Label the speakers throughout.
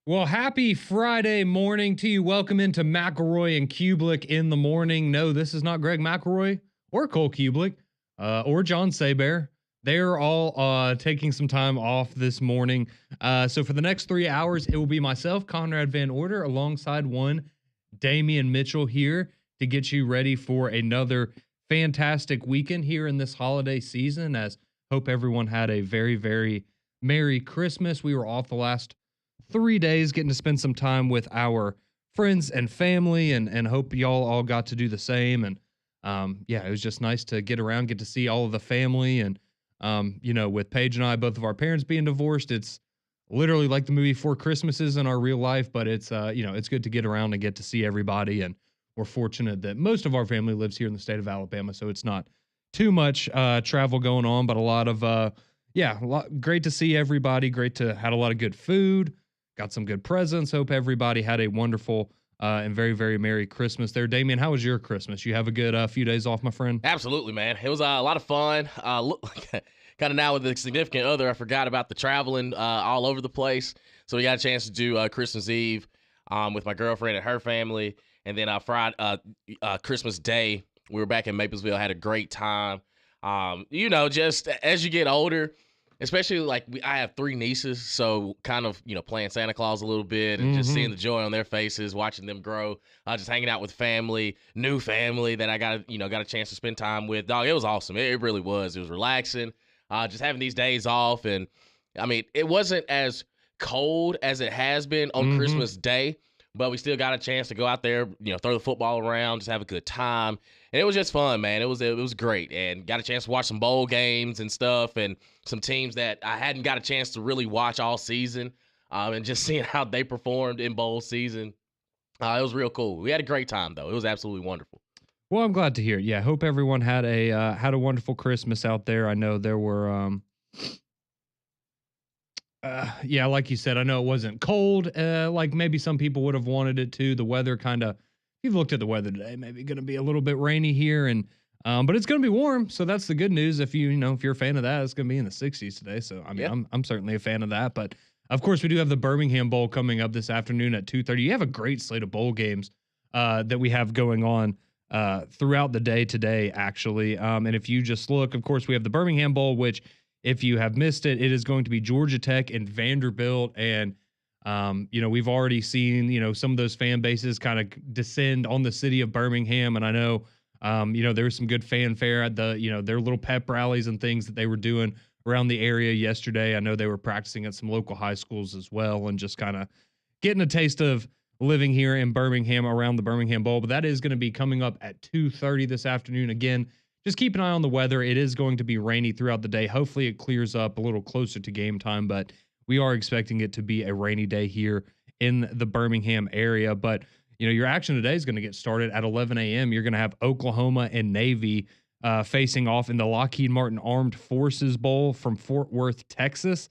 Speaker 1: Well, happy Friday morning to you. Welcome into McElroy and Cubelic in the morning. No, this is not Greg McElroy or Cole Cubelic or John Saber. They're all taking some time off this morning. So for the next 3 hours, it will be myself, Conrad Van Order, alongside one Damian Mitchell here to get you ready for another fantastic weekend here in this holiday season. As hope everyone had a very, very Merry Christmas. We were off the last 3 days getting to spend some time with our friends and family and hope y'all all got to do the same. And yeah, it was just nice to get around, get to see all of the family. And with Paige and I, both of our parents being divorced, it's literally like the movie Four Christmases in our real life, but it's it's good to get around and get to see everybody. And we're fortunate that most of our family lives here in the state of Alabama, so it's not too much travel going on, but a lot of great to see everybody. Great to had a lot of good food. Got some good presents. Hope everybody had a wonderful and very, very Merry Christmas there. Damien, how was your Christmas? You have a good few days off, my friend?
Speaker 2: Absolutely, man. It was a lot of fun. Kind of now with the significant other, I forgot about the traveling all over the place. So we got a chance to do Christmas Eve with my girlfriend and her family. And then Christmas Day, we were back in Maplesville, had a great time. Just as you get older, especially I have 3 nieces, so kind of, playing Santa Claus a little bit and just seeing the joy on their faces, watching them grow, just hanging out with family, new family that I got a chance to spend time with. Dog, it was awesome. It really was. It was relaxing, just having these days off. And I mean, it wasn't as cold as it has been on Christmas Day, but we still got a chance to go out there, throw the football around, just have a good time. And it was just fun, man. It was great, and got a chance to watch some bowl games and stuff, and some teams that I hadn't got a chance to really watch all season, and just seeing how they performed in bowl season. It was real cool. We had a great time, though. It was absolutely wonderful.
Speaker 1: Well, I'm glad to hear it. Yeah, hope everyone had a wonderful Christmas out there. I know there were like you said, I know it wasn't cold, like maybe some people would have wanted it to. The weather kind of, you've looked at the weather today, maybe going to be a little bit rainy here, and but it's going to be warm, so that's the good news. If if you're a fan of that, it's going to be in the 60s today. So I mean,
Speaker 2: Yep.
Speaker 1: I'm certainly a fan of that. But of course, we do have the Birmingham Bowl coming up this afternoon at 2:30. You have a great slate of bowl games that we have going on throughout the day today, actually. And if you just look, of course, we have the Birmingham Bowl, which if you have missed it, it is going to be Georgia Tech and Vanderbilt. And we've already seen, some of those fan bases kind of descend on the city of Birmingham. And I know, there was some good fanfare at their little pep rallies and things that they were doing around the area yesterday. I know they were practicing at some local high schools as well, and just kind of getting a taste of living here in Birmingham around the Birmingham Bowl. But that is going to be coming up at 2:30 this afternoon. Again, just keep an eye on the weather. It is going to be rainy throughout the day. Hopefully it clears up a little closer to game time, but we are expecting it to be a rainy day here in the Birmingham area. But, your action today is going to get started at 11 a.m. You're going to have Oklahoma and Navy facing off in the Lockheed Martin Armed Forces Bowl from Fort Worth, Texas.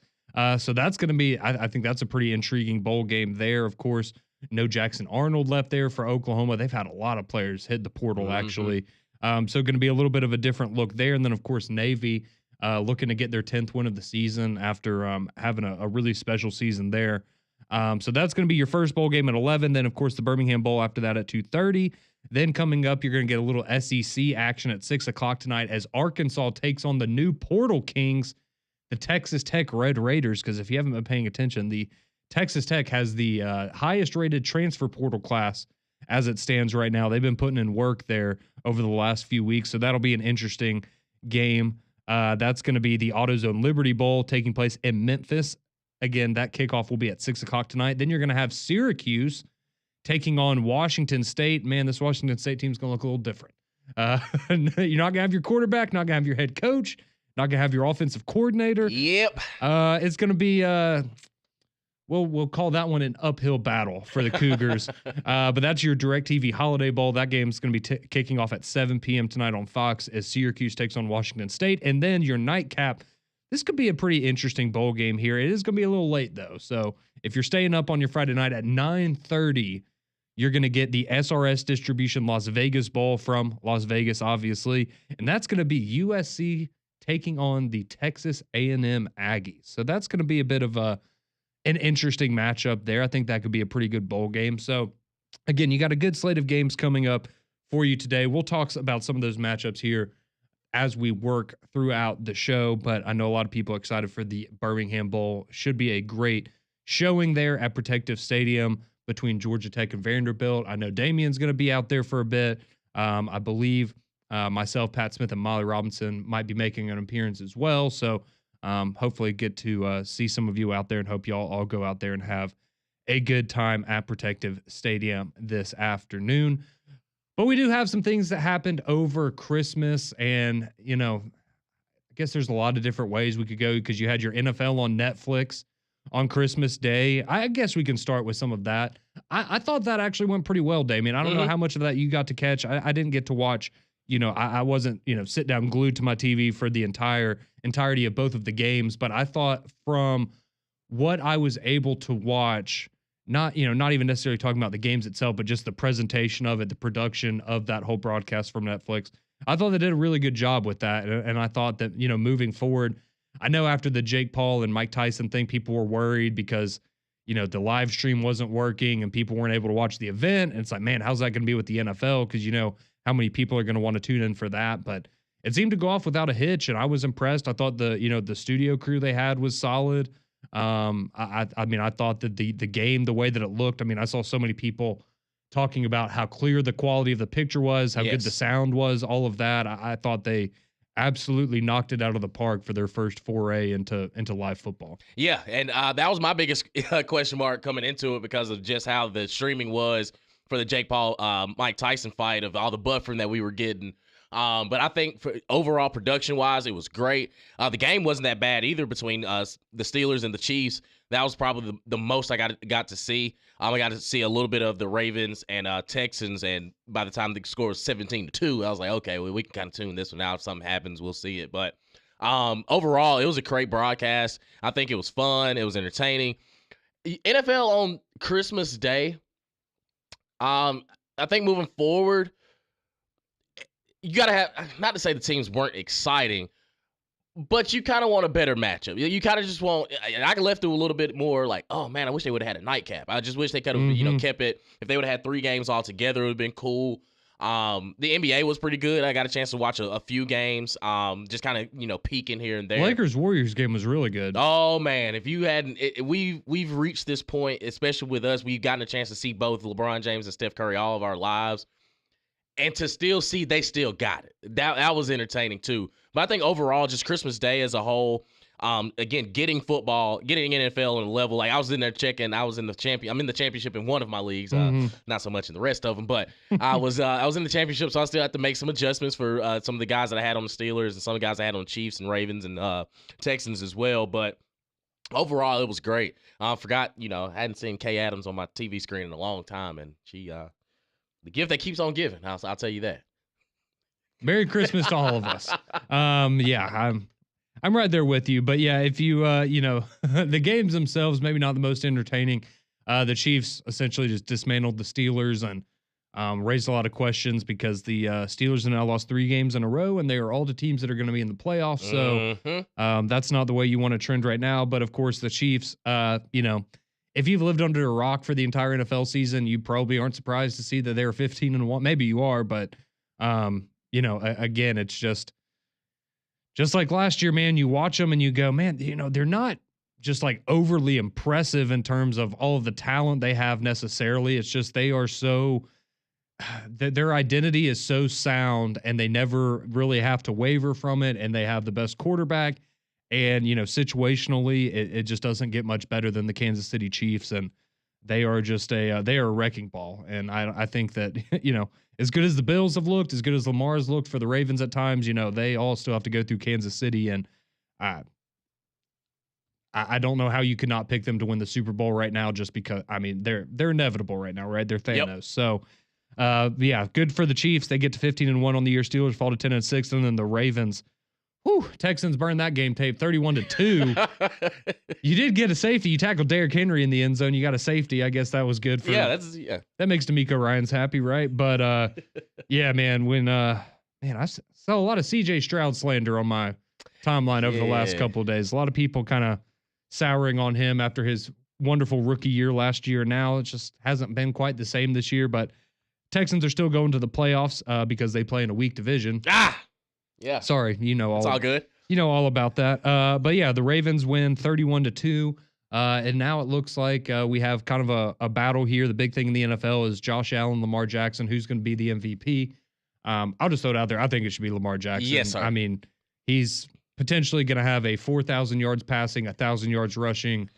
Speaker 1: So that's going to be, I think that's a pretty intriguing bowl game there. Of course, no Jackson Arnold left there for Oklahoma. They've had a lot of players hit the portal, actually. So going to be a little bit of a different look there. And then, of course, Navy looking to get their 10th win of the season after having a really special season there. So that's going to be your first bowl game at 11. Then, of course, the Birmingham Bowl after that at 2:30. Then coming up, you're going to get a little SEC action at 6 o'clock tonight as Arkansas takes on the new Portal Kings, the Texas Tech Red Raiders. Because if you haven't been paying attention, the Texas Tech has the highest rated transfer portal class as it stands right now. They've been putting in work there over the last few weeks, so that'll be an interesting game. That's going to be the AutoZone Liberty Bowl taking place in Memphis. Again, that kickoff will be at 6 o'clock tonight. Then you're going to have Syracuse taking on Washington State. Man, this Washington State team's going to look a little different. You're not going to have your quarterback, not going to have your head coach, not going to have your offensive coordinator.
Speaker 2: Yep.
Speaker 1: It's going to be we'll call that one an uphill battle for the Cougars. But that's your DirecTV Holiday Bowl. That game's going to be kicking off at 7 p.m. tonight on Fox as Syracuse takes on Washington State. And then your nightcap, this could be a pretty interesting bowl game here. It is going to be a little late, though. So if you're staying up on your Friday night at 9:30, you're going to get the SRS Distribution Las Vegas Bowl from Las Vegas, obviously. And that's going to be USC taking on the Texas A&M Aggies. So that's going to be a bit of a an interesting matchup there. I think that could be a pretty good bowl game. So again, you got a good slate of games coming up for you today. We'll talk about some of those matchups here as we work throughout the show, but I know a lot of people are excited for the Birmingham Bowl. Should be a great showing there at Protective Stadium between Georgia Tech and Vanderbilt. I know Damien's going to be out there for a bit. I believe myself, Pat Smith, and Molly Robinson might be making an appearance as well. So hopefully get to see some of you out there, and hope y'all all go out there and have a good time at Protective Stadium this afternoon. But we do have some things that happened over Christmas, and, you know, I guess there's a lot of different ways we could go, because you had your NFL on Netflix on Christmas Day. I guess we can start with some of that. I thought that actually went pretty well, Damien. I don't know how much of that you got to catch. I didn't get to watch. You know, I wasn't, sit down glued to my TV for the entirety of both of the games, but I thought from what I was able to watch, not even necessarily talking about the games itself, but just the presentation of it, the production of that whole broadcast from Netflix, I thought they did a really good job with that. And I thought that, moving forward, I know after the Jake Paul and Mike Tyson thing, people were worried because, the live stream wasn't working and people weren't able to watch the event. And it's like, man, how's that going to be with the NFL? Because, how many people are going to want to tune in for that? But it seemed to go off without a hitch, and I was impressed. I thought the studio crew they had was solid. I thought that the game, the way that it looked, I saw so many people talking about how clear the quality of the picture was, how good the sound was, all of that. I thought they absolutely knocked it out of the park for their first foray into live football.
Speaker 2: Yeah, and that was my biggest question mark coming into it, because of just how the streaming was for the Jake Paul Mike Tyson fight, of all the buffering that we were getting. But I think for overall production-wise, it was great. The game wasn't that bad either between the Steelers and the Chiefs. That was probably the most I got to see. I got to see a little bit of the Ravens and Texans, and by the time the score was 17-2, I was like, okay, well, we can kind of tune this one out. If something happens, we'll see it. But overall, it was a great broadcast. I think it was fun. It was entertaining. NFL on Christmas Day, I think moving forward, you got to have, not to say the teams weren't exciting, but you kind of want a better matchup. You kind of just want, I left it a little bit more like, oh man, I wish they would have had a nightcap. I just wish they could have, kept it. If they would have had 3 games all together, it would have been cool. The NBA was pretty good. I got a chance to watch a few games, just kind of, peeking here and there.
Speaker 1: Lakers-Warriors game was really good.
Speaker 2: Oh man, if you hadn't, we've reached this point, especially with us, we've gotten a chance to see both LeBron James and Steph Curry all of our lives. And to still see they still got it. That was entertaining too. But I think overall, just Christmas Day as a whole, again, getting football, getting NFL on a level. Like, I was in there checking. I'm in the championship in one of my leagues, not so much in the rest of them. But I was in the championship, so I still had to make some adjustments for some of the guys that I had on the Steelers and some of the guys I had on the Chiefs and Ravens and Texans as well. But overall, it was great. I forgot, I hadn't seen Kay Adams on my TV screen in a long time, and she the gift that keeps on giving. I'll tell you that.
Speaker 1: Merry Christmas to all of us. Yeah, I'm right there with you. But yeah, if you the games themselves, maybe not the most entertaining. The Chiefs essentially just dismantled the Steelers and raised a lot of questions, because the Steelers have now lost 3 games in a row, and they are all the teams that are going to be in the playoffs. So that's not the way you want to trend right now. But of course, the Chiefs, if you've lived under a rock for the entire NFL season, you probably aren't surprised to see that they're 15-1. Maybe you are, but again, it's just like last year, man. You watch them and you go, man, they're not just like overly impressive in terms of all of the talent they have necessarily. It's just they are so their identity is so sound, and they never really have to waver from it, and they have the best quarterback. And, situationally, it just doesn't get much better than the Kansas City Chiefs. And they are just they are a wrecking ball. And I think that, as good as the Bills have looked, as good as Lamar's looked for the Ravens at times, they all still have to go through Kansas City. And I don't know how you could not pick them to win the Super Bowl right now, just because, they're inevitable right now, right? They're Thanos. Yep. So, yeah, good for the Chiefs. They get to 15-1 on the year. Steelers fall to 10-6. And then the Ravens, Texans burned that game tape 31-2. You did get a safety. You tackled Derrick Henry in the end zone. You got a safety. I guess that was good for that makes D'Amico Ryans happy, right? But yeah, man, when I saw a lot of CJ Stroud slander on my timeline over the last couple of days. A lot of people kind of souring on him after his wonderful rookie year last year. Now it just hasn't been quite the same this year, but Texans are still going to the playoffs because they play in a weak division.
Speaker 2: Yeah.
Speaker 1: Sorry,
Speaker 2: It's all good.
Speaker 1: You know all about that. But yeah, the Ravens win 31-2. And now it looks like we have kind of a battle here. The big thing in the NFL is Josh Allen, Lamar Jackson, who's going to be the MVP. I'll just throw it out there. I think it should be Lamar Jackson.
Speaker 2: Yes, sir.
Speaker 1: I mean, he's potentially going to have a 4,000 yards passing, 1,000 yards rushing,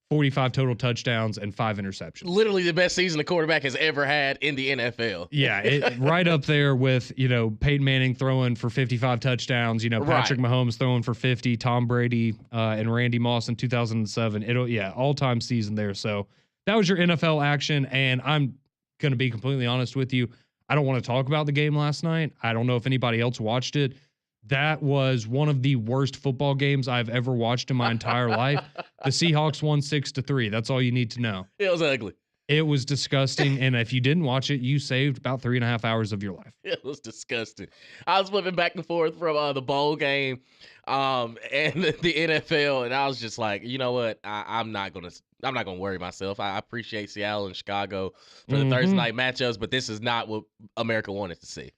Speaker 1: 45 total touchdowns, and 5 interceptions.
Speaker 2: Literally the best season a quarterback has ever had in the NFL.
Speaker 1: Yeah, right up there with, Peyton Manning throwing for 55 touchdowns, Patrick Mahomes throwing for 50, Tom Brady and Randy Moss in 2007. All-time season there. So that was your NFL action, and I'm going to be completely honest with you. I don't want to talk about the game last night. I don't know if anybody else watched it. That was one of the worst football games I've ever watched in my entire life. The Seahawks won 6-3. That's all you need to know.
Speaker 2: It was ugly.
Speaker 1: It was disgusting. And if you didn't watch it, you saved about 3.5 hours of your life.
Speaker 2: It was disgusting. I was flipping back and forth from the bowl game and the NFL, and I was just like, you know what? I'm not gonna worry myself. I appreciate Seattle and Chicago for the Thursday night matchups, but this is not what America wanted to see.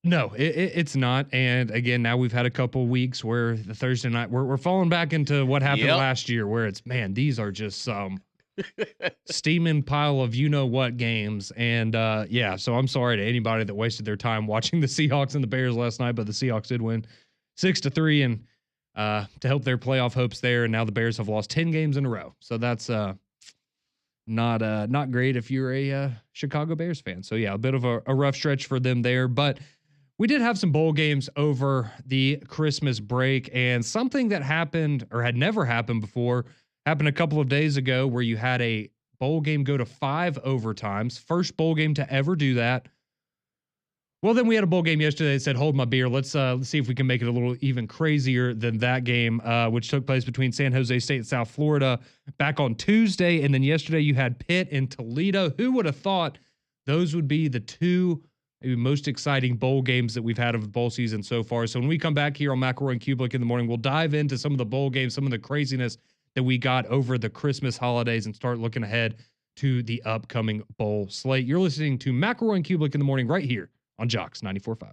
Speaker 1: No, it's not. And again, now we've had a couple weeks where the Thursday night we're falling back into what happened last year, where it's, man, these are just some steaming pile of what games. And so I'm sorry to anybody that wasted their time watching the Seahawks and the Bears last night, but the Seahawks did win 6-3 and to help their playoff hopes there. And now the Bears have lost 10 games in a row. So that's not great if you're a Chicago Bears fan. So yeah, a bit of a rough stretch for them there, but we did have some bowl games over the Christmas break, and something that happened or had never happened before happened a couple of days ago, where you had a bowl game go to 5 overtimes. First bowl game to ever do that. Well, then we had a bowl game yesterday that said, hold my beer. Let's see if we can make it a little even crazier than that game, which took place between San Jose State and South Florida back on Tuesday. And then yesterday you had Pitt and Toledo. Who would have thought those would be the two maybe most exciting bowl games that we've had of the bowl season so far? So when we come back here on McElroy and Cubelic in the morning, we'll dive into some of the bowl games, some of the craziness that we got over the Christmas holidays, and start looking ahead to the upcoming bowl slate. You're listening to McElroy and Cubelic in the morning right here on Jocks 94.5.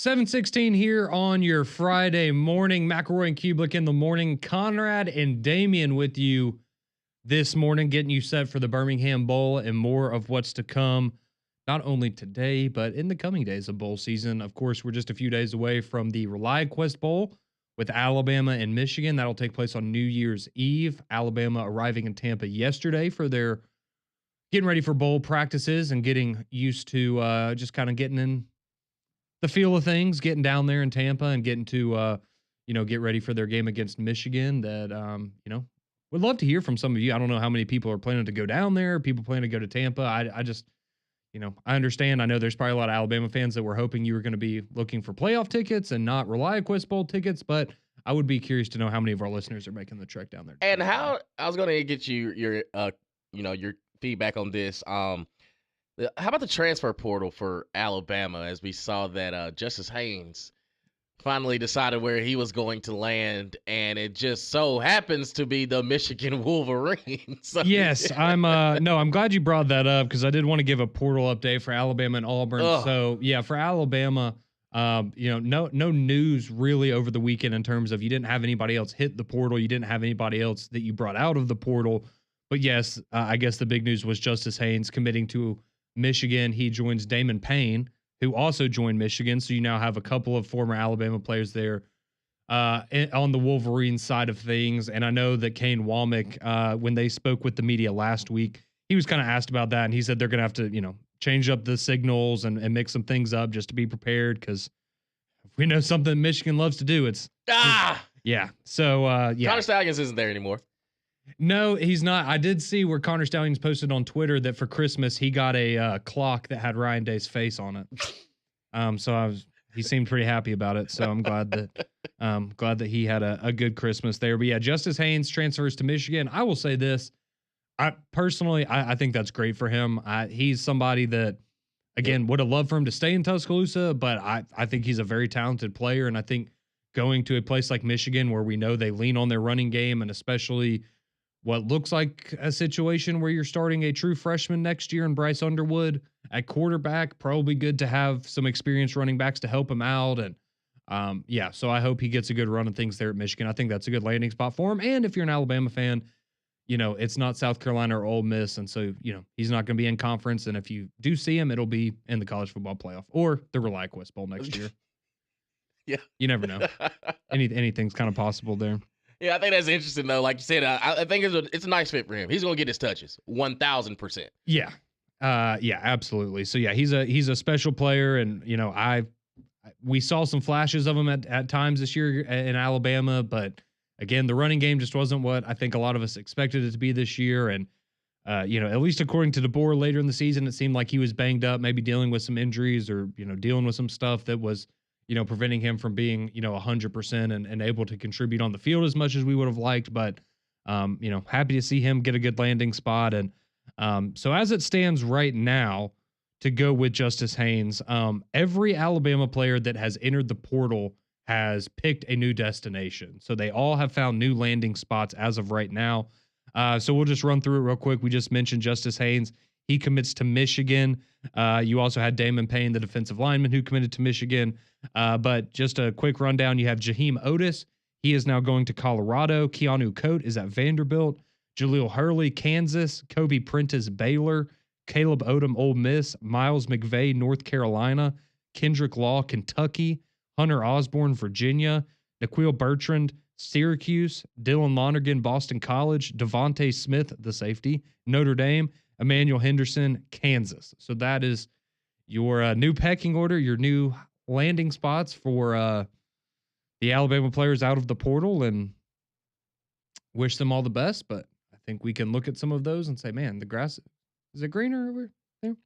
Speaker 1: 7:16 here on your Friday morning. McElroy and Cubelic in the morning. Conrad and Damian with you this morning, getting you set for the Birmingham Bowl and more of what's to come, not only today, but in the coming days of bowl season. Of course, we're just a few days away from the ReliaQuest Bowl with Alabama and Michigan. That'll take place on New Year's Eve. Alabama arriving in Tampa yesterday for their getting ready for bowl practices and getting used to just kind of getting in the feel of things, getting down there in Tampa and getting to, get ready for their game against Michigan that, would love to hear from some of you. I don't know how many people are planning to go down there, people planning to go to Tampa. I just, I understand. I know there's probably a lot of Alabama fans that were hoping you were going to be looking for playoff tickets and not ReliaQuest Bowl tickets, but I would be curious to know how many of our listeners are making the trek down there.
Speaker 2: And how I was going to get your feedback on this. How about the transfer portal for Alabama, as we saw that Justice Haynes finally decided where he was going to land, and it just so happens to be the Michigan Wolverines.
Speaker 1: Yes, I'm glad you brought that up because I did want to give a portal update for Alabama and Auburn.
Speaker 2: Ugh.
Speaker 1: So yeah, for Alabama, no news really over the weekend in terms of you didn't have anybody else hit the portal, you didn't have anybody else that you brought out of the portal. But yes, I guess the big news was Justice Haynes committing to Michigan. He joins Damon Payne, who also joined Michigan. So you now have a couple of former Alabama players there on the Wolverines side of things. And I know that Kane Womack, when they spoke with the media last week, he was kind of asked about that. And he said they're going to have to, change up the signals and mix some things up just to be prepared. Because if we know something Michigan loves to do, yeah. So,
Speaker 2: Connor Stallions isn't there anymore.
Speaker 1: No, he's not. I did see where Connor Stallions posted on Twitter that for Christmas he got a clock that had Ryan Day's face on it. So he seemed pretty happy about it. So I'm glad that he had a good Christmas there. But yeah, Justice Haynes transfers to Michigan. I will say this. I personally think that's great for him. He's somebody that, again, would have loved for him to stay in Tuscaloosa, but I think he's a very talented player. And I think going to a place like Michigan where we know they lean on their running game, and especially what looks like a situation where you're starting a true freshman next year in Bryce Underwood at quarterback, probably good to have some experienced running backs to help him out. And so I hope he gets a good run of things there at Michigan. I think that's a good landing spot for him. And if you're an Alabama fan, it's not South Carolina or Ole Miss. And so, he's not going to be in conference. And if you do see him, it'll be in the college football playoff or the ReliaQuest Bowl next year.
Speaker 2: Yeah.
Speaker 1: You never know. Anything's kind of possible there.
Speaker 2: Yeah, I think that's interesting, though. Like you said, I think it's a nice fit for him. He's going to get his touches, 1,000%.
Speaker 1: Yeah. Absolutely. So, yeah, he's a special player. And, we saw some flashes of him at times this year in Alabama. But, again, the running game just wasn't what I think a lot of us expected it to be this year. And, at least according to DeBoer later in the season, it seemed like he was banged up, maybe dealing with some injuries or, dealing with some stuff that was – preventing him from being, 100% and able to contribute on the field as much as we would have liked. But, happy to see him get a good landing spot. And so as it stands right now, to go with Justice Haynes, every Alabama player that has entered the portal has picked a new destination. So they all have found new landing spots as of right now. So we'll just run through it real quick. We just mentioned Justice Haynes. He commits to Michigan. You also had Damon Payne, the defensive lineman, who committed to Michigan. But just a quick rundown, you have Jaheim Otis. He is now going to Colorado. Keanu Coate is at Vanderbilt. Jaleel Hurley, Kansas. Kobe Prentice, Baylor. Caleb Odom, Ole Miss. Miles McVay, North Carolina. Kendrick Law, Kentucky. Hunter Osborne, Virginia. Naquil Bertrand, Syracuse. Dylan Lonergan, Boston College. Devontae Smith, the safety, Notre Dame. Emmanuel Henderson, Kansas. So that is your new pecking order, your new landing spots for the Alabama players out of the portal, and wish them all the best. But I think we can look at some of those and say, man, the grass, is it greener over there?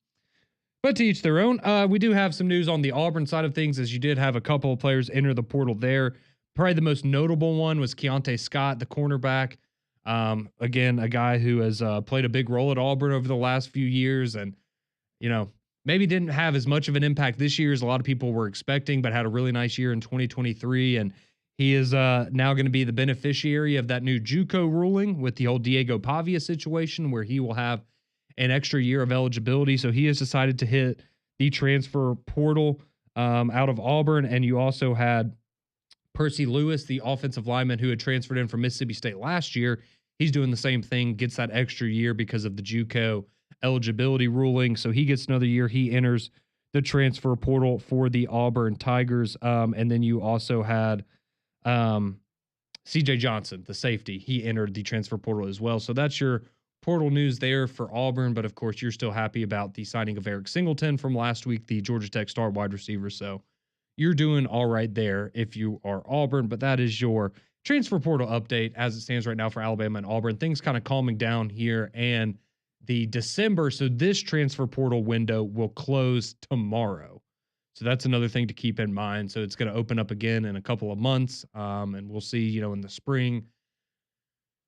Speaker 1: But to each their own. We do have some news on the Auburn side of things, as you did have a couple of players enter the portal there. Probably the most notable one was Keontae Scott, the cornerback. Again, a guy who has played a big role at Auburn over the last few years, and maybe didn't have as much of an impact this year as a lot of people were expecting, but had a really nice year in 2023. And he is now going to be the beneficiary of that new JUCO ruling with the whole Diego Pavia situation, where he will have an extra year of eligibility. So he has decided to hit the transfer portal. out of Auburn, and you also had Percy Lewis, the offensive lineman who had transferred in from Mississippi State last year. He's doing the same thing, gets that extra year because of the JUCO eligibility ruling. So he gets another year. He enters the transfer portal for the Auburn Tigers. And then you also had CJ Johnson, the safety. He entered the transfer portal as well. So that's your portal news there for Auburn. But of course, you're still happy about the signing of Eric Singleton from last week, the Georgia Tech star wide receiver. So you're doing all right there if you are Auburn. But that is your transfer portal update as it stands right now for Alabama and Auburn. Things kind of calming down here, and the December. So this transfer portal window will close tomorrow. So that's another thing to keep in mind. So it's going to open up again in a couple of months. And we'll see, in the spring,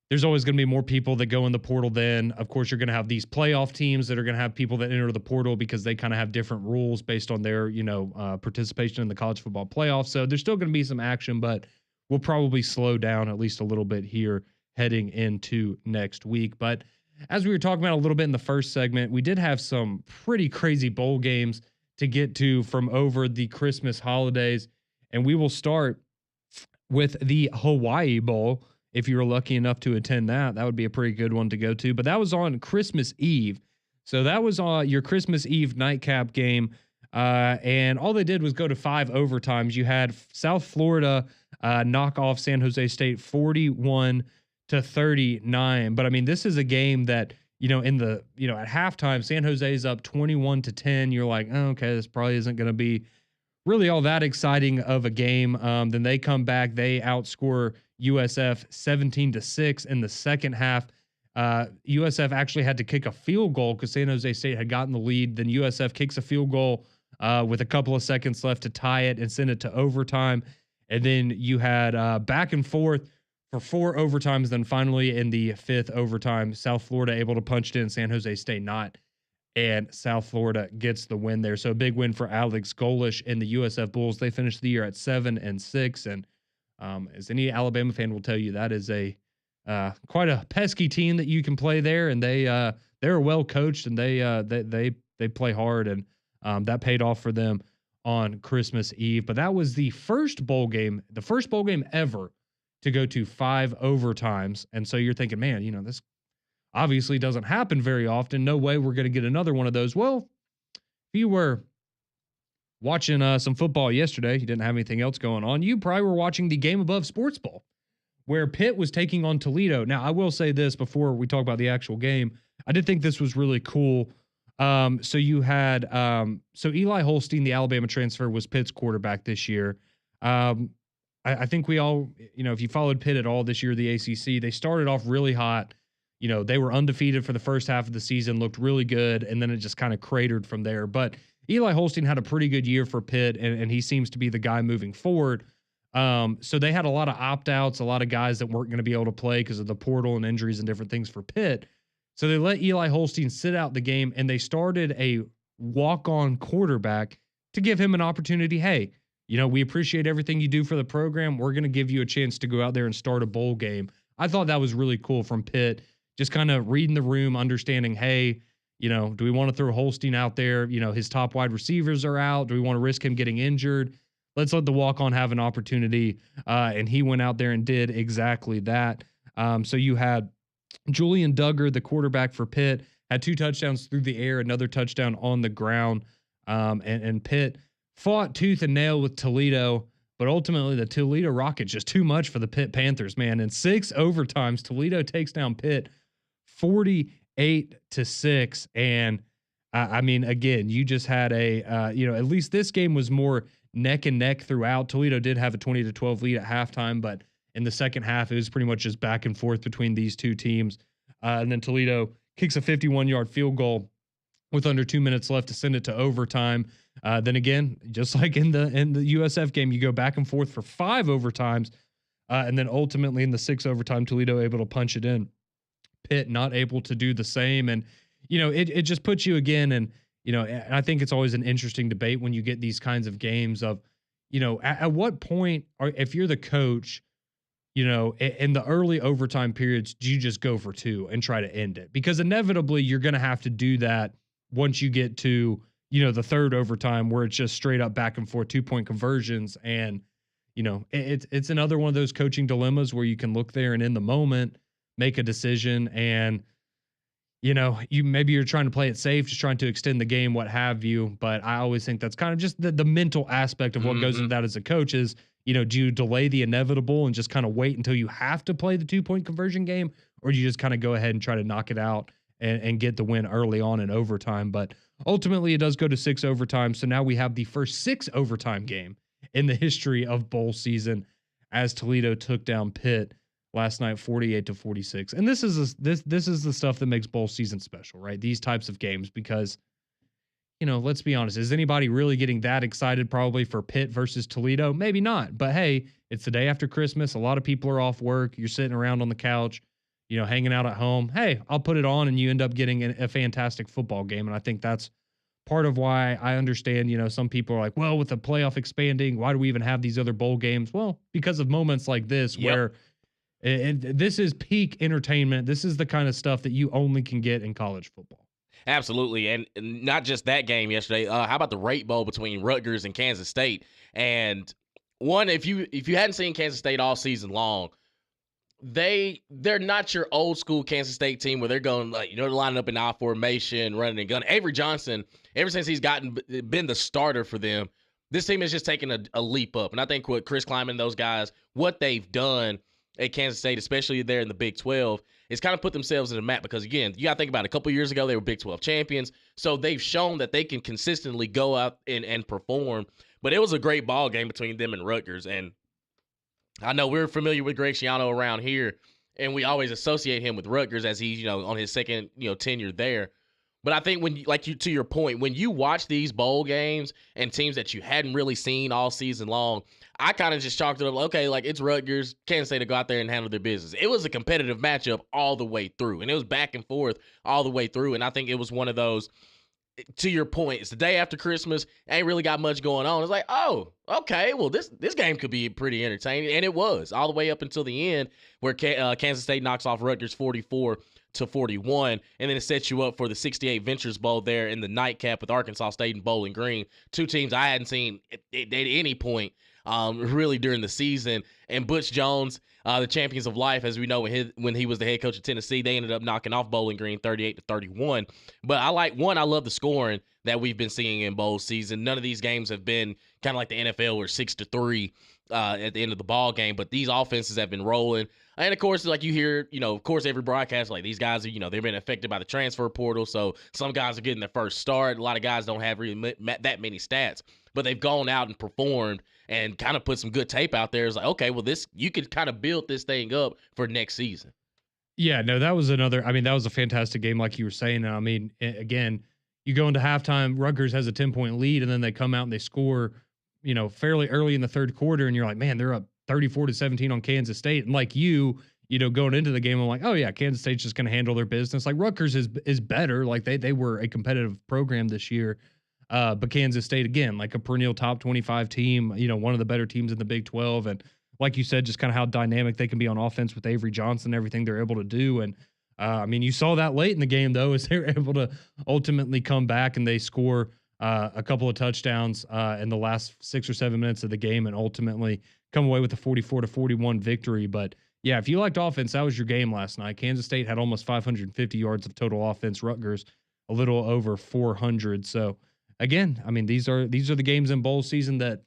Speaker 1: there's always going to be more people that go in the portal then. Of course, you're going to have these playoff teams that are going to have people that enter the portal because they kind of have different rules based on their, participation in the college football playoff. So there's still going to be some action, but we'll probably slow down at least a little bit here heading into next week. But as we were talking about a little bit in the first segment, we did have some pretty crazy bowl games to get to from over the Christmas holidays. And we will start with the Hawaii Bowl. If you were lucky enough to attend that would be a pretty good one to go to. But that was on Christmas Eve. So that was your Christmas Eve nightcap game. And all they did was go to 5 overtimes. You had South Florida knock off San Jose State 41-39. But I mean, this is a game that, at halftime, San Jose's up 21-10. You're like, oh, okay, this probably isn't going to be really all that exciting of a game. Then they come back, they outscore USF 17-6 in the second half. USF actually had to kick a field goal because San Jose State had gotten the lead. Then USF kicks a field goal with a couple of seconds left to tie it and send it to overtime. And then you had back and forth for 4 overtimes. Then finally in the 5th overtime, South Florida able to punch it in, San Jose State not. And South Florida gets the win there. So a big win for Alex Golish and the USF Bulls. They finished the year at 7-6. And as any Alabama fan will tell you, that is a quite a pesky team that you can play there. And they're well coached, and they play hard, and that paid off for them on Christmas Eve. But that was the first bowl game ever to go to 5 overtimes. And so you're thinking, man, this obviously doesn't happen very often. No way we're going to get another one of those. Well, if you were watching some football yesterday, you didn't have anything else going on, you probably were watching the Game Above Sports Bowl, where Pitt was taking on Toledo. Now, I will say this before we talk about the actual game. I did think this was really cool. So you had Eli Holstein, the Alabama transfer, was Pitt's quarterback this year. I think we all, if you followed Pitt at all this year, the ACC, they started off really hot. They were undefeated for the first half of the season, looked really good, and then it just kind of cratered from there. But Eli Holstein had a pretty good year for Pitt, and he seems to be the guy moving forward. So they had a lot of opt-outs, a lot of guys that weren't going to be able to play because of the portal and injuries and different things for Pitt. So they let Eli Holstein sit out the game, and they started a walk-on quarterback to give him an opportunity. Hey, we appreciate everything you do for the program. We're going to give you a chance to go out there and start a bowl game. I thought that was really cool from Pitt, just kind of reading the room, understanding, hey, do we want to throw Holstein out there? His top wide receivers are out. Do we want to risk him getting injured? Let's let the walk-on have an opportunity. And he went out there and did exactly that. So you had Julian Duggar, the quarterback for Pitt, had 2 touchdowns through the air, another touchdown on the ground. And Pitt fought tooth and nail with Toledo, but ultimately the Toledo Rockets just too much for the Pitt Panthers, man. In 6 overtimes, Toledo takes down Pitt 48-6. And I mean, again, you just had at least this game was more neck and neck throughout. Toledo did have a 20-12 lead at halftime, but in the second half, it was pretty much just back and forth between these two teams. And then Toledo kicks a 51-yard field goal with under 2 minutes left to send it to overtime. Then again, just like in the USF game, you go back and forth for 5 overtimes. And then ultimately in the 6th overtime, Toledo able to punch it in. Pitt not able to do the same. And, it just puts you again. And, and I think it's always an interesting debate when you get these kinds of games of, at what point, if you're the coach, in the early overtime periods, do you just go for 2 and try to end it? Because inevitably you're going to have to do that once you get to, the third overtime where it's just straight up back and forth 2-point conversions. And, it's another one of those coaching dilemmas where you can look there and in the moment make a decision, and you're trying to play it safe, just trying to extend the game, what have you. But I always think that's kind of just the mental aspect of what goes into that as a coach is, do you delay the inevitable and just kind of wait until you have to play the 2-point conversion game, or do you just kind of go ahead and try to knock it out and get the win early on in overtime? But ultimately it does go to 6 overtime. So now we have the first 6 overtime game in the history of bowl season as Toledo took down Pitt last night 48-46. And this is the stuff that makes bowl season special, right? These types of games, because let's be honest, is anybody really getting that excited probably for Pitt versus Toledo? Maybe not. But hey, it's the day after Christmas. A lot of people are off work. You're sitting around on the couch, hanging out at home. Hey, I'll put it on, and you end up getting a fantastic football game. And I think that's part of why I understand, some people are like, well, with the playoff expanding, why do we even have these other bowl games? Well, because of moments like this where this is peak entertainment. This is the kind of stuff that you only can get in college football.
Speaker 2: Absolutely. And not just that game yesterday. How about the Rate Bowl between Rutgers and Kansas State? And one, if you hadn't seen Kansas State all season long, they're not your old school Kansas State team where they're going they're lining up in I formation, running and gunning. Avery Johnson, ever since he's been the starter for them, this team has just taken a leap up. And I think what Chris Kleiman and those guys, what they've done at Kansas State, especially there in the Big 12, is kind of put themselves in the map, because, again, you got to think about it. A couple years ago, they were Big 12 champions, so they've shown that they can consistently go out and perform. But it was a great ball game between them and Rutgers, and I know we're familiar with Greg Schiano around here, and we always associate him with Rutgers as he's, on his second, tenure there. But I think to your point, when you watch these bowl games and teams that you hadn't really seen all season long, I kind of just chalked it up, okay, it's Rutgers, Kansas State to go out there and handle their business. It was a competitive matchup all the way through, and it was back and forth all the way through. And I think it was one of those, to your point, it's the day after Christmas, ain't really got much going on. It's like, oh, okay, well, this game could be pretty entertaining. And it was, all the way up until the end, where Kansas State knocks off Rutgers 44-41, and then it sets you up for the 68 Ventures Bowl there in the nightcap with Arkansas State and Bowling Green, two teams I hadn't seen at any point really during the season. And Butch Jones, the champions of life, as we know, when he was the head coach of Tennessee, they ended up knocking off Bowling Green 38-31. But I love the scoring that we've been seeing in bowl season. None of these games have been kind of like the NFL where 6-3 at the end of the ball game, but these offenses have been rolling. And of course, like you hear, of course, every broadcast, like these guys are, they've been affected by the transfer portal. So some guys are getting their first start. A lot of guys don't have really that many stats, but they've gone out and performed and kind of put some good tape out there. It's like, okay, well, you could kind of build this thing up for next season.
Speaker 1: Yeah, no, that was that was a fantastic game, like you were saying. And again, you go into halftime, Rutgers has a 10-point lead, and then they come out and they score, fairly early in the third quarter, and you're like, man, they're up 34-17 on Kansas State. And like going into the game, I'm like, oh yeah, Kansas State's just going to handle their business. Like Rutgers is better. Like they were a competitive program this year. But Kansas State, again, like a perennial top 25 team, one of the better teams in the Big 12. And like you said, just kind of how dynamic they can be on offense with Avery Johnson, everything they're able to do. And you saw that late in the game, though, as they were able to ultimately come back and they score a couple of touchdowns in the last 6 or 7 minutes of the game and ultimately come away with a 44-41 victory. But yeah, if you liked offense, that was your game last night. Kansas State had almost 550 yards of total offense. Rutgers a little over 400. So again, these are the games in bowl season that,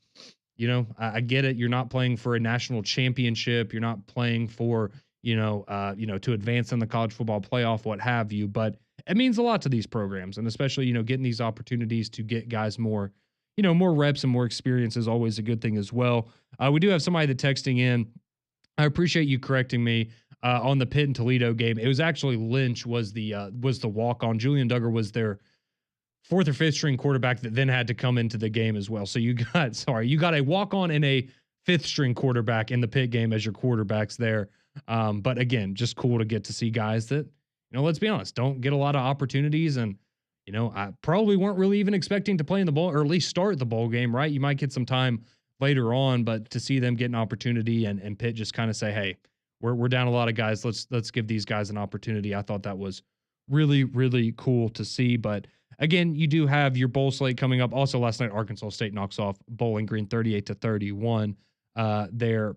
Speaker 1: I get it. You're not playing for a national championship. You're not playing for, to advance in the college football playoff, what have you. But it means a lot to these programs, and especially, getting these opportunities to get guys more reps and more experience is always a good thing as well. We do have somebody that texting in. I appreciate you correcting me on the Pitt and Toledo game. It was actually Lynch was the walk-on. Julian Duggar was their fourth or fifth string quarterback that then had to come into the game as well. So you got a walk-on and a fifth string quarterback in the Pitt game as your quarterbacks there. But again, just cool to get to see guys that, let's be honest, don't get a lot of opportunities. And, I probably weren't really even expecting to play in the bowl or at least start the bowl game, right? You might get some time later on, but to see them get an opportunity and Pitt just kind of say, hey, we're down a lot of guys. Let's give these guys an opportunity. I thought that was really, really cool to see. But again, you do have your bowl slate coming up. Also, last night, Arkansas State knocks off Bowling Green 38-31 there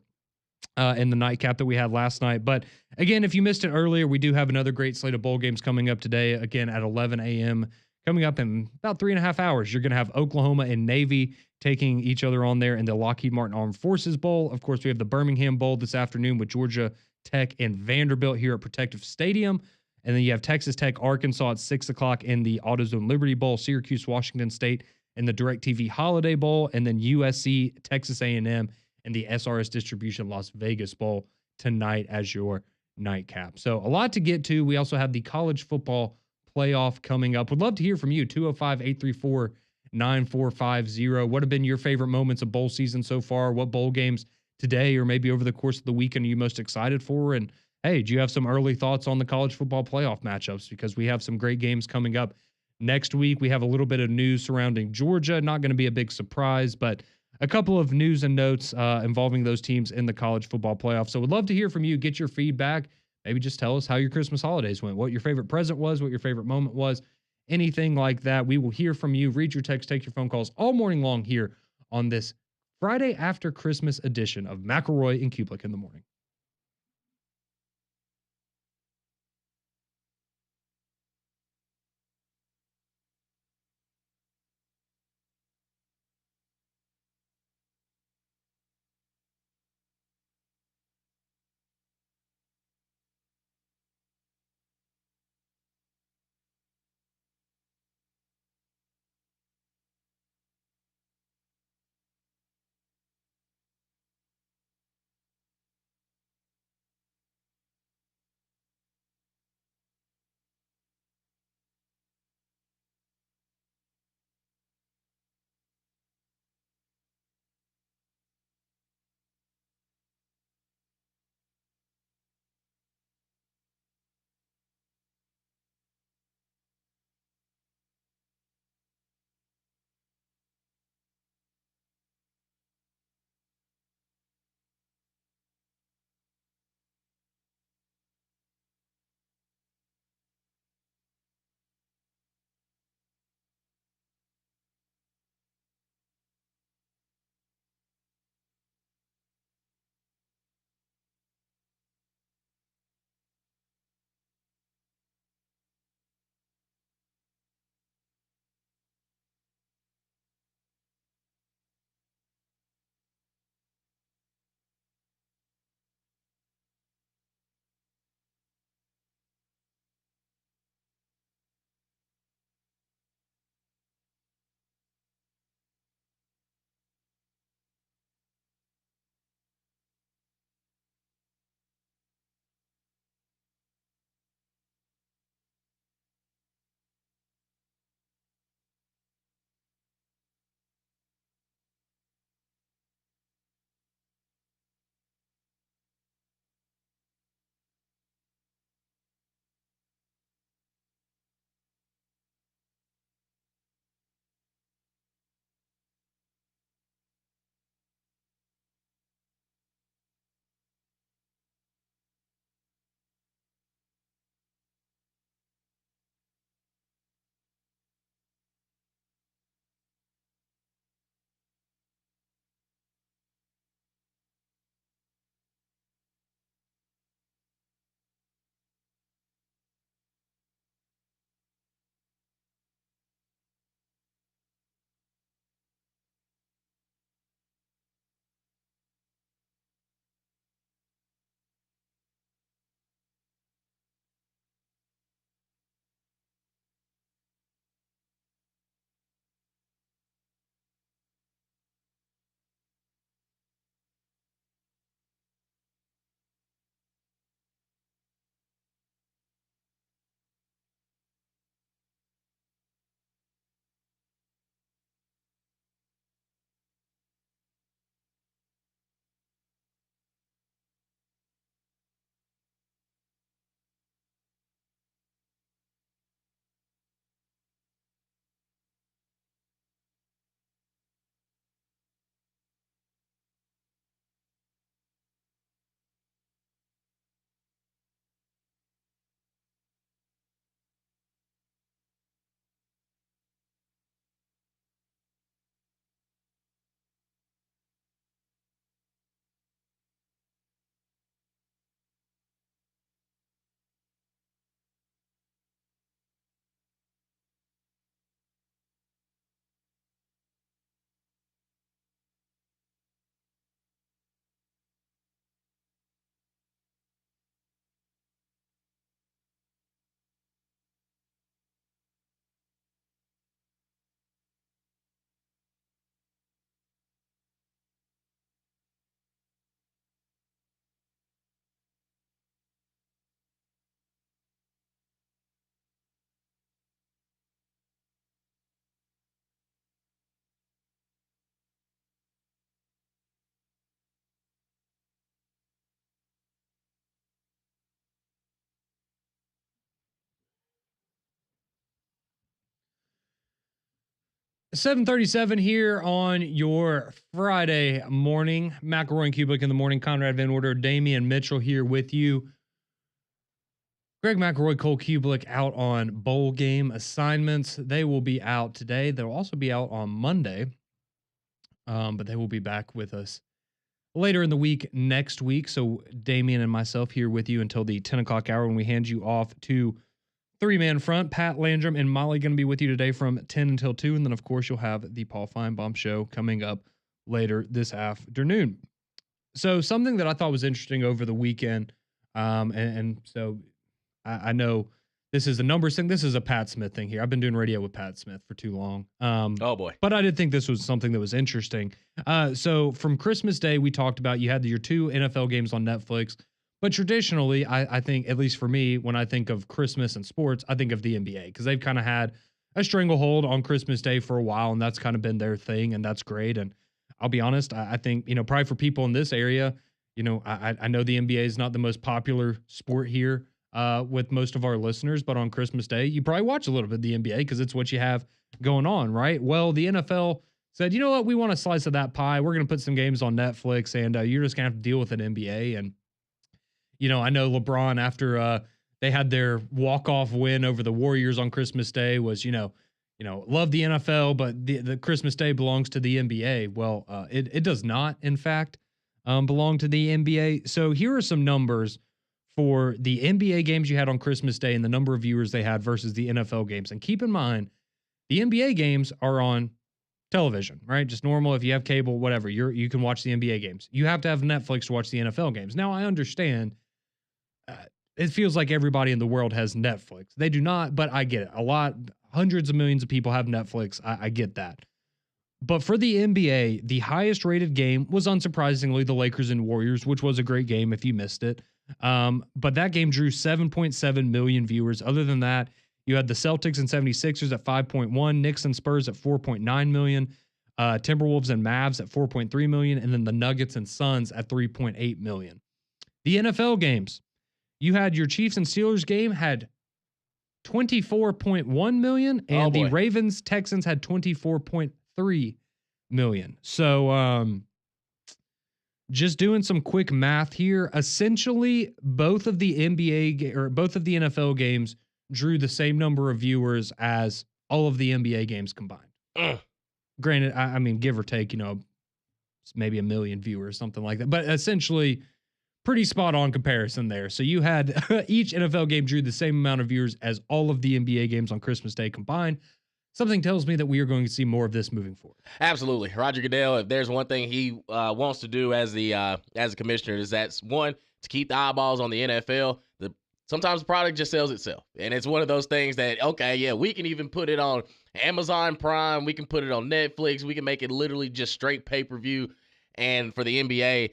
Speaker 1: in the nightcap that we had last night. But again, if you missed it earlier, we do have another great slate of bowl games coming up today, again at 11 a.m. Coming up in about 3.5 hours, you're going to have Oklahoma and Navy taking each other on there in the Lockheed Martin Armed Forces Bowl. Of course, we have the Birmingham Bowl this afternoon with Georgia Tech and Vanderbilt here at Protective Stadium. And then you have Texas Tech, Arkansas at 6 o'clock in the AutoZone Liberty Bowl, Syracuse, Washington State in the DirecTV Holiday Bowl, and then USC, Texas A&M, and the SRS Distribution Las Vegas Bowl tonight as your nightcap. So a lot to get to. We also have the college football playoff coming up. Would love to hear from you. 205-834-9450. What have been your favorite moments of bowl season so far? What bowl games today or maybe over the course of the weekend are you most excited for? And hey, do you have some early thoughts on the college football playoff matchups? Because we have some great games coming up next week. We have a little bit of news surrounding Georgia. Not going to be a big surprise, but a couple of news and notes involving those teams in the college football playoff. So would love to hear from you, get your feedback. Maybe just tell us how your Christmas holidays went, what your favorite present was, what your favorite moment was, anything like that. We will hear from you. Read your text, take your phone calls all morning long here on this Friday after Christmas edition of McElroy and Cubelic in the morning. 7:37 here on your Friday morning. McElroy and Cubelic in the morning. Conrad Van Order, Damian Mitchell here with you. Greg McElroy, Cole Cubelic out on bowl game assignments. They will be out today. They'll also be out on Monday, but they will be back with us later in the week next week. So Damian and myself here with you until the 10 o'clock hour when we hand you off to three-man front. Pat Landrum and Molly going to be with you today from 10 until 2. And then, of course, you'll have the Paul Feinbaum show coming up later this afternoon. So something that I thought was interesting over the weekend, and so I know this is a numbers thing. This is a Pat Smith thing here. I've been doing radio with Pat Smith for too long.
Speaker 2: Oh, boy.
Speaker 1: But I did think this was something that was interesting. So from Christmas Day, we talked about you had your 2 NFL games on Netflix. But traditionally, I think, at least for me, when I think of Christmas and sports, I think of the NBA because they've kind of had a stranglehold on Christmas Day for a while, and that's kind of been their thing, and that's great. And I'll be honest, I think, probably for people in this area, I know the NBA is not the most popular sport here with most of our listeners, but on Christmas Day, you probably watch a little bit of the NBA because it's what you have going on, right? Well, the NFL said, you know what, we want a slice of that pie. We're going to put some games on Netflix, and you're just going to have to deal with an NBA. And I know LeBron, after they had their walk-off win over the Warriors on Christmas Day, was, love the NFL, but the Christmas Day belongs to the NBA. Well, it does not, in fact, belong to the NBA. So here are some numbers for the NBA games you had on Christmas Day and the number of viewers they had versus the NFL games. And keep in mind, the NBA games are on television, right? Just normal. If you have cable, whatever, you can watch the NBA games. You have to have Netflix to watch the NFL games. Now, I understand it feels like everybody in the world has Netflix. They do not, but I get it. Hundreds of millions of people have Netflix. I get that. But for the NBA, the highest rated game was unsurprisingly the Lakers and Warriors, which was a great game if you missed it. But that game drew 7.7 million viewers. Other than that, you had the Celtics and 76ers at 5.1, Knicks and Spurs at 4.9 million, Timberwolves and Mavs at 4.3 million, and then the Nuggets and Suns at 3.8 million. The NFL games, you had your Chiefs and Steelers game had 24.1 million, and the Ravens Texans had 24.3 million. So just doing some quick math here, essentially both of the NFL games drew the same number of viewers as all of the NBA games combined. Granted, I mean, give or take, maybe a million viewers, something like that. But essentially, pretty spot on comparison there. So you had each NFL game drew the same amount of viewers as all of the NBA games on Christmas Day combined. Something tells me that we are going to see more of this moving forward.
Speaker 2: Absolutely. Roger Goodell, if there's one thing he wants to do as a commissioner, is that's one, to keep the eyeballs on the NFL. Sometimes the product just sells itself. And it's one of those things that, okay, yeah, we can even put it on Amazon Prime. We can put it on Netflix. We can make it literally just straight pay-per-view. And for the NBA,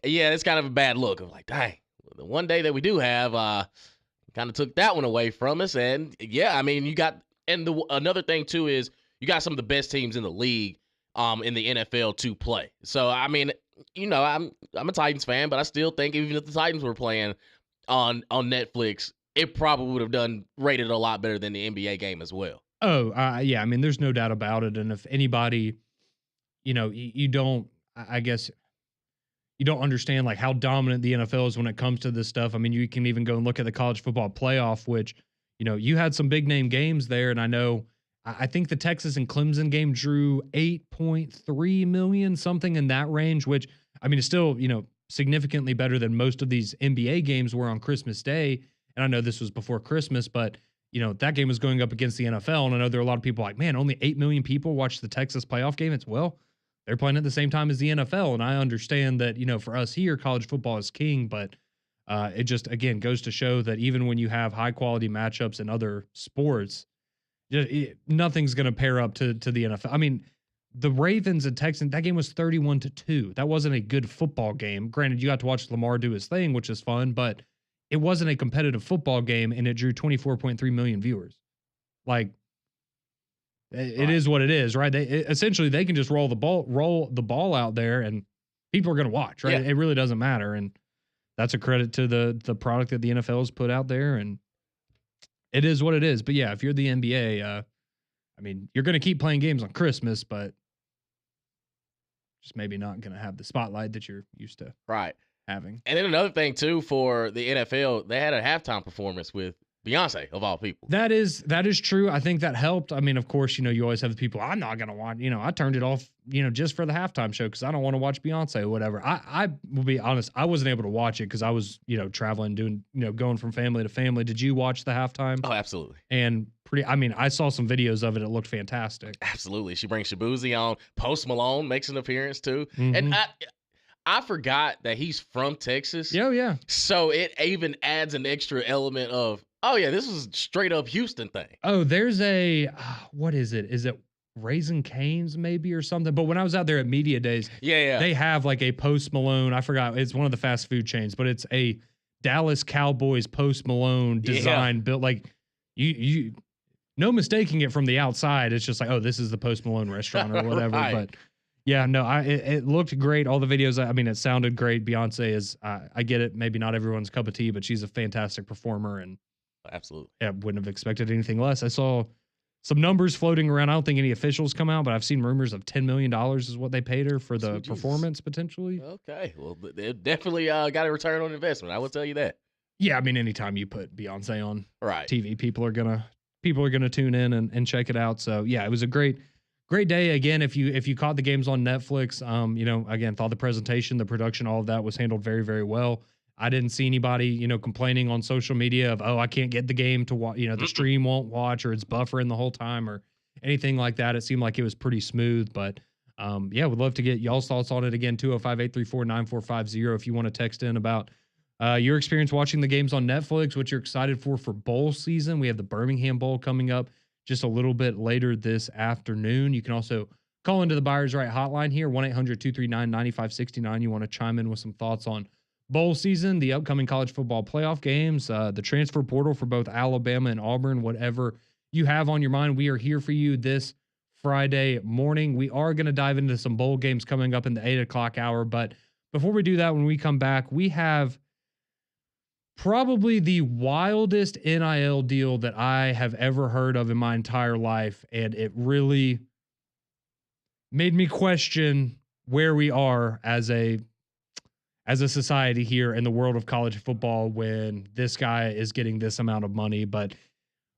Speaker 2: yeah, it's kind of a bad look. I'm like, dang, the one day that we do have kind of took that one away from us. And, yeah, I mean, you got – and another thing, too, is you got some of the best teams in the league in the NFL to play. So, I mean, I'm a Titans fan, but I still think even if the Titans were playing on Netflix, it probably would have done rated a lot better than the NBA game as well.
Speaker 1: Oh, yeah. I mean, there's no doubt about it. And if anybody, you don't, I guess – you don't understand like how dominant the NFL is when it comes to this stuff. I mean, you can even go and look at the college football playoff, which, you had some big name games there. And I think the Texas and Clemson game drew 8.3 million, something in that range, which I mean, is still, significantly better than most of these NBA games were on Christmas Day. And I know this was before Christmas, but that game was going up against the NFL. And I know there are a lot of people like, man, only 8 million people watched the Texas playoff game. It's they're playing at the same time as the NFL. And I understand that, for us here, college football is king, but it just, again, goes to show that even when you have high quality matchups in other sports, nothing's going to pair up to the NFL. I mean, the Ravens and Texans, that game was 31-2. That wasn't a good football game. Granted, you got to watch Lamar do his thing, which is fun, but it wasn't a competitive football game, and it drew 24.3 million viewers. Like, it is what it is, right? Essentially they can just roll the ball out there, and people are going to watch, right? Yeah. It really doesn't matter, and that's a credit to the product that the NFL has put out there, and it is what it is. But yeah, if you're the NBA, I mean, you're going to keep playing games on Christmas, but just maybe not going to have the spotlight that you're used to
Speaker 2: Right.
Speaker 1: having.
Speaker 2: And then another thing too for the NFL, they had a halftime performance with Beyonce of all people.
Speaker 1: That is true. I think that helped. I mean, of course, you always have the people, I'm not gonna watch, I turned it off, just for the halftime show because I don't want to watch Beyonce or whatever. I will be honest, I wasn't able to watch it because I was, traveling, doing, going from family to family. Did you watch the halftime?
Speaker 2: Oh, absolutely.
Speaker 1: And I saw some videos of it. It looked fantastic.
Speaker 2: Absolutely. She brings Shabuzi on. Post Malone makes an appearance too.
Speaker 1: Mhm.
Speaker 2: And I forgot that he's from Texas.
Speaker 1: Yeah, yeah.
Speaker 2: So it even adds an extra element of, oh yeah, this is straight up Houston thing.
Speaker 1: Oh, there's a what is it? Is it Raising Cane's maybe or something? But when I was out there at Media Days,
Speaker 2: Yeah.
Speaker 1: they have like a Post Malone. I forgot. It's one of the fast food chains, but it's a Dallas Cowboys Post Malone design built like you no mistaking it from the outside. It's just like, oh, this is the Post Malone restaurant or whatever.
Speaker 2: Right.
Speaker 1: But yeah, no, it looked great. All the videos, it sounded great. Beyonce is, I get it. Maybe not everyone's cup of tea, but she's a fantastic performer, and
Speaker 2: Absolutely.
Speaker 1: I wouldn't have expected anything less. I saw some numbers floating around. I don't think any officials come out, but I've seen rumors of $10 million is what they paid her for the performance potentially.
Speaker 2: Okay. Well, they definitely got a return on investment. I will tell you that.
Speaker 1: Yeah, anytime you put Beyonce on
Speaker 2: Right.
Speaker 1: TV, people are gonna tune in and check it out. So yeah, it was a great day. Again, if you caught the games on Netflix, again, thought the presentation, the production, all of that was handled very, very well. I didn't see anybody, complaining on social media of, oh, I can't get the game to watch, the stream won't watch or it's buffering the whole time or anything like that. It seemed like it was pretty smooth, but yeah, would love to get y'all's thoughts on it. Again, 205-834-9450 if you want to text in about your experience watching the games on Netflix, what you're excited for bowl season. We have the Birmingham Bowl coming up just a little bit later this afternoon. You can also call into the Buyers Right hotline here, 1-800-239-9569. You want to chime in with some thoughts on bowl season, the upcoming college football playoff games, the transfer portal for both Alabama and Auburn, whatever you have on your mind. We are here for you this Friday morning. We are going to dive into some bowl games coming up in the 8 o'clock hour. But before we do that, when we come back, we have probably the wildest NIL deal that I have ever heard of in my entire life. And it really made me question where we are as a society here in the world of college football when this guy is getting this amount of money. But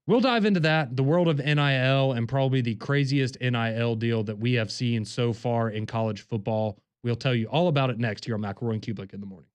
Speaker 1: we'll dive into that, the world of NIL, and probably the craziest NIL deal that we have seen so far in college football. We'll tell you all about it next here on McElroy and Cubelic in the morning.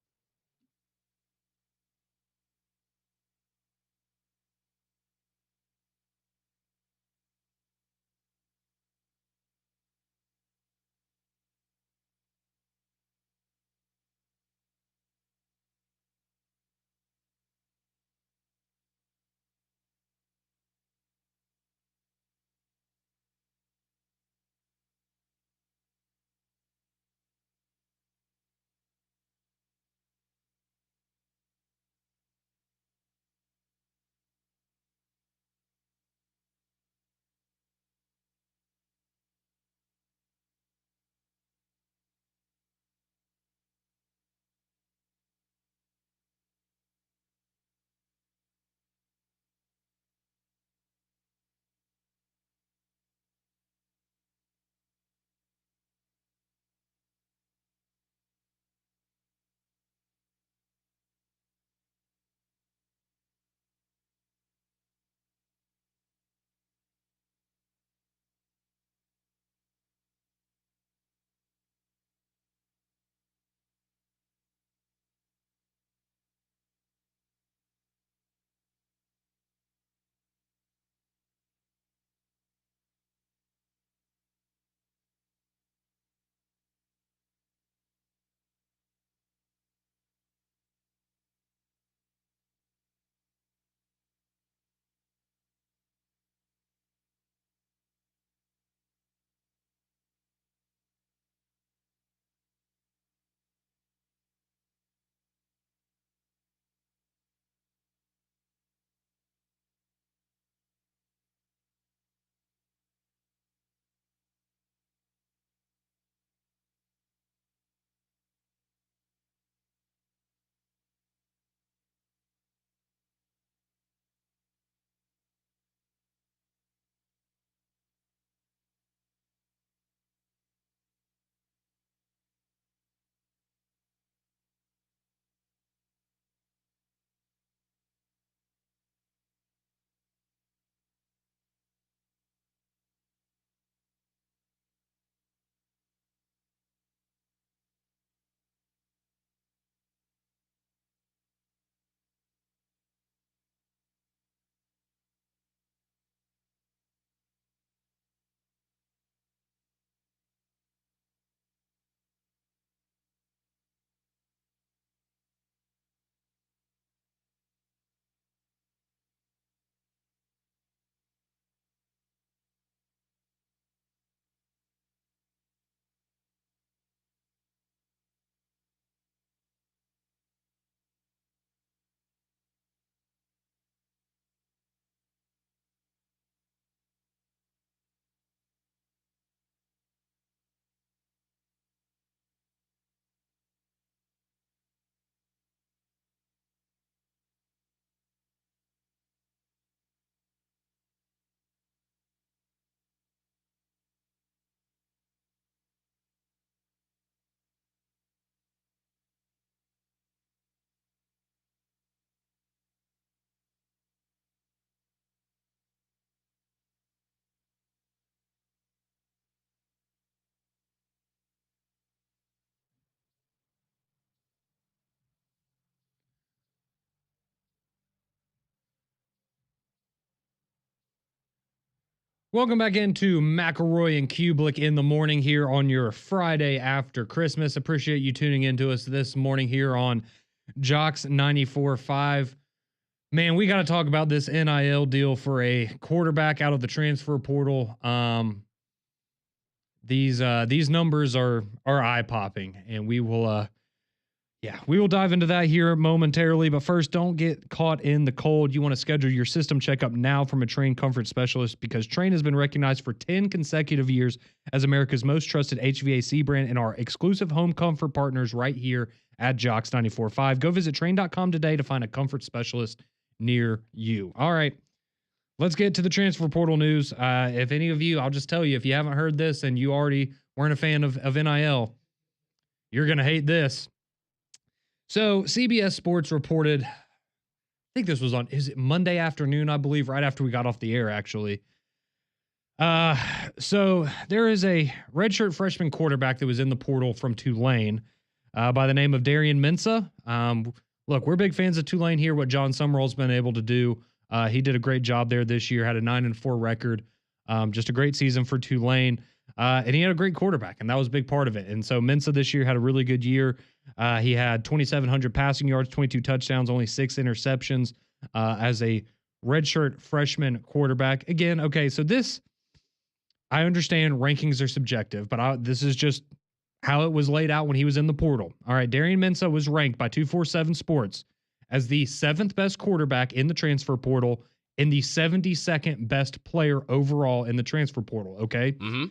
Speaker 1: Welcome back into McElroy and Cubelic in the morning here on your Friday after Christmas. Appreciate you tuning into us this morning here on Jocks 94.5. Man, we got to talk about this NIL deal for a quarterback out of the transfer portal. These numbers are eye-popping, and we will dive into that here momentarily. But first, don't get caught in the cold. You want to schedule your system checkup now from a Train comfort specialist, because Train has been recognized for 10 consecutive years as America's most trusted HVAC brand and our exclusive home comfort partners right here at Jocks 94.5. Go visit train.com today to find a comfort specialist near you. All right, let's get to the transfer portal news. If any of you, I'll just tell you, if you haven't heard this and you already weren't a fan of NIL, you're going to hate this. So CBS Sports reported, I think this was on, is it Monday afternoon, I believe, right after we got off the air, actually. So there is a redshirt freshman quarterback that was in the portal from Tulane by the name of Darian Mensah. Look, we're big fans of Tulane here, what John Summerall's been able to do. He did a great job there this year, had a 9-4 record. Just a great season for Tulane. And he had a great quarterback, and that was a big part of it. And so Mensah this year had a really good year. He had 2,700 passing yards, 22 touchdowns, only 6 interceptions as a redshirt freshman quarterback. Again, okay, so this, I understand rankings are subjective, but this is just how it was laid out when he was in the portal. All right, Darian Mensah was ranked by 247 Sports as the 7th best quarterback in the transfer portal and the 72nd best player overall in the transfer portal, okay?
Speaker 2: Mm-hmm.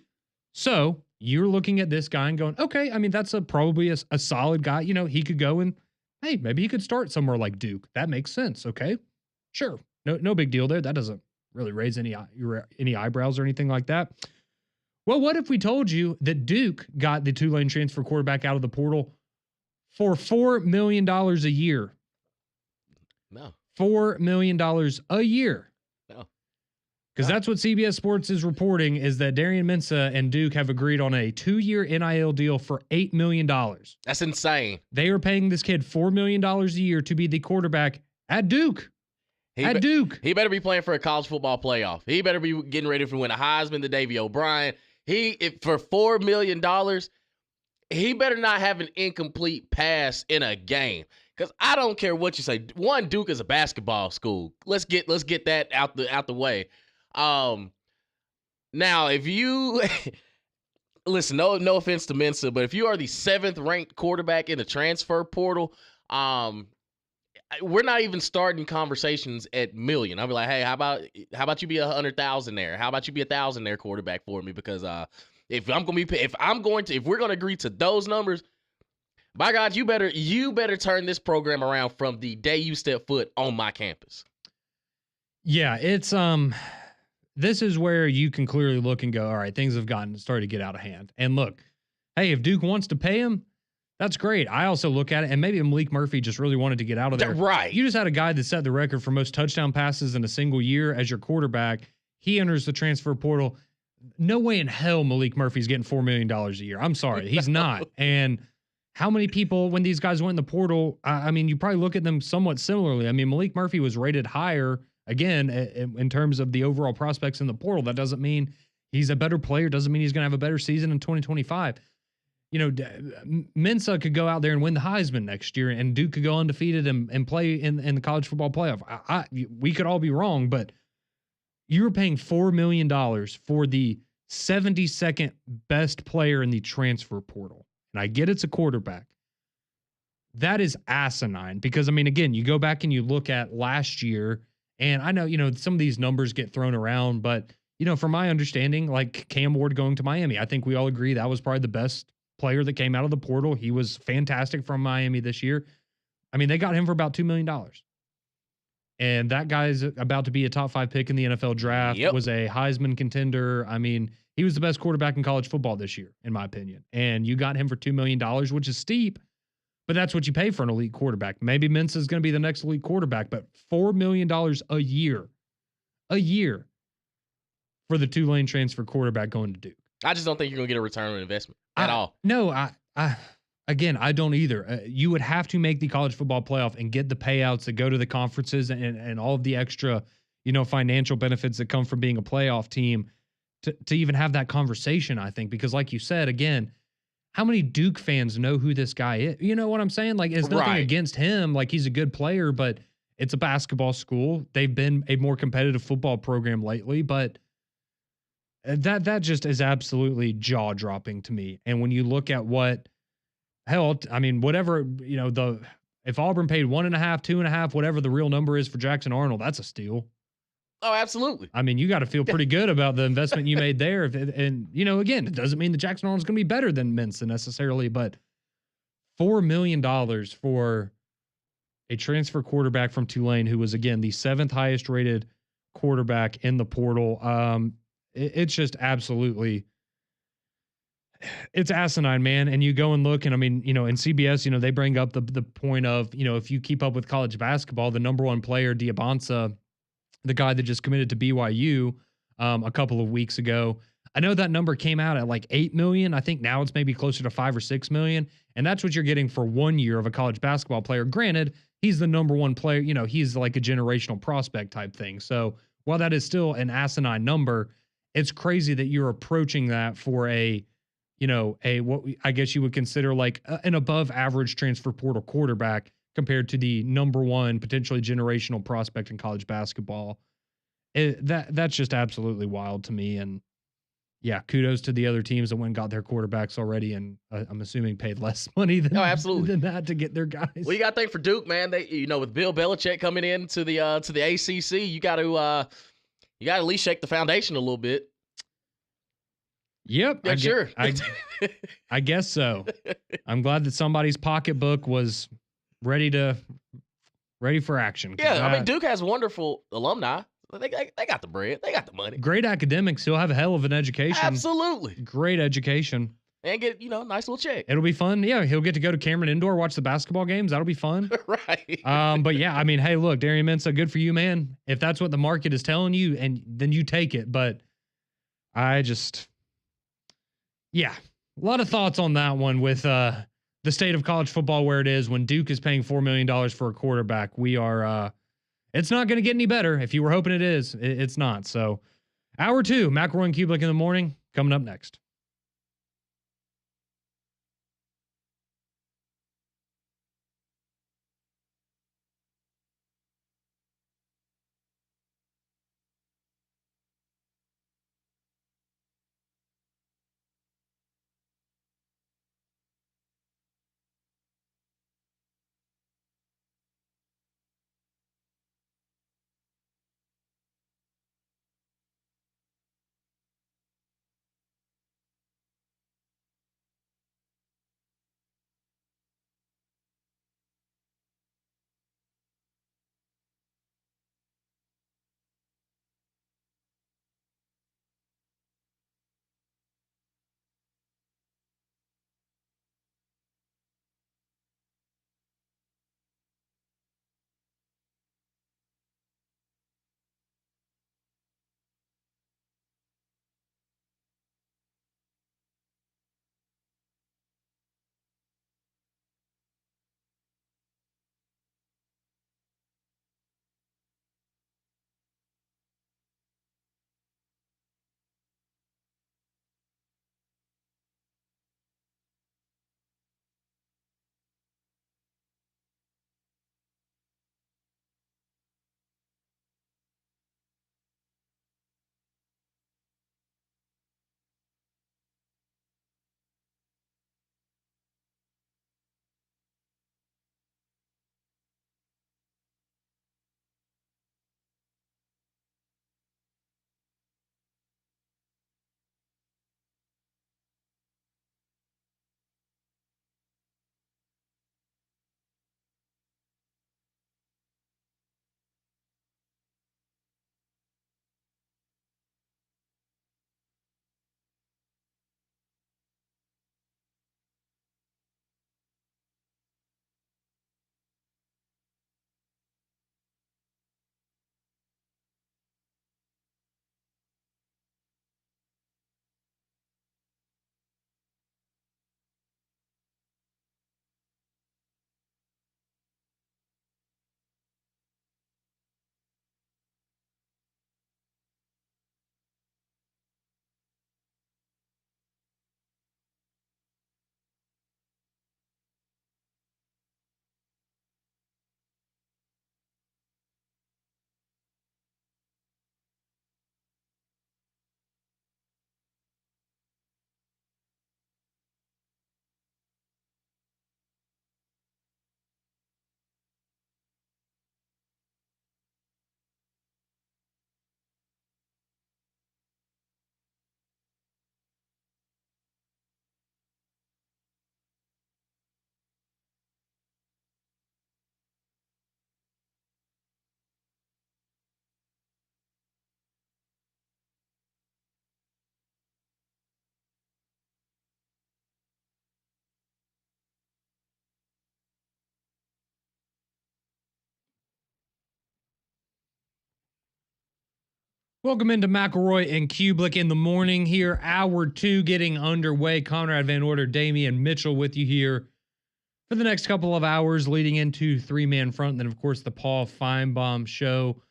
Speaker 1: So you're looking at this guy and going, okay, I mean, that's probably a solid guy. You know, he could go and, hey, maybe he could start somewhere like Duke. That makes sense. Okay, sure. No big deal there. That doesn't really raise any eyebrows or anything like that. Well, what if we told you that Duke got the Tulane transfer quarterback out of the portal for $4 million a year?
Speaker 2: No.
Speaker 1: $4 million a year.
Speaker 2: No.
Speaker 1: Because that's what CBS Sports is reporting, is that Darian Mensah and Duke have agreed on a 2-year NIL deal for $8 million.
Speaker 2: That's insane.
Speaker 1: They are paying this kid $4 million a year to be the quarterback at Duke. Duke.
Speaker 2: He better be playing for a college football playoff. He better be getting ready to win a Heisman, the Davy O'Brien. For $4 million, he better not have an incomplete pass in a game. Because I don't care what you say. One, Duke is a basketball school. Let's get that out the way. Now, if you listen, no offense to Mensah, but if you are the 7th ranked quarterback in the transfer portal, we're not even starting conversations at million. I'll be like, hey, how about you be 100,000 there? How about you be 1,000 there quarterback for me? Because if we're going to agree to those numbers, by God, you better turn this program around from the day you step foot on my campus.
Speaker 1: Yeah, it's this is where you can clearly look and go, all right, things have started to get out of hand. And look, hey, if Duke wants to pay him, that's great. I also look at it, and maybe Malik Murphy just really wanted to get out of there.
Speaker 2: Right.
Speaker 1: You just had a guy that set the record for most touchdown passes in a single year as your quarterback. He enters the transfer portal. No way in hell Malik Murphy's getting $4 million a year. I'm sorry. He's not. And how many people, when these guys went in the portal, I mean, you probably look at them somewhat similarly. I mean, Malik Murphy was rated higher, again, in terms of the overall prospects in the portal. That doesn't mean he's a better player. Doesn't mean he's going to have a better season in 2025. You know, Mensah could go out there and win the Heisman next year, and Duke could go undefeated and play in the college football playoff. We could all be wrong, but you were paying $4 million for the 72nd best player in the transfer portal. And I get it's a quarterback. That is asinine because, I mean, again, you go back and you look at last year, and I know, you know, some of these numbers get thrown around, but, you know, from my understanding, like Cam Ward going to Miami, I think we all agree that was probably the best player that came out of the portal. He was fantastic from Miami this year. I mean, they got him for about $2 million. And that guy's about to be a top 5 pick in the NFL draft, was a Heisman contender. I mean, he was the best quarterback in college football this year, in my opinion. And you got him for $2 million, which is steep, but that's what you pay for an elite quarterback. Maybe Mensah is going to be the next elite quarterback, but $4 million a year for the Tulane transfer quarterback going to Duke.
Speaker 2: I just don't think you're going to get a return on investment at all.
Speaker 1: No, again, I don't either. You would have to make the college football playoff and get the payouts that go to the conferences and all of the extra, you know, financial benefits that come from being a playoff team. to even have that conversation, I think, because like you said, again, how many Duke fans know who this guy is? You know what I'm saying? Like, it's nothing
Speaker 2: Right.
Speaker 1: against him. Like, he's a good player, but it's a basketball school. They've been a more competitive football program lately, but that just is absolutely jaw dropping to me. And when you look at what hell, I mean, whatever, if Auburn paid 1.5, 2.5, whatever the real number is for Jackson Arnold, that's a steal.
Speaker 2: Oh, absolutely.
Speaker 1: I mean, you got to feel pretty good about the investment you made there. And, again, it doesn't mean that Jackson Arnold's going to be better than Mensa necessarily, but $4 million for a transfer quarterback from Tulane, who was, again, the 7th highest rated quarterback in the portal. It's just absolutely, it's asinine, man. And you go and look, and I mean, in CBS, they bring up the point of, if you keep up with college basketball, the number one player, Diabonsa, the guy that just committed to BYU a couple of weeks ago. I know that number came out at like 8 million. I think now it's maybe closer to 5 or 6 million. And that's what you're getting for 1 year of a college basketball player. Granted, he's the number one player. He's like a generational prospect type thing. So while that is still an asinine number, it's crazy that you're approaching that for I guess you would consider like an above average transfer portal quarterback compared to the number one potentially generational prospect in college basketball. That's just absolutely wild to me. And yeah, kudos to the other teams that went and got their quarterbacks already, and I'm assuming paid less money than that to get their guys.
Speaker 2: Well, you got to think for Duke, man. They, with Bill Belichick coming in to the ACC, you got to at least shake the foundation a little bit.
Speaker 1: Yep.
Speaker 2: Yeah, sure.
Speaker 1: I guess so. I'm glad that somebody's pocketbook was ready for action.
Speaker 2: Yeah, I mean, Duke has wonderful alumni. They got the bread. They got the money.
Speaker 1: Great academics. He'll have a hell of an education.
Speaker 2: Absolutely.
Speaker 1: Great education.
Speaker 2: And get, nice little check.
Speaker 1: It'll be fun. Yeah, he'll get to go to Cameron Indoor, watch the basketball games. That'll be fun.
Speaker 2: Right.
Speaker 1: But yeah, I mean, hey, look, Darian Mensa, good for you, man. If that's what the market is telling you, and then you take it. But yeah, a lot of thoughts on that one with the state of college football where it is when Duke is paying $4 million for a quarterback. We are, it's not going to get any better. If you were hoping it is, it's not. So, hour 2, McElroy and Cubelic in the morning, coming up next. Welcome into McElroy and Cubelic in the morning here. Hour 2 getting underway. Conrad Van Order, Damian Mitchell with you here for the next couple of hours leading into three-man front. And then, of course, the Paul Feinbaum show.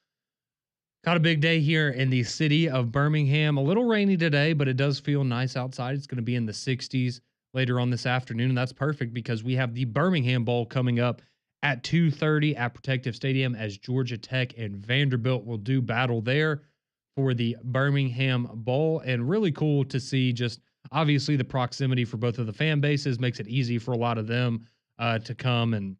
Speaker 1: Got a big day here in the city of Birmingham. A little rainy today, but it does feel nice outside. It's going to be in the 60s later on this afternoon, and that's perfect because we have the Birmingham Bowl coming up at 2:30 at Protective Stadium as Georgia Tech and Vanderbilt will do battle there for the Birmingham Bowl. And really cool to see just obviously the proximity for both of the fan bases makes it easy for a lot of them to come and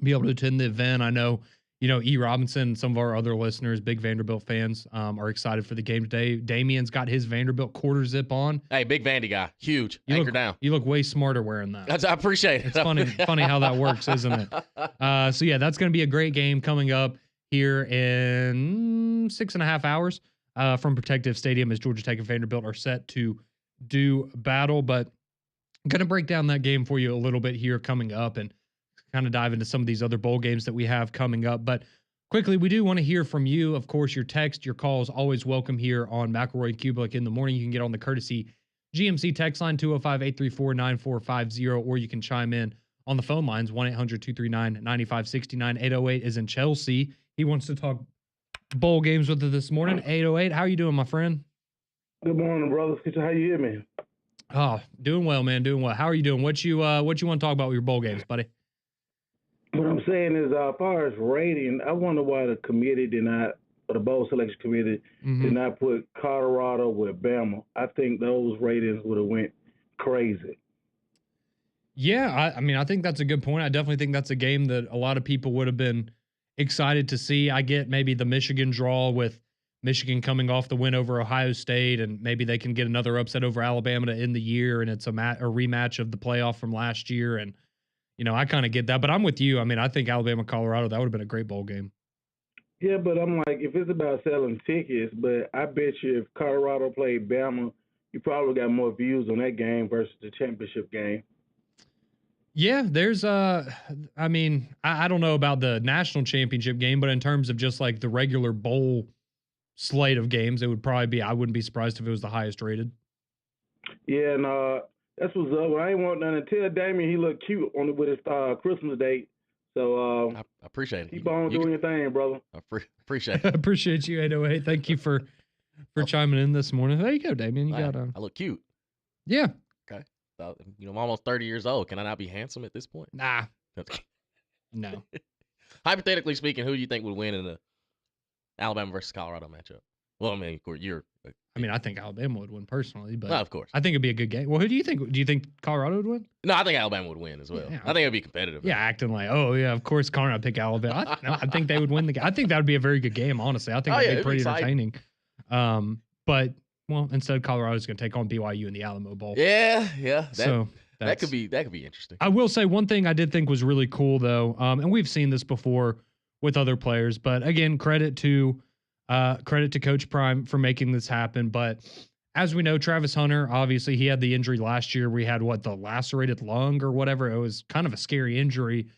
Speaker 1: be able to attend the event. I know, E. Robinson and some of our other listeners, big Vanderbilt fans, are excited for the game today. Damian's got his Vanderbilt quarter zip on.
Speaker 2: Hey, big Vandy guy. Huge. Anchor down.
Speaker 1: You look way smarter wearing that.
Speaker 2: I appreciate it.
Speaker 1: It's funny how that works, isn't it? So, yeah, that's going to be a great game coming up here in 6.5 hours from Protective Stadium as Georgia Tech and Vanderbilt are set to do battle. But I'm going to break down that game for you a little bit here coming up and kind of dive into some of these other bowl games that we have coming up. But quickly, we do want to hear from you. Of course, your text, your calls, always welcome here on McElroy and Cubelic in the morning. You can get on the courtesy GMC text line 205-834-9450, or you can chime in on the phone lines 1-800-239-9569. 808 is in Chelsea. He wants to talk bowl games with us this morning. 808, how are you doing, my friend?
Speaker 3: Good morning, brothers. How you hear me?
Speaker 1: Oh, doing well, man. Doing well. How are you doing? What you want to talk about with your bowl games, buddy?
Speaker 3: What I'm saying is, as far as rating, I wonder why the committee did not, or the bowl selection committee did not put Colorado with Bama. I think those ratings would have went crazy.
Speaker 1: Yeah, I think that's a good point. I definitely think that's a game that a lot of people would have been excited to see. I get maybe the Michigan draw with Michigan coming off the win over Ohio State, and maybe they can get another upset over Alabama to end the year, and it's a rematch of the playoff from last year. And, I kind of get that. But I'm with you. I think Alabama-Colorado, that would have been a great bowl game.
Speaker 3: Yeah, but I'm like, if it's about selling tickets, but I bet you if Colorado played Bama, you probably got more views on that game versus the championship game.
Speaker 1: Yeah, there's I don't know about the national championship game, but in terms of just like the regular bowl slate of games, it would probably be, I wouldn't be surprised if it was the highest rated.
Speaker 3: Yeah, and that's what's up. I ain't want nothing to tell Damien he looked cute with his Christmas date. So
Speaker 2: I appreciate it.
Speaker 3: Keep on doing your thing, brother.
Speaker 2: I appreciate it.
Speaker 1: I appreciate you, 808. Thank you for chiming in this morning. There you go, Damien. You got
Speaker 2: I look cute.
Speaker 1: Yeah.
Speaker 2: Okay. I'm almost 30 years old. Can I not be handsome at this point?
Speaker 1: Nah. No.
Speaker 2: Hypothetically speaking, who do you think would win in the Alabama versus Colorado matchup? Well, of course,
Speaker 1: I think Alabama would win personally, but
Speaker 2: of course.
Speaker 1: I think it'd be a good game. Well, who do you think? Do you think Colorado would win?
Speaker 2: No, I think Alabama would win as well. Yeah, I think it'd be competitive.
Speaker 1: Yeah, acting like, oh, yeah, of course, Conrad pick Alabama. I think they would win the game. I think that would be a very good game, honestly. I think it'd be pretty entertaining. But, well, instead, Colorado's going to take on BYU in the Alamo Bowl.
Speaker 2: Yeah. That could be interesting.
Speaker 1: I will say one thing I did think was really cool, though, and we've seen this before with other players, but again, credit to Coach Prime for making this happen. But as we know, Travis Hunter, obviously, he had the injury last year. We had the lacerated lung or whatever. It was kind of a scary injury.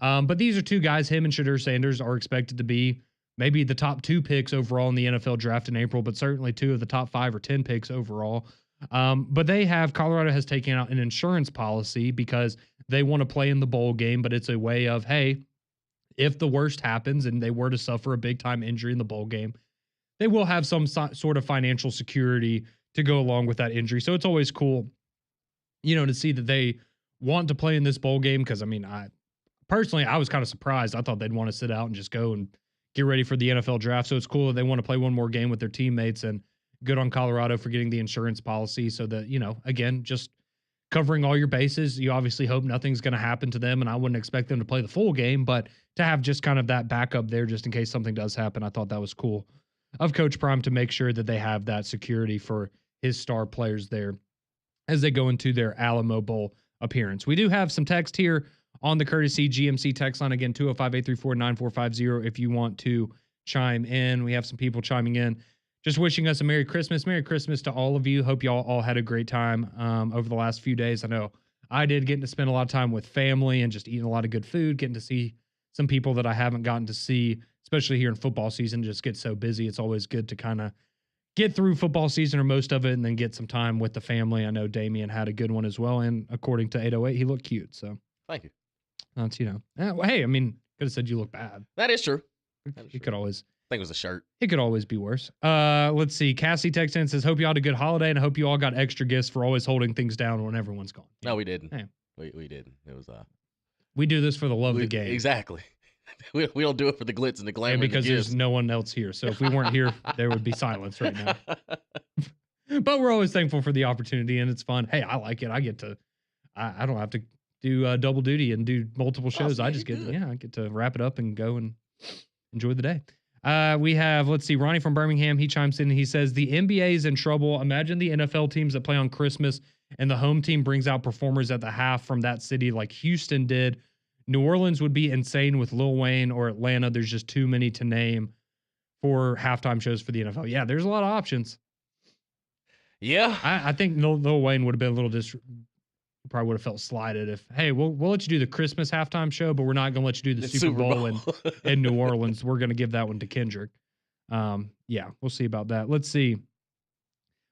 Speaker 1: But these are two guys, him and Shadur Sanders, are expected to be maybe the top 2 picks overall in the NFL draft in April, but certainly 2 of the top 5 or 10 picks overall. But Colorado has taken out an insurance policy because they want to play in the bowl game, but it's a way of, hey, if the worst happens and they were to suffer a big time injury in the bowl game, they will have some sort of financial security to go along with that injury. So it's always cool, to see that they want to play in this bowl game. Cause I was kind of surprised. I thought they'd want to sit out and just go and get ready for the NFL draft. So it's cool that they want to play one more game with their teammates, and good on Colorado for getting the insurance policy so that, again, just covering all your bases. You obviously hope nothing's going to happen to them, and I wouldn't expect them to play the full game, but to have just kind of that backup there just in case something does happen, I thought that was cool of Coach Prime to make sure that they have that security for his star players there as they go into their Alamo Bowl appearance. We do have some text here on the courtesy GMC text line, again, 205-834-9450 if you want to chime in. We have some people chiming in, just wishing us a Merry Christmas. Merry Christmas to all of you. Hope y'all all had a great time over the last few days. I know I did, getting to spend a lot of time with family and just eating a lot of good food, getting to see some people that I haven't gotten to see, especially here in football season, just get so busy. It's always good to kind of get through football season or most of it and then get some time with the family. I know Damian had a good one as well. And according to 808, he looked cute. So
Speaker 2: Thank you.
Speaker 1: that's, well, hey, I mean, could have said you look bad.
Speaker 2: That is true.
Speaker 1: It could always.
Speaker 2: I think it was a shirt.
Speaker 1: It could always be worse. Let's see. Cassie texts in and says, hope you all had a good holiday and I hope you all got extra gifts for always holding things down when everyone's gone.
Speaker 2: No, we didn't.
Speaker 1: Hey.
Speaker 2: We didn't. It was
Speaker 1: we do this for the love of the game.
Speaker 2: Exactly. We don't do it for the glitz and the glamour.
Speaker 1: And because
Speaker 2: and the
Speaker 1: there's no one else here. So if we weren't here, there would be silence right now. But we're always thankful for the opportunity and it's fun. Hey, I like it. I get to, I don't have to do double duty and do multiple shows. I just I get to wrap it up and go and enjoy the day. We have, let's see, Ronnie from Birmingham. He chimes in and he says, the NBA is in trouble. Imagine the NFL teams that play on Christmas and the home team brings out performers at the half from that city like Houston did. New Orleans would be insane with Lil Wayne, or Atlanta. There's just too many to name for halftime shows for the NFL. Yeah, there's a lot of options.
Speaker 2: Yeah.
Speaker 1: I think Lil Wayne would have been a little probably would have felt slighted if, hey, we'll let you do the Christmas halftime show, but we're not going to let you do the Super Bowl in New Orleans. We're going to give that one to Kendrick. Yeah, we'll see about that. Let's see.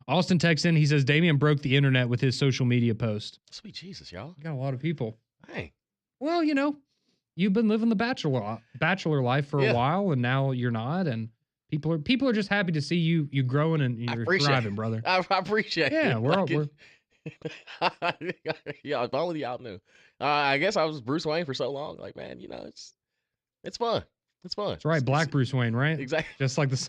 Speaker 1: Austin texts in. He says, Damian broke the internet with his social media post.
Speaker 2: Sweet Jesus, y'all.
Speaker 1: You got a lot of people.
Speaker 2: Hey.
Speaker 1: Well, you've been living the bachelor life for a while, and now you're not, and people are just happy to see you growing and you're thriving, brother.
Speaker 2: I appreciate it.
Speaker 1: Yeah, we're
Speaker 2: yeah, if only y'all knew. I guess I was Bruce Wayne for so long. Like, man, it's fun. It's fun.
Speaker 1: That's right, Black Bruce Wayne, right?
Speaker 2: Exactly.
Speaker 1: Just like the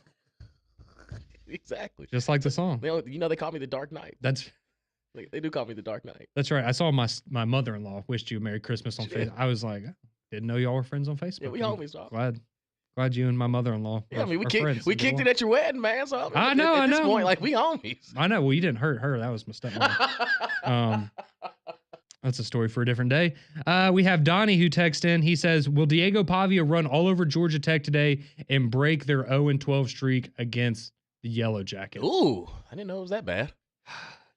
Speaker 2: exactly.
Speaker 1: Just like the song.
Speaker 2: They call me the Dark Knight. They do call me the Dark Knight.
Speaker 1: That's right. I saw my mother-in-law wished you a Merry Christmas on Facebook. I was like, didn't know y'all were friends on Facebook.
Speaker 2: Yeah, we homies, dog.
Speaker 1: Glad you and my mother-in-law.
Speaker 2: Yeah, I mean, we kicked it at your wedding, man. So
Speaker 1: I know.
Speaker 2: At this point, like, we homies.
Speaker 1: I know. Well, you didn't hurt her. That was my stepmom. That's a story for a different day. We have Donnie who texted in. He says, will Diego Pavia run all over Georgia Tech today and break their 0-12 streak against the Yellow Jackets?
Speaker 2: Ooh, I didn't know it was that bad.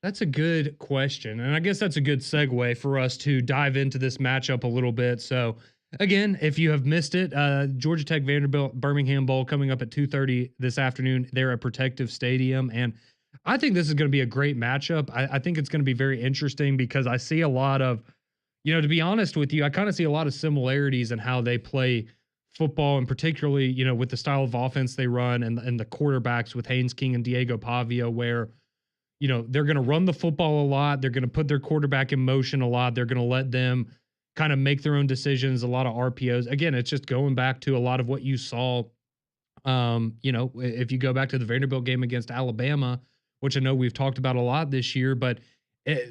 Speaker 1: That's a good question. And I guess that's a good segue for us to dive into this matchup a little bit. So, again, if you have missed it, Georgia Tech Vanderbilt Birmingham Bowl coming up at 2:30 this afternoon. They're at Protective Stadium. And I think this is going to be a great matchup. I think it's going to be very interesting because I see a lot of, to be honest with you, I kind of see a lot of similarities in how they play football, and particularly, with the style of offense they run and the quarterbacks with Haynes King and Diego Pavia, where, they're going to run the football a lot. They're going to put their quarterback in motion a lot. They're going to let them kind of make their own decisions, a lot of RPOs. Again, it's just going back to a lot of what you saw, if you go back to the Vanderbilt game against Alabama, which I know we've talked about a lot this year, but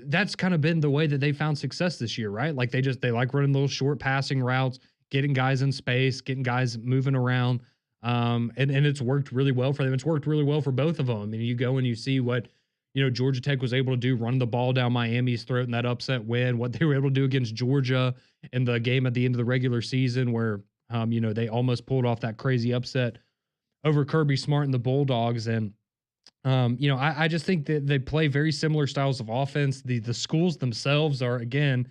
Speaker 1: that's kind of been the way that they found success this year, right? Like they like running little short passing routes, getting guys in space, getting guys moving around. And it's worked really well for them. It's worked really well for both of them. I mean, you go and you see what, Georgia Tech was able to do, run the ball down Miami's throat in that upset win, what they were able to do against Georgia in the game at the end of the regular season where, they almost pulled off that crazy upset over Kirby Smart and the Bulldogs. And, I just think that they play very similar styles of offense. The schools themselves are, again,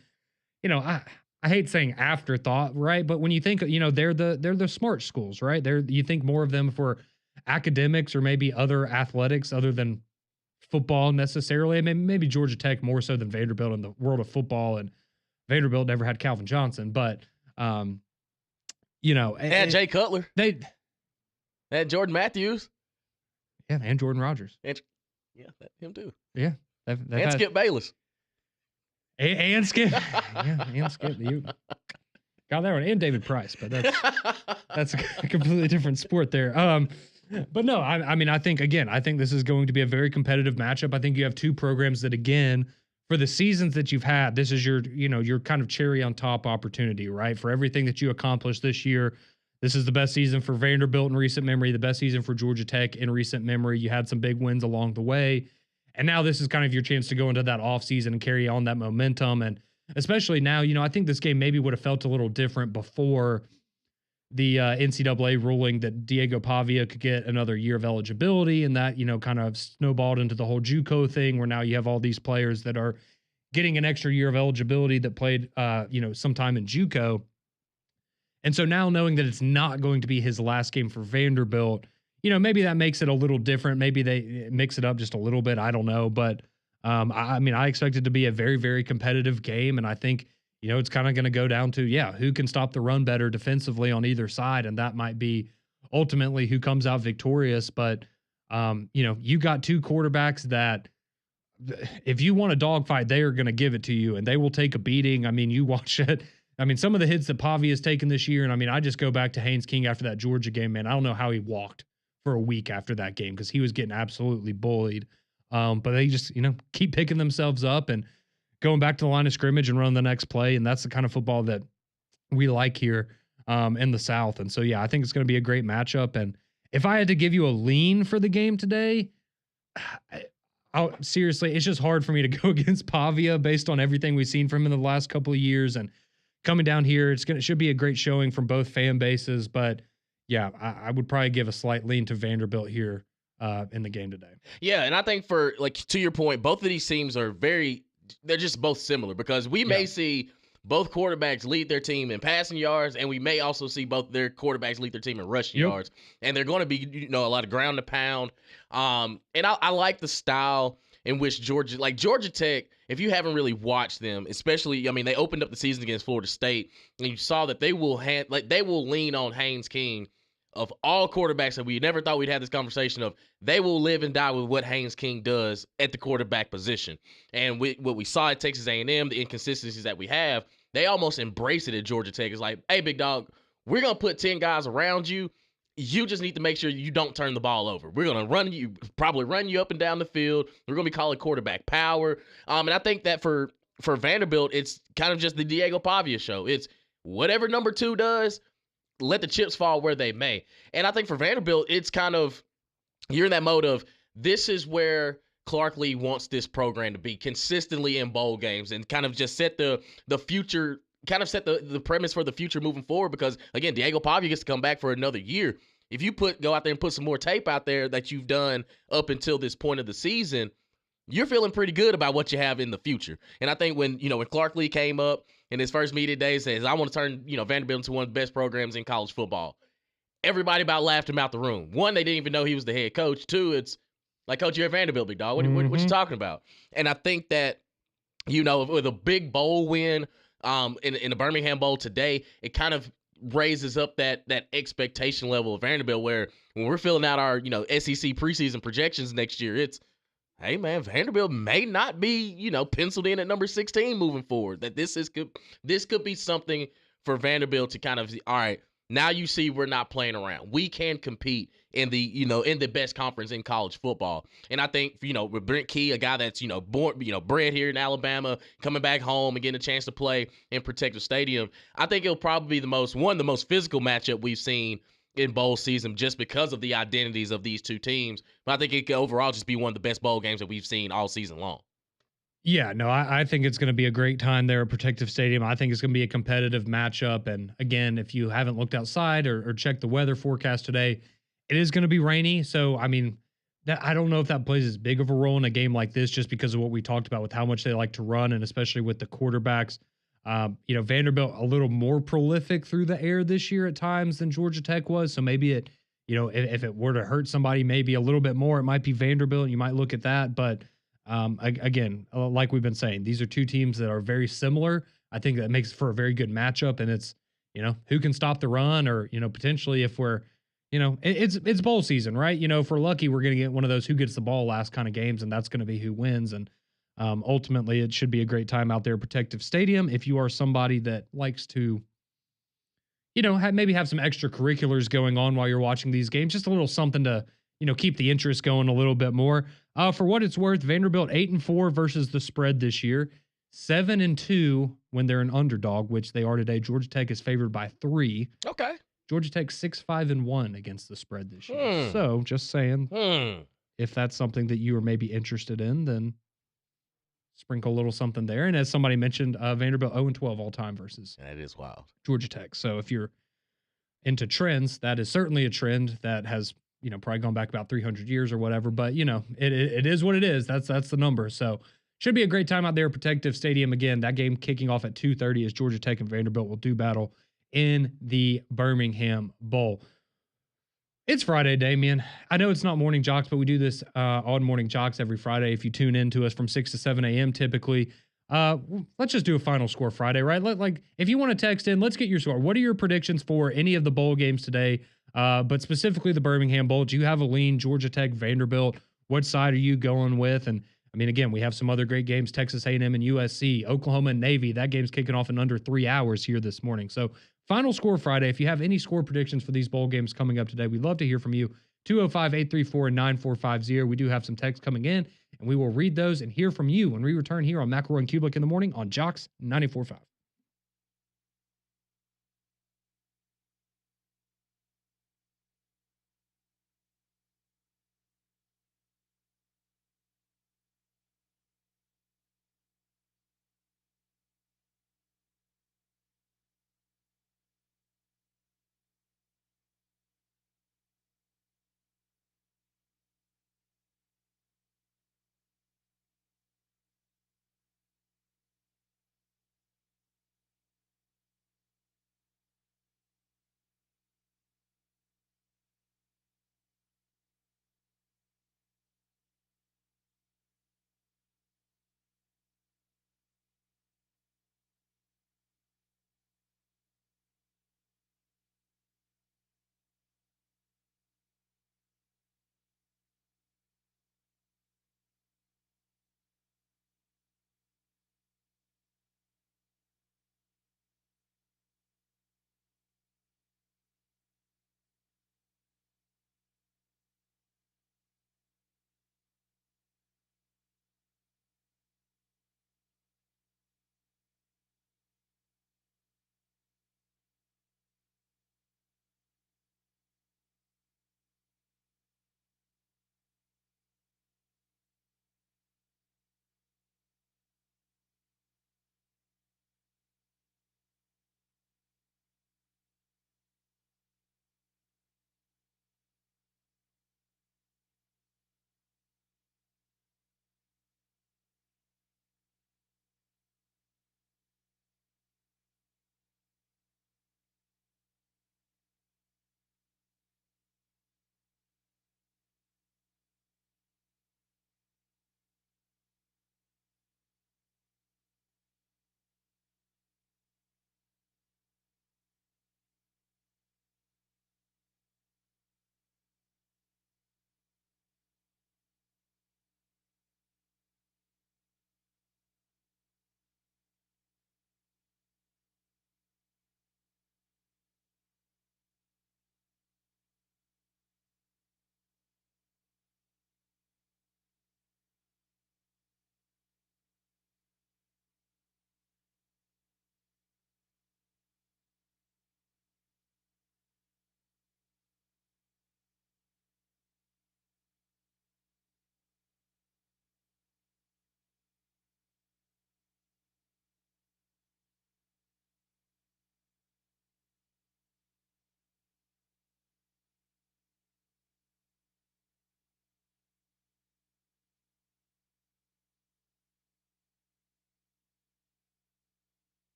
Speaker 1: I hate saying afterthought, right? But when you think, they're the smart schools, right? You think more of them for academics or maybe other athletics other than football necessarily. I mean, maybe Georgia Tech more so than Vanderbilt in the world of football, and Vanderbilt never had Calvin Johnson, but and
Speaker 2: Jay Cutler.
Speaker 1: They
Speaker 2: had Jordan Matthews.
Speaker 1: Yeah, and Jordan Rogers.
Speaker 2: Him too.
Speaker 1: Yeah.
Speaker 2: And Skip Bayless.
Speaker 1: And Skip. Yeah, and Skip. You got that one. And David Price, but that's a completely different sport there. But no, I mean, I think this is going to be a very competitive matchup. I think you have two programs that, again, for the seasons that you've had, this is your kind of cherry on top opportunity, right? For everything that you accomplished this year, this is the best season for Vanderbilt in recent memory, the best season for Georgia Tech in recent memory. You had some big wins along the way. And now this is kind of your chance to go into that offseason and carry on that momentum. And especially now, I think this game maybe would have felt a little different before the NCAA ruling that Diego Pavia could get another year of eligibility, and that, kind of snowballed into the whole JUCO thing where now you have all these players that are getting an extra year of eligibility that played, sometime in JUCO. And so now knowing that it's not going to be his last game for Vanderbilt, maybe that makes it a little different. Maybe they mix it up just a little bit. I don't know. But I mean, I expect it to be a very, very competitive game. And I think, it's kind of going to go down to, who can stop the run better defensively on either side. And that might be ultimately who comes out victorious. But, you got two quarterbacks that if you want a dogfight, they are going to give it to you and they will take a beating. I mean, you watch it. I mean, some of the hits that Pavia has taken this year. And I mean, I just go back to Haynes King after that Georgia game, man. I don't know how he walked for a week after that game because he was getting absolutely bullied. But they just, keep picking themselves up and going back to the line of scrimmage and running the next play. And that's the kind of football that we like here in the South. And so, I think it's going to be a great matchup. And if I had to give you a lean for the game today, seriously, it's just hard for me to go against Pavia based on everything we've seen from him in the last couple of years. And coming down here, it should be a great showing from both fan bases. But I would probably give a slight lean to Vanderbilt here in the game today.
Speaker 2: Yeah, and I think to your point, both of these teams they're just both similar because we may see both quarterbacks lead their team in passing yards, and we may also see both their quarterbacks lead their team in rushing yards. And they're going to be, a lot of ground to pound. And I like the style in which Georgia Tech, if you haven't really watched them, especially, they opened up the season against Florida State, and you saw that they will lean on Haynes King. Of all quarterbacks that we never thought we'd have this conversation of, they will live and die with what Haynes King does at the quarterback position. And what we saw at Texas A&M, the inconsistencies that we have, they almost embrace it at Georgia Tech. It's like, hey, big dog, we're going to put 10 guys around you. You just need to make sure you don't turn the ball over. We're going to probably run you up and down the field. We're going to be calling quarterback power. And I think that for Vanderbilt, it's kind of just the Diego Pavia show. It's whatever number 2 does, let the chips fall where they may. And I think for Vanderbilt, it's kind of, you're in that mode of, this is where Clark Lee wants this program to be consistently in bowl games and kind of just set the future, kind of set the premise for the future moving forward. Because again, Diego Pavia gets to come back for another year. If you go out there and put some more tape out there that you've done up until this point of the season, you're feeling pretty good about what you have in the future. And I think when Clark Lee came up in his first media day, says, I want to turn, Vanderbilt into one of the best programs in college football. Everybody about laughed him out the room. One, they didn't even know he was the head coach. Two, it's like, Coach, you're at Vanderbilt, big dog. What you talking about? And I think that, with a big bowl win in the Birmingham Bowl today, it kind of raises up that expectation level of Vanderbilt, where when we're filling out our, SEC preseason projections next year, it's, hey, man, Vanderbilt may not be, penciled in at number 16 moving forward. That this could be something for Vanderbilt to kind of, all right, now you see we're not playing around. We can compete in the, in the best conference in college football. And I think, with Brent Key, a guy that's, born, bred here in Alabama, coming back home and getting a chance to play in Protective Stadium, I think it'll probably be the most physical matchup we've seen in bowl season just because of the identities of these two teams. But I think it could overall just be one of the best bowl games that we've seen all season long.
Speaker 1: Yeah, no, I think it's going to be a great time there at Protective Stadium. I think it's going to be a competitive matchup. And again, if you haven't looked outside or checked the weather forecast today, it is going to be rainy. So, I mean, I don't know if that plays as big of a role in a game like this just because of what we talked about with how much they like to run and especially with the quarterbacks. Vanderbilt a little more prolific through the air this year at times than Georgia Tech was. So maybe it, if it were to hurt somebody maybe a little bit more, it might be Vanderbilt. You might look at that. But again, like we've been saying, these are two teams that are very similar. I think that makes for a very good matchup. And it's, who can stop the run or, potentially if we're, it's bowl season, right? If we're lucky, we're going to get one of those who gets the ball last kind of games, and that's going to be who wins. And ultimately, it should be a great time out there at Protective Stadium. If you are somebody that likes to, maybe have some extracurriculars going on while you're watching these games, just a little something to, keep the interest going a little bit more. For what it's worth, Vanderbilt 8-4 versus the spread this year, 7-2 when they're an underdog, which they are today. Georgia Tech is favored by 3.
Speaker 2: Okay.
Speaker 1: Georgia Tech 6-5-1 against the spread this year. So just saying, if that's something that you are maybe interested in, then sprinkle a little something there. And as somebody mentioned, Vanderbilt 0-12 all time versus
Speaker 2: that is wild.
Speaker 1: Georgia Tech. So if you're into trends, that is certainly a trend that has, probably gone back about 300 years or whatever. But, it is what it is. That's the number. So should be a great time out there at Protective Stadium. Again, that game kicking off at 2:30 as Georgia Tech and Vanderbilt will do battle in the Birmingham Bowl. It's Friday, Damien. I know it's not Morning Jocks, but we do this on Morning Jocks every Friday. If you tune in to us from 6 to 7 a.m. typically, let's just do a final score Friday, right? If you want to text in, let's get your score. What are your predictions for any of the bowl games today, but specifically the Birmingham Bowl? Do you have a lean, Georgia Tech, Vanderbilt? What side are you going with? And I mean, again, we have some other great games, Texas A&M and USC, Oklahoma and Navy. That game's kicking off in under 3 hours here this morning. So final score Friday. If you have any score predictions for these bowl games coming up today, we'd love to hear from you. 205-834-9450. We do have some texts coming in, and we will read those and hear from you when we return here on McElroy and Cubelic in the morning on Jocks 94.5.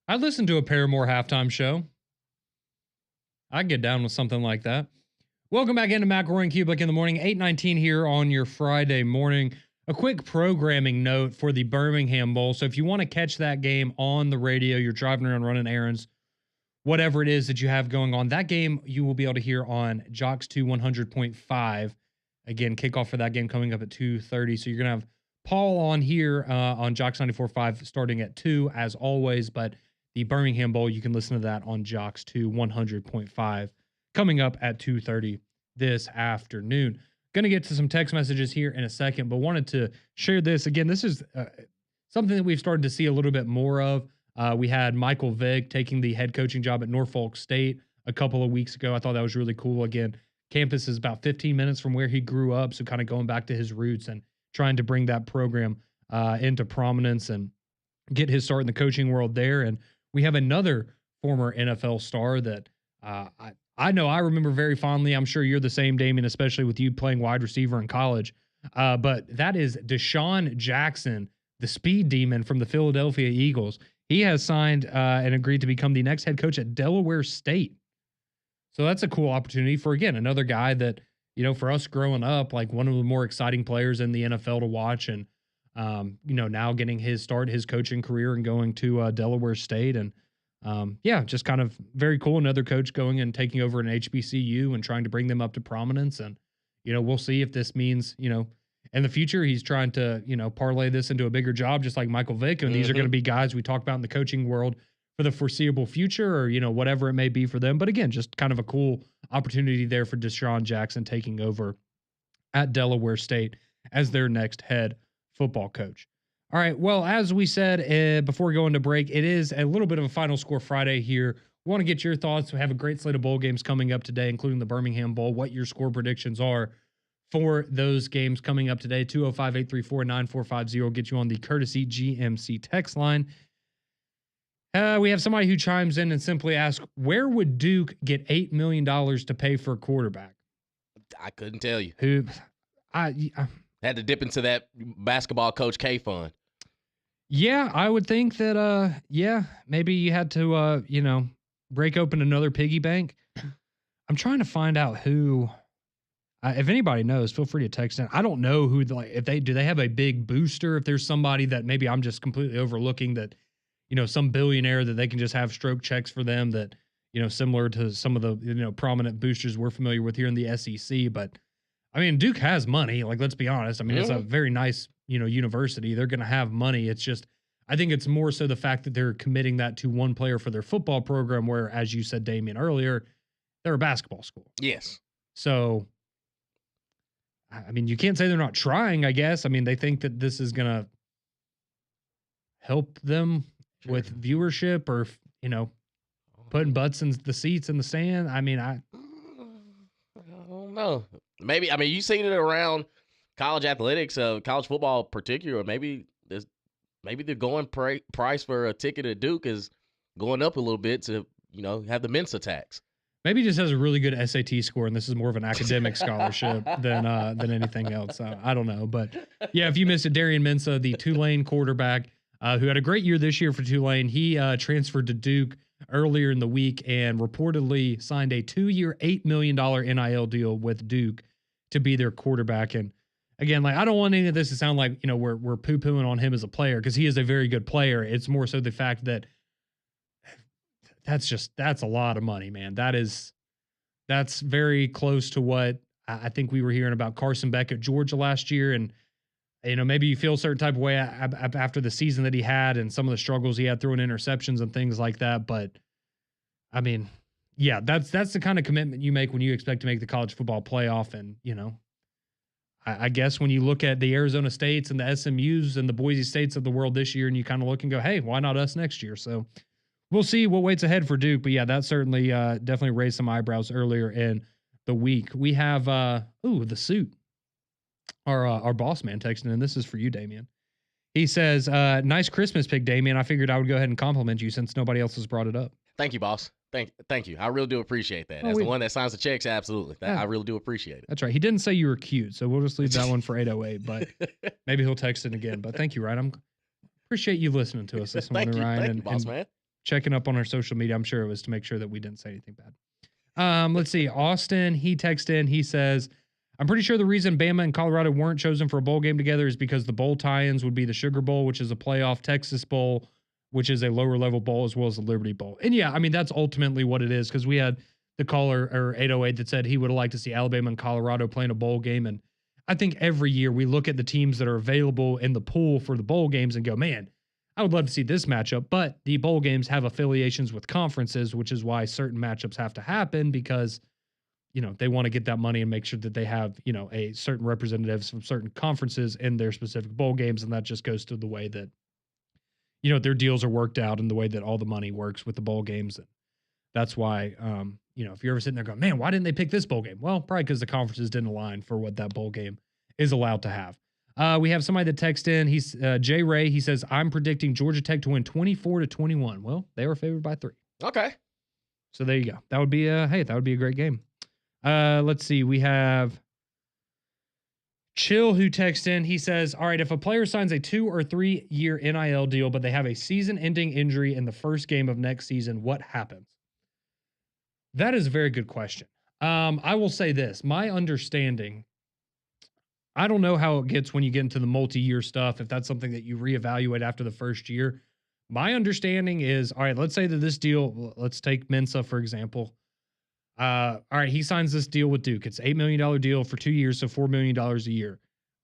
Speaker 1: I listened to a Paramore halftime show. I'd get down with something like that. Welcome back into McElroy and Cubelic in the morning, 8:19 here on your Friday morning. A quick programming note for the Birmingham Bowl. So if you want to catch that game on the radio, you're driving around running errands, whatever it is that you have going on, that game you will be able to hear on Jocks 2 100.5. Again, kickoff for that game coming up at 2:30. So you're going to have Paul on here on Jocks 94.5 starting at 2 as always, but the Birmingham Bowl, you can listen to that on Jocks 2 100.5 coming up at 2:30 this afternoon. Going to get to some text messages here in a second, but wanted to share this. Again, this is something that we've started to see a little bit more of. We had Michael Vick taking the head coaching job at Norfolk State a couple of weeks ago. I thought that was really cool. Again, campus is about 15 minutes from where he grew up, so kind of going back to his roots and trying to bring that program into prominence and get his start in the coaching world there. And we have another former NFL star that I know I remember very fondly. I'm sure you're the same, Damien, especially with you playing wide receiver in college. But that is Deshaun Jackson, the speed demon from the Philadelphia Eagles. He has signed and agreed to become the next head coach at Delaware State. So that's a cool opportunity for, again, another guy that, you know, for us growing up, like one of the more exciting players in the NFL to watch. And, you know, now getting his start, his coaching career and going to Delaware State. And, yeah, just kind of very cool. Another coach going and taking over an HBCU and trying to bring them up to prominence. And, you know, we'll see if this means, you know, in the future, he's trying to, you know, parlay this into a bigger job, just like Michael Vick. And these are going to be guys we talk about in the coaching world for the foreseeable future, or, you know, whatever it may be for them. But again, just kind of a cool opportunity there for Deshaun Jackson taking over at Delaware State as their next head football coach. All right. Well, as we said before going to break, it is a little bit of a Final Score Friday here. We want to get your thoughts. We have a great slate of bowl games coming up today, including the Birmingham Bowl, what your score predictions are for those games coming up today. 205-834-9450 get you on the courtesy GMC text line. We have somebody who chimes in and simply asks, where would Duke get $8 million to pay for a quarterback?
Speaker 2: I couldn't tell you.
Speaker 1: Who
Speaker 2: I had to dip into that basketball Coach K fund.
Speaker 1: Yeah, I would think that, yeah, maybe you had to, you know, break open another piggy bank. I'm trying to find out who, if anybody knows, feel free to text in. I don't know who, like, do they have a big booster? If there's somebody that maybe I'm just completely overlooking that, you know, some billionaire that they can just have stroke checks for them that, you know, similar to some of the, you know, prominent boosters we're familiar with here in the SEC. But I mean, Duke has money. Like, let's be honest. I mean, it's a very nice, you know, university. They're going to have money. It's just, I think it's more so the fact that they're committing that to one player for their football program, where, as you said, Damien, earlier, they're a basketball school.
Speaker 2: Yes.
Speaker 1: So, I mean, you can't say they're not trying, I guess. I mean, they think that this is going to help them with viewership, or, you know, putting butts in the seats in the stand. I mean, I
Speaker 2: don't know. Maybe, I mean, you seen it around college athletics, college football in particular. Maybe the going price for a ticket at Duke is going up a little bit to, you know, have the Mensa tax.
Speaker 1: Maybe he just has a really good SAT score, and this is more of an academic scholarship than anything else. I don't know, but yeah, if you missed it, Darian Mensa, the Tulane quarterback, who had a great year this year for Tulane, he transferred to Duke earlier in the week and reportedly signed a 2-year, $8 million NIL deal with Duke to be their quarterback. And again, like, I don't want any of this to sound like, you know, we're poo-pooing on him as a player, because he is a very good player. It's more so the fact that that's a lot of money, man. That's very close to what I think we were hearing about Carson Beck at Georgia last year. And, you know, maybe you feel a certain type of way after the season that he had and some of the struggles he had throwing interceptions and things like that. But I mean, yeah, that's the kind of commitment you make when you expect to make the college football playoff. And, you know, I guess when you look at the Arizona States and the SMUs and the Boise States of the world this year, and you kind of look and go, hey, why not us next year? So we'll see what waits ahead for Duke. But yeah, that certainly definitely raised some eyebrows earlier in the week. We have, the suit. Our boss man texting in. This is for you, Damien. He says, nice Christmas pick, Damien. I figured I would go ahead and compliment you since nobody else has brought it up.
Speaker 2: Thank you, boss. Thank you. I really do appreciate that. As the one that signs the checks, absolutely. I really do appreciate it.
Speaker 1: That's right. He didn't say you were cute, so we'll just leave that one for 808, but maybe he'll text it again. But thank you, Ryan. Appreciate you listening to us this morning, Ryan.
Speaker 2: Thank you, boss man.
Speaker 1: Checking up on our social media. I'm sure it was to make sure that we didn't say anything bad. Let's see. Austin, he texted in. He says, I'm pretty sure the reason Bama and Colorado weren't chosen for a bowl game together is because the bowl tie-ins would be the Sugar Bowl, which is a playoff, Texas Bowl, which is a lower level bowl, as well as the Liberty Bowl. And yeah, I mean, that's ultimately what it is, because we had the caller, or 808, that said he would like to see Alabama and Colorado playing a bowl game. And I think every year we look at the teams that are available in the pool for the bowl games and go, man, I would love to see this matchup. But the bowl games have affiliations with conferences, which is why certain matchups have to happen, because, you know, they want to get that money and make sure that they have, you know, a certain representatives from certain conferences in their specific bowl games. And that just goes to the way that, their deals are worked out in the way that all the money works with the bowl games. And that's why, if you're ever sitting there going, man, why didn't they pick this bowl game? Well, probably because the conferences didn't align for what that bowl game is allowed to have. We have somebody that texted in. He's Jay Ray. He says, I'm predicting Georgia Tech to win 24-21. Well, they were favored by 3.
Speaker 2: Okay.
Speaker 1: So there you go. That would be that would be a great game. Let's see. We have Chill who texts in. He says, all right, if a player signs a 2 or 3 year NIL deal, but they have a season-ending injury in the first game of next season, what happens? That is a very good question. I will say this. My understanding, I don't know how it gets when you get into the multi-year stuff, if that's something that you reevaluate after the first year. My understanding is, all right, let's say that this deal, let's take Mensa, for example. All right, he signs this deal with Duke. It's $8 million deal for 2 years, so $4 million a year.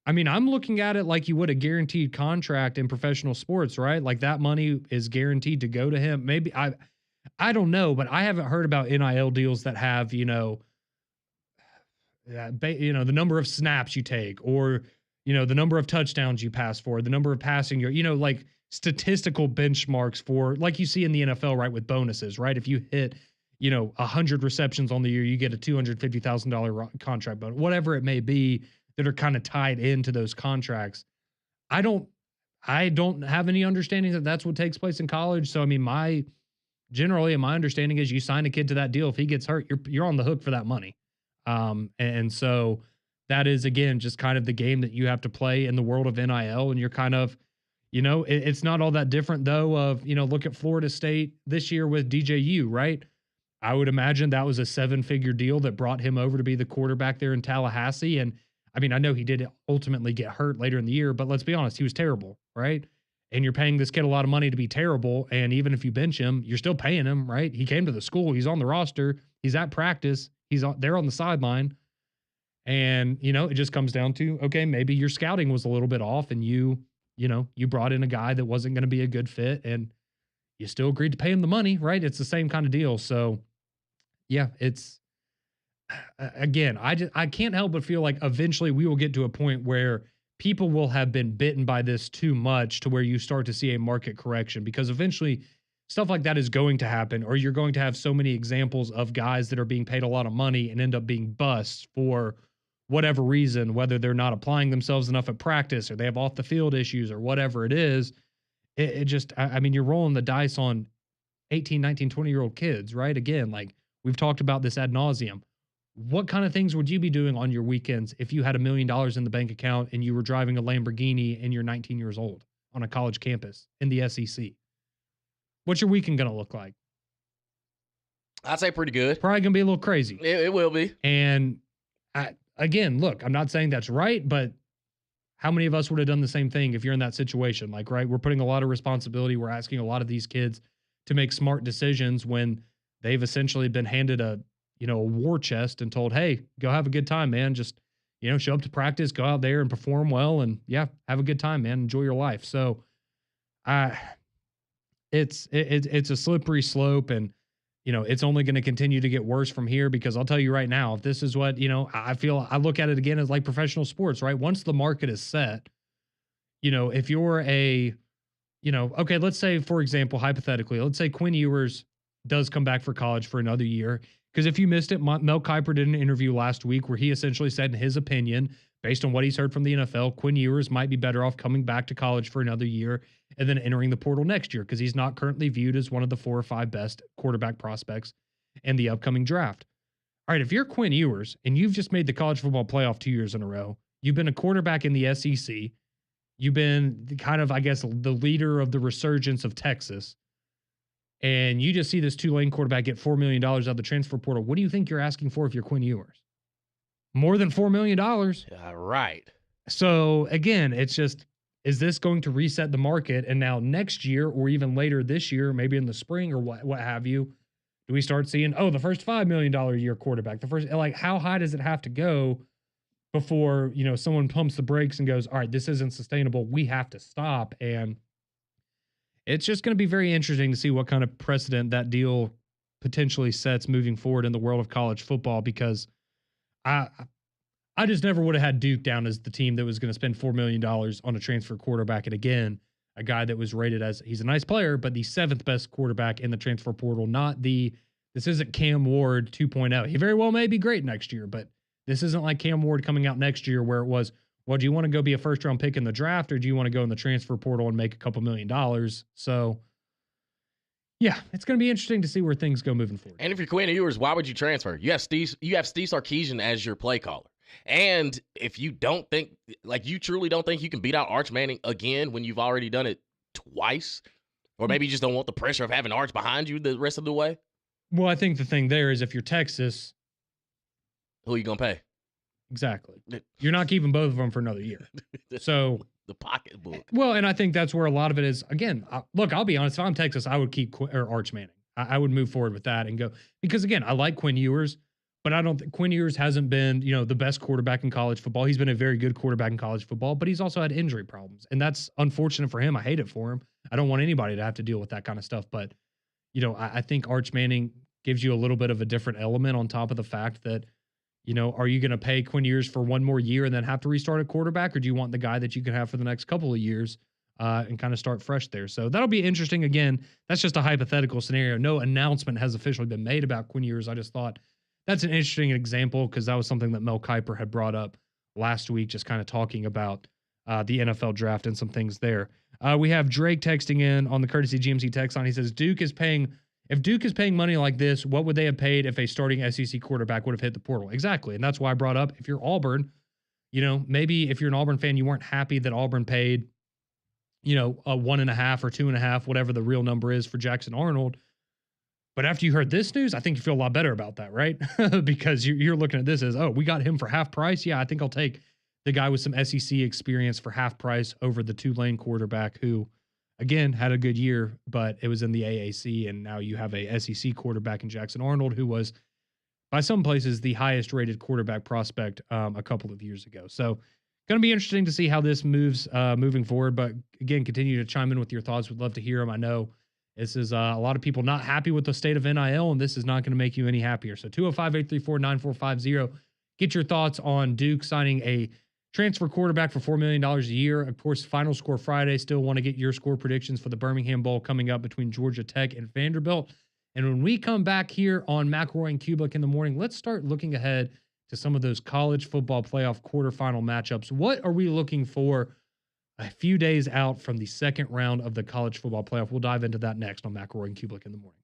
Speaker 1: I mean, I'm looking at it like you would a guaranteed contract in professional sports, right? Like that money is guaranteed to go to him. Maybe I don't know, but I haven't heard about NIL deals that have, the number of snaps you take, or, the number of touchdowns you pass for, the number of passing, like statistical benchmarks for, like you see in the NFL, right? With bonuses, right? If you hit, 100 receptions on the year, you get a $250,000 contract bonus, whatever it may be, that are kind of tied into those contracts. I don't have any understanding that that's what takes place in college. So, I mean, my understanding is you sign a kid to that deal. If he gets hurt, you're on the hook for that money. And so that is, again, just kind of the game that you have to play in the world of NIL. And you're kind of, it's not all that different though of, look at Florida State this year with DJU, right? I would imagine that was a 7-figure deal that brought him over to be the quarterback there in Tallahassee. And I mean, I know he did ultimately get hurt later in the year, but let's be honest, he was terrible, right? And you're paying this kid a lot of money to be terrible. And even if you bench him, you're still paying him, right? He came to the school. He's on the roster. He's at practice. He's there on the sideline. And, it just comes down to, okay, maybe your scouting was a little bit off and you brought in a guy that wasn't going to be a good fit and you still agreed to pay him the money, right? It's the same kind of deal. So, yeah, it's, again, I can't help but feel like eventually we will get to a point where people will have been bitten by this too much to where you start to see a market correction, because eventually stuff like that is going to happen, or you're going to have so many examples of guys that are being paid a lot of money and end up being busts for whatever reason, whether they're not applying themselves enough at practice or they have off the field issues or whatever it is. It just, I mean, you're rolling the dice on 18, 19, 20-year-old kids, right? Again, like we've talked about this ad nauseum. What kind of things would you be doing on your weekends if you had $1 million in the bank account and you were driving a Lamborghini and you're 19 years old on a college campus in the SEC? What's your weekend going to look like?
Speaker 2: I'd say pretty good.
Speaker 1: Probably going to be a little crazy.
Speaker 2: It will be.
Speaker 1: And again, look, I'm not saying that's right, but how many of us would have done the same thing if you're in that situation? Like, right, we're putting a lot of responsibility. We're asking a lot of these kids to make smart decisions when they've essentially been handed a war chest and told, hey, go have a good time, man. Just, show up to practice, go out there and perform well. And yeah, have a good time, man. Enjoy your life. So it's a slippery slope, and, it's only going to continue to get worse from here, because I'll tell you right now, if this is what, I look at it again as like professional sports, right? Once the market is set, if you're okay, let's say, for example, hypothetically, let's say Quinn Ewers does come back for college for another year. Because if you missed it, Mel Kiper did an interview last week where he essentially said, in his opinion, based on what he's heard from the NFL, Quinn Ewers might be better off coming back to college for another year and then entering the portal next year, because he's not currently viewed as one of the 4 or 5 best quarterback prospects in the upcoming draft. All right, if you're Quinn Ewers and you've just made the college football playoff 2 years in a row, you've been a quarterback in the SEC, you've been kind of, I guess, the leader of the resurgence of Texas, and you just see this Tulane quarterback get $4 million out of the transfer portal, what do you think you're asking for if you're Quinn Ewers? More than $4 million.
Speaker 2: Right.
Speaker 1: So again, it's just, is this going to reset the market? And now next year, or even later this year, maybe in the spring or what have you, do we start seeing, the first $5 million a year quarterback, the first, like, how high does it have to go before, someone pumps the brakes and goes, all right, this isn't sustainable, we have to stop? And it's just going to be very interesting to see what kind of precedent that deal potentially sets moving forward in the world of college football, because I just never would have had Duke down as the team that was going to spend $4 million on a transfer quarterback. And again, a guy that was rated as he's a nice player, but the seventh best quarterback in the transfer portal, not this isn't Cam Ward 2.0. He very well may be great next year, but this isn't like Cam Ward coming out next year where it was, well, do you want to go be a first round pick in the draft or do you want to go in the transfer portal and make a couple $1 million? So, yeah, it's going to be interesting to see where things go moving forward.
Speaker 2: And if you're Quinn Ewers, why would you transfer? You have Steve Sarkisian as your play caller. And if you don't think, like you truly don't think you can beat out Arch Manning again when you've already done it twice, or maybe you just don't want the pressure of having Arch behind you the rest of the way.
Speaker 1: Well, I think the thing there is if you're Texas,
Speaker 2: who are you going to pay?
Speaker 1: Exactly. You're not keeping both of them for another year. So
Speaker 2: the pocketbook.
Speaker 1: Well, and I think that's where a lot of it is. Again, look, I'll be honest. If I'm Texas, I would keep Arch Manning. I would move forward with that and go because again, I like Quinn Ewers, but I don't think Quinn Ewers hasn't been, the best quarterback in college football. He's been a very good quarterback in college football, but he's also had injury problems, and that's unfortunate for him. I hate it for him. I don't want anybody to have to deal with that kind of stuff. But I think Arch Manning gives you a little bit of a different element on top of the fact that. Are you going to pay Quinn Ewers for one more year and then have to restart at quarterback, or do you want the guy that you can have for the next couple of years and kind of start fresh there? So that'll be interesting. Again, that's just a hypothetical scenario. No announcement has officially been made about Quinn Ewers. I just thought that's an interesting example because that was something that Mel Kiper had brought up last week, just kind of talking about the NFL draft and some things there. We have Drake texting in on the courtesy GMC text line. He says, if Duke is paying money like this, what would they have paid if a starting SEC quarterback would have hit the portal? Exactly. And that's why I brought up, if you're Auburn, maybe if you're an Auburn fan, you weren't happy that Auburn paid, a 1.5 or 2.5, whatever the real number is for Jackson Arnold. But after you heard this news, I think you feel a lot better about that, right? Because you're looking at this as, oh, we got him for half price. Yeah, I think I'll take the guy with some SEC experience for half price over the Tulane quarterback who, again, had a good year, but it was in the AAC, and now you have a SEC quarterback in Jackson Arnold, who was, by some places, the highest-rated quarterback prospect a couple of years ago. So, going to be interesting to see how this moves moving forward. But again, continue to chime in with your thoughts. We'd love to hear them. I know this is a lot of people not happy with the state of NIL, and this is not going to make you any happier. So, 205-834-9450. Get your thoughts on Duke signing a transfer quarterback for $4 million a year. Of course, final score Friday. Still want to get your score predictions for the Birmingham Bowl coming up between Georgia Tech and Vanderbilt. And when we come back here on McElroy and Cubelic in the morning, let's start looking ahead to some of those college football playoff quarterfinal matchups. What are we looking for a few days out from the second round of the college football playoff? We'll dive into that next on McElroy and Cubelic in the morning.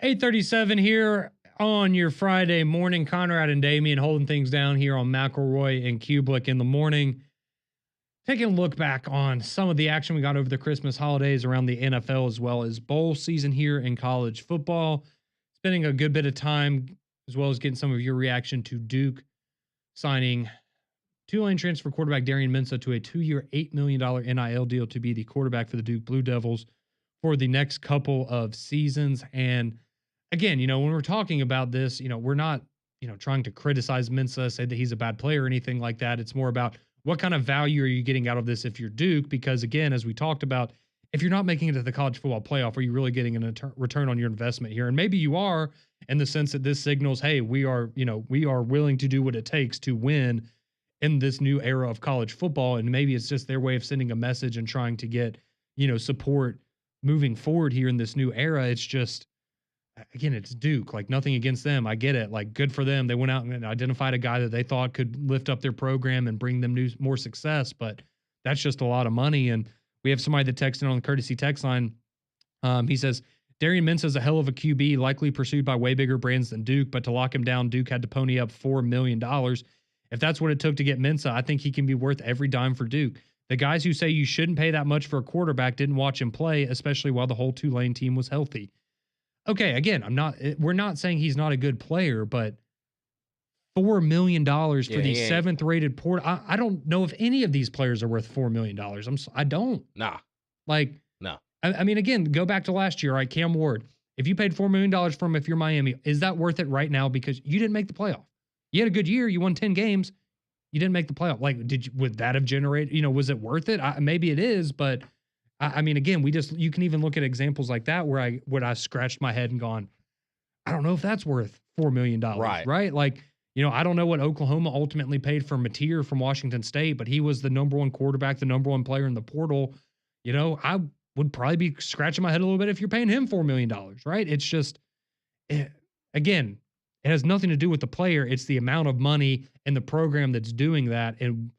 Speaker 1: 8:37 here on your Friday morning. Conrad and Damian holding things down here on McElroy and Cubelic in the morning. Taking a look back on some of the action we got over the Christmas holidays around the NFL as well as bowl season here in college football. Spending a good bit of time as well as getting some of your reaction to Duke signing Tulane transfer quarterback Darian Mensah to a 2-year, $8 million NIL deal to be the quarterback for the Duke Blue Devils for the next couple of seasons. And again, when we're talking about this, we're not, trying to criticize Mensah, say that he's a bad player or anything like that. It's more about what kind of value are you getting out of this if you're Duke? Because again, as we talked about, if you're not making it to the college football playoff, are you really getting a return on your investment here? And maybe you are, in the sense that this signals, hey, we are willing to do what it takes to win in this new era of college football. And maybe it's just their way of sending a message and trying to get, support moving forward here in this new era. It's just, again, it's Duke, like nothing against them. I get it. Like good for them. They went out and identified a guy that they thought could lift up their program and bring them more success, but that's just a lot of money. And we have somebody that texted on the courtesy text line. He says, Darian Mensah is a hell of a QB, likely pursued by way bigger brands than Duke, but to lock him down, Duke had to pony up $4 million. If that's what it took to get Mensah, I think he can be worth every dime for Duke. The guys who say you shouldn't pay that much for a quarterback didn't watch him play, especially while the whole Tulane team was healthy. Okay, again, we're not saying he's not a good player, but $4 million for the seventh rated port. I don't know if any of these players are worth $4 million. I don't.
Speaker 2: Nah.
Speaker 1: No. I mean, again, go back to last year, right? Cam Ward. If you paid $4 million for him, if you're Miami, is that worth it right now? Because you didn't make the playoff. You had a good year. You won 10 games. You didn't make the playoff. Like, would that have generated, was it worth it? Maybe it is, but I mean, again, you can even look at examples like that where I scratched my head and gone, I don't know if that's worth $4 million. Right? Like, I don't know what Oklahoma ultimately paid for Mateer from Washington State, but he was the number one quarterback, the number one player in the portal. I would probably be scratching my head a little bit if you're paying him $4 million, right? It's just, again, it has nothing to do with the player. It's the amount of money and the program that's doing that. And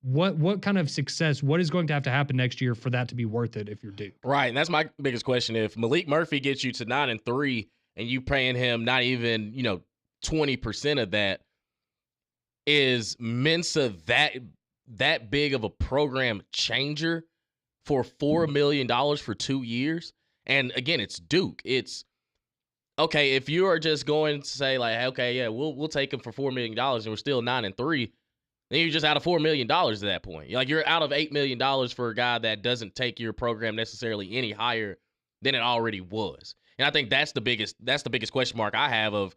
Speaker 1: what kind of success, what is going to have to happen next year for that to be worth it if you're Duke?
Speaker 2: Right. And that's my biggest question. If Malik Murphy gets you to 9-3 and you paying him not even, 20% of that, is Mensah that big of a program changer for $4 million for 2 years? And again, it's Duke. It's okay. If you are just going to say like, okay, yeah, we'll take him for $4 million and we're still 9-3, then you're just out of $4 million at that point. Like you're out of $8 million for a guy that doesn't take your program necessarily any higher than it already was. And I think that's the biggest question mark I have of,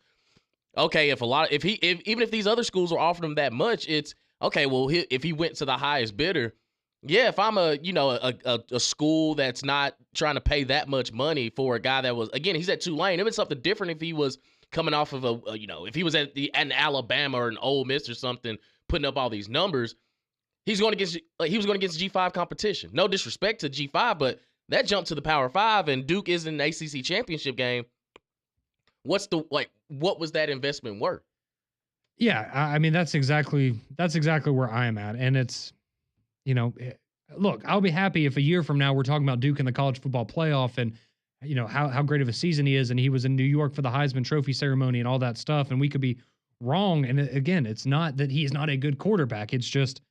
Speaker 2: okay, even if these other schools are offering him that much, it's okay. Well, if he went to the highest bidder, yeah. If I'm a school that's not trying to pay that much money for a guy that was, again, he's at Tulane. It was something different if he was coming off of if he was at an Alabama or an Ole Miss or something, putting up all these numbers. He was going against G5 competition. No disrespect to G5, but that jump to the Power 5 and Duke is in an ACC championship game. What was that investment worth?
Speaker 1: Yeah, I mean that's exactly where I am at, and it's, look, I'll be happy if a year from now we're talking about Duke in the college football playoff and how great of a season he is, and he was in New York for the Heisman Trophy ceremony and all that stuff, and we could be wrong. And again, it's not that he is not a good quarterback. It's just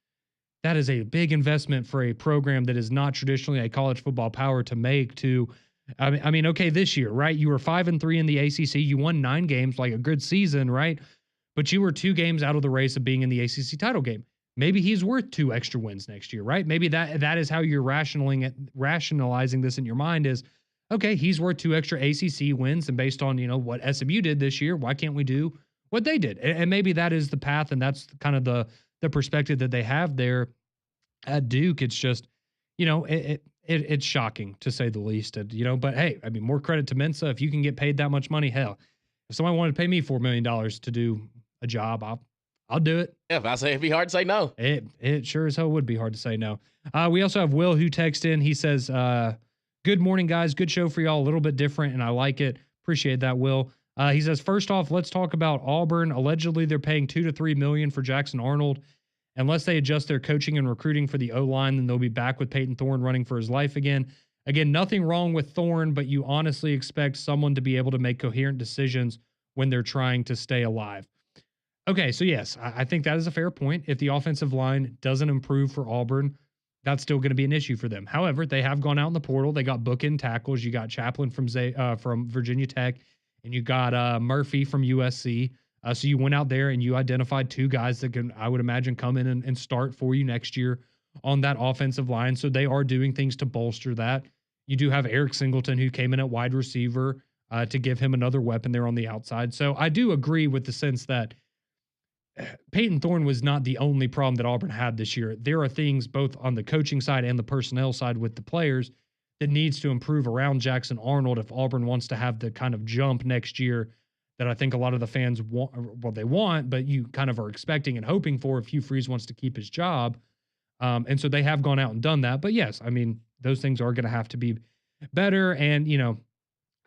Speaker 1: that is a big investment for a program that is not traditionally a college football power to make to. I mean, okay, this year, right? You were 5-3 in the ACC. You won 9 games, like a good season, right? But you were 2 games out of the race of being in the ACC title game. Maybe he's worth 2 extra wins next year, right? Maybe that is how you're rationalizing this in your mind is, okay, he's worth 2 extra ACC wins, and based on what SMU did this year, why can't we do what they did? And maybe that is the path, and that's kind of the perspective that they have there at Duke. It's just, it's shocking to say the least. But hey, I mean, more credit to Mensah. If you can get paid that much money, hell, if somebody wanted to pay me $4 million to do a job, I'll do it.
Speaker 2: Yeah, if I say it'd be hard to say no.
Speaker 1: It sure as hell would be hard to say no. We also have Will who texted in. He says, good morning, guys. Good show for y'all. A little bit different, and I like it. Appreciate that, Will. He says, first off, let's talk about Auburn. Allegedly, they're paying $2 to $3 million for Jackson Arnold. Unless they adjust their coaching and recruiting for the O-line, then they'll be back with Peyton Thorne running for his life again. Again, nothing wrong with Thorne, but you honestly expect someone to be able to make coherent decisions when they're trying to stay alive. Okay, so yes, I think that is a fair point. If the offensive line doesn't improve for Auburn, that's still going to be an issue for them. However, they have gone out in the portal. They got bookend tackles. You got Chaplin from Virginia Tech, and you got Murphy from USC. So you went out there and you identified two guys that can, I would imagine, come in and start for you next year on that offensive line. So they are doing things to bolster that. You do have Eric Singleton, who came in at wide receiver to give him another weapon there on the outside. So I do agree with the sense that Peyton Thorne was not the only problem that Auburn had this year. There are things both on the coaching side and the personnel side with the players that needs to improve around Jackson Arnold if Auburn wants to have the kind of jump next year that I think a lot of the fans want, well, they want, but you kind of are expecting and hoping for if Hugh Freeze wants to keep his job. And so they have gone out and done that. But yes, I mean, those things are going to have to be better. And, you know,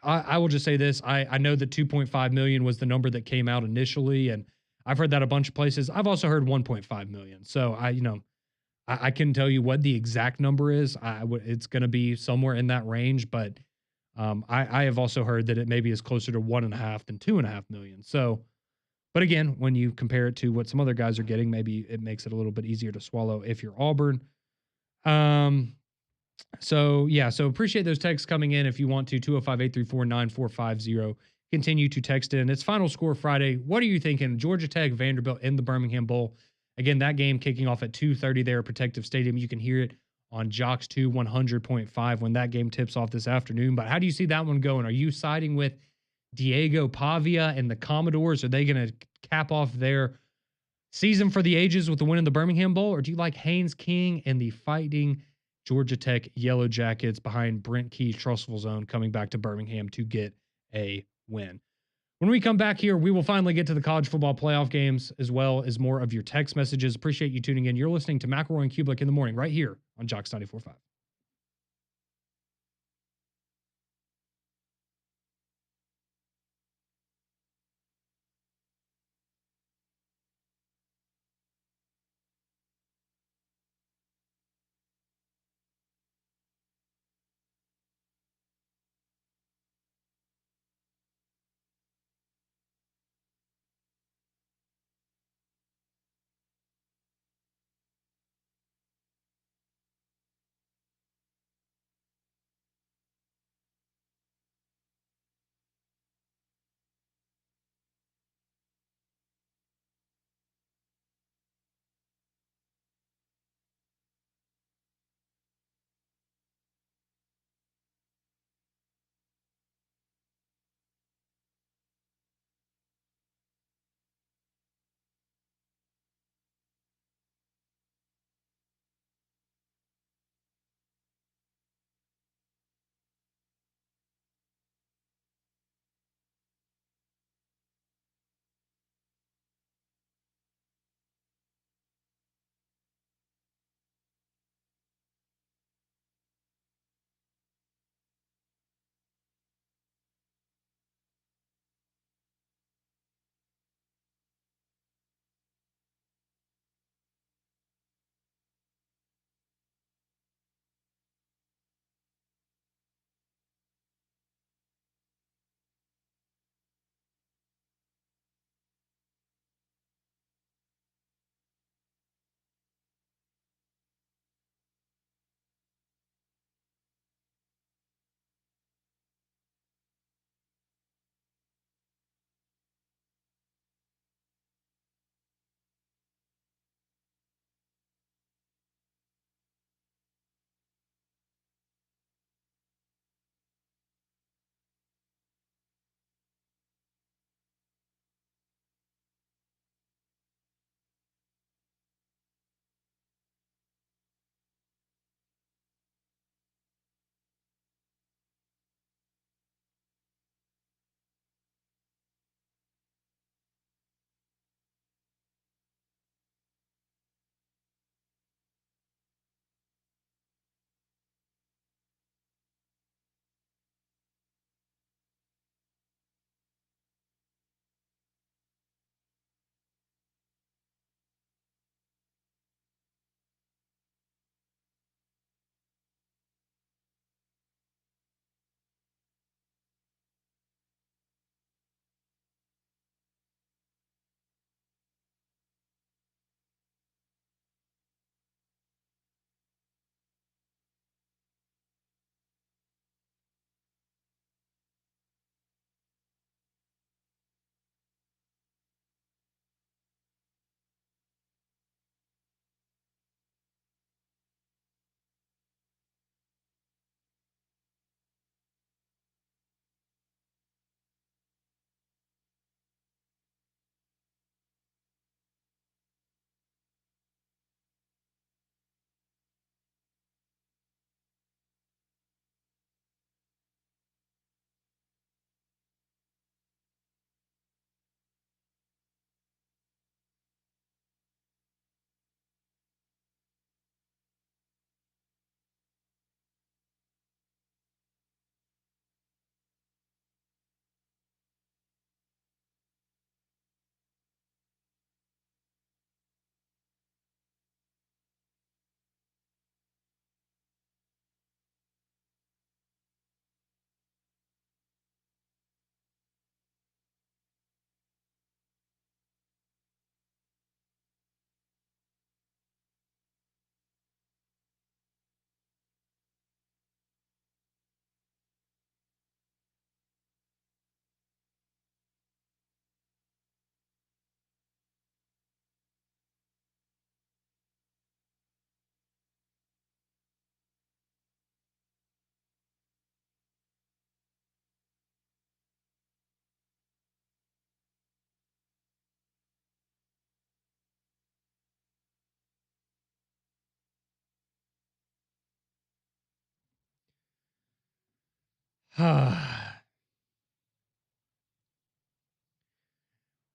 Speaker 1: I will just say this. I know that 2.5 million was the number that came out initially, and I've heard that a bunch of places. I've also heard 1.5 million. So I couldn't tell you what the exact number is. It's going to be somewhere in that range, but I have also heard that it maybe is closer to 1.5 than 2.5 million. So, but again, when you compare it to what some other guys are getting, maybe it makes it a little bit easier to swallow if you're Auburn. So yeah, so appreciate those texts coming in. If you want to, 205-834-9450. Continue to text in. It's Final Score Friday. What are you thinking? Georgia Tech, Vanderbilt in the Birmingham Bowl. Again, that game kicking off at 2:30 there at Protective Stadium. You can hear it on Jocks 2 100.5 when that game tips off this afternoon. But how do you see that one going? Are you siding with Diego Pavia and the Commodores? Are they going to cap off their season for the ages with the win in the Birmingham Bowl? Or do you like Haynes King and the Fighting Georgia Tech Yellow Jackets behind Brent Key's Trustful Zone coming back to Birmingham to get a win? When we come back here, we will finally get to the college football playoff games as well as more of your text messages. Appreciate you tuning in. You're listening to McElroy and Cubelic in the morning right here on Jocks 94.5.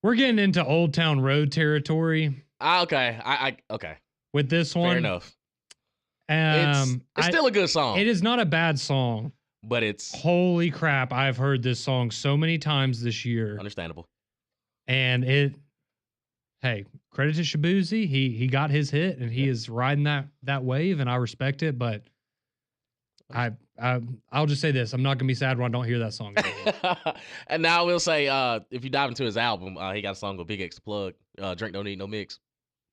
Speaker 1: We're getting into Old Town Road territory.
Speaker 2: Okay. Okay.
Speaker 1: With this one.
Speaker 2: Fair enough. It's still a good song.
Speaker 1: It is not a bad song.
Speaker 2: But it's...
Speaker 1: Holy crap, I've heard this song so many times this year.
Speaker 2: Understandable.
Speaker 1: And hey, credit to Shabuzi. He got his hit, and he is riding that wave, and I respect it, but I'll just say this. I'm not going to be sad when I don't hear that song anymore.
Speaker 2: And now I will say, if you dive into his album, he got a song with Big X Plug, Drink Don't Need No Mix,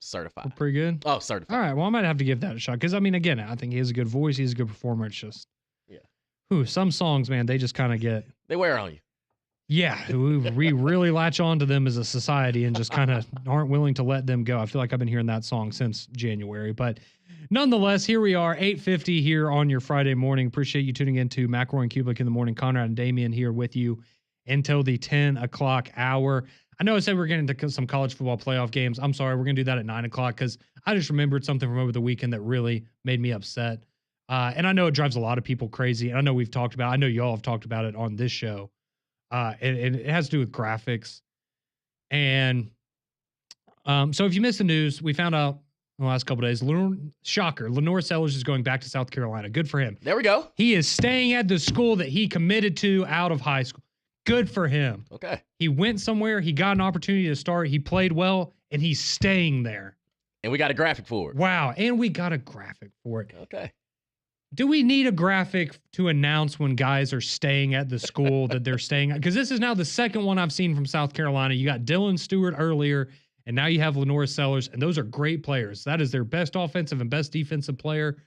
Speaker 2: certified.
Speaker 1: Well, pretty good.
Speaker 2: Oh, certified.
Speaker 1: All right, well, I might have to give that a shot, because, I mean, again, I think he has a good voice. He's a good performer. It's just, some songs, man, they just kind of get...
Speaker 2: They wear on you.
Speaker 1: Yeah, we really latch on to them as a society and just kind of aren't willing to let them go. I feel like I've been hearing that song since January, but nonetheless, here we are, 8:50 here on your Friday morning. Appreciate you tuning in to McElroy and Cubelic in the morning. Conrad and Damian here with you until the 10 o'clock hour. I know I said we're getting into some college football playoff games. I'm sorry, we're going to do that at 9 o'clock because I just remembered something from over the weekend that really made me upset. And I know it drives a lot of people crazy. And I know we've talked about, I know y'all have talked about it on this show. And it has to do with graphics. And so if you missed the news, we found out in the last couple of days, shocker, Lenore Sellers is going back to South Carolina. Good for him.
Speaker 2: There we go.
Speaker 1: He is staying at the school that he committed to out of high school. Good for him.
Speaker 2: Okay.
Speaker 1: He went somewhere. He got an opportunity to start. He played well, and he's staying there.
Speaker 2: And we got a graphic for it.
Speaker 1: Wow. And we got a graphic for it.
Speaker 2: Okay.
Speaker 1: Do we need a graphic to announce when guys are staying at the school that they're staying at? Because this is now the second one I've seen from South Carolina. You got Dylan Stewart earlier, and now you have Lenore Sellers, and those are great players. That is their best offensive and best defensive player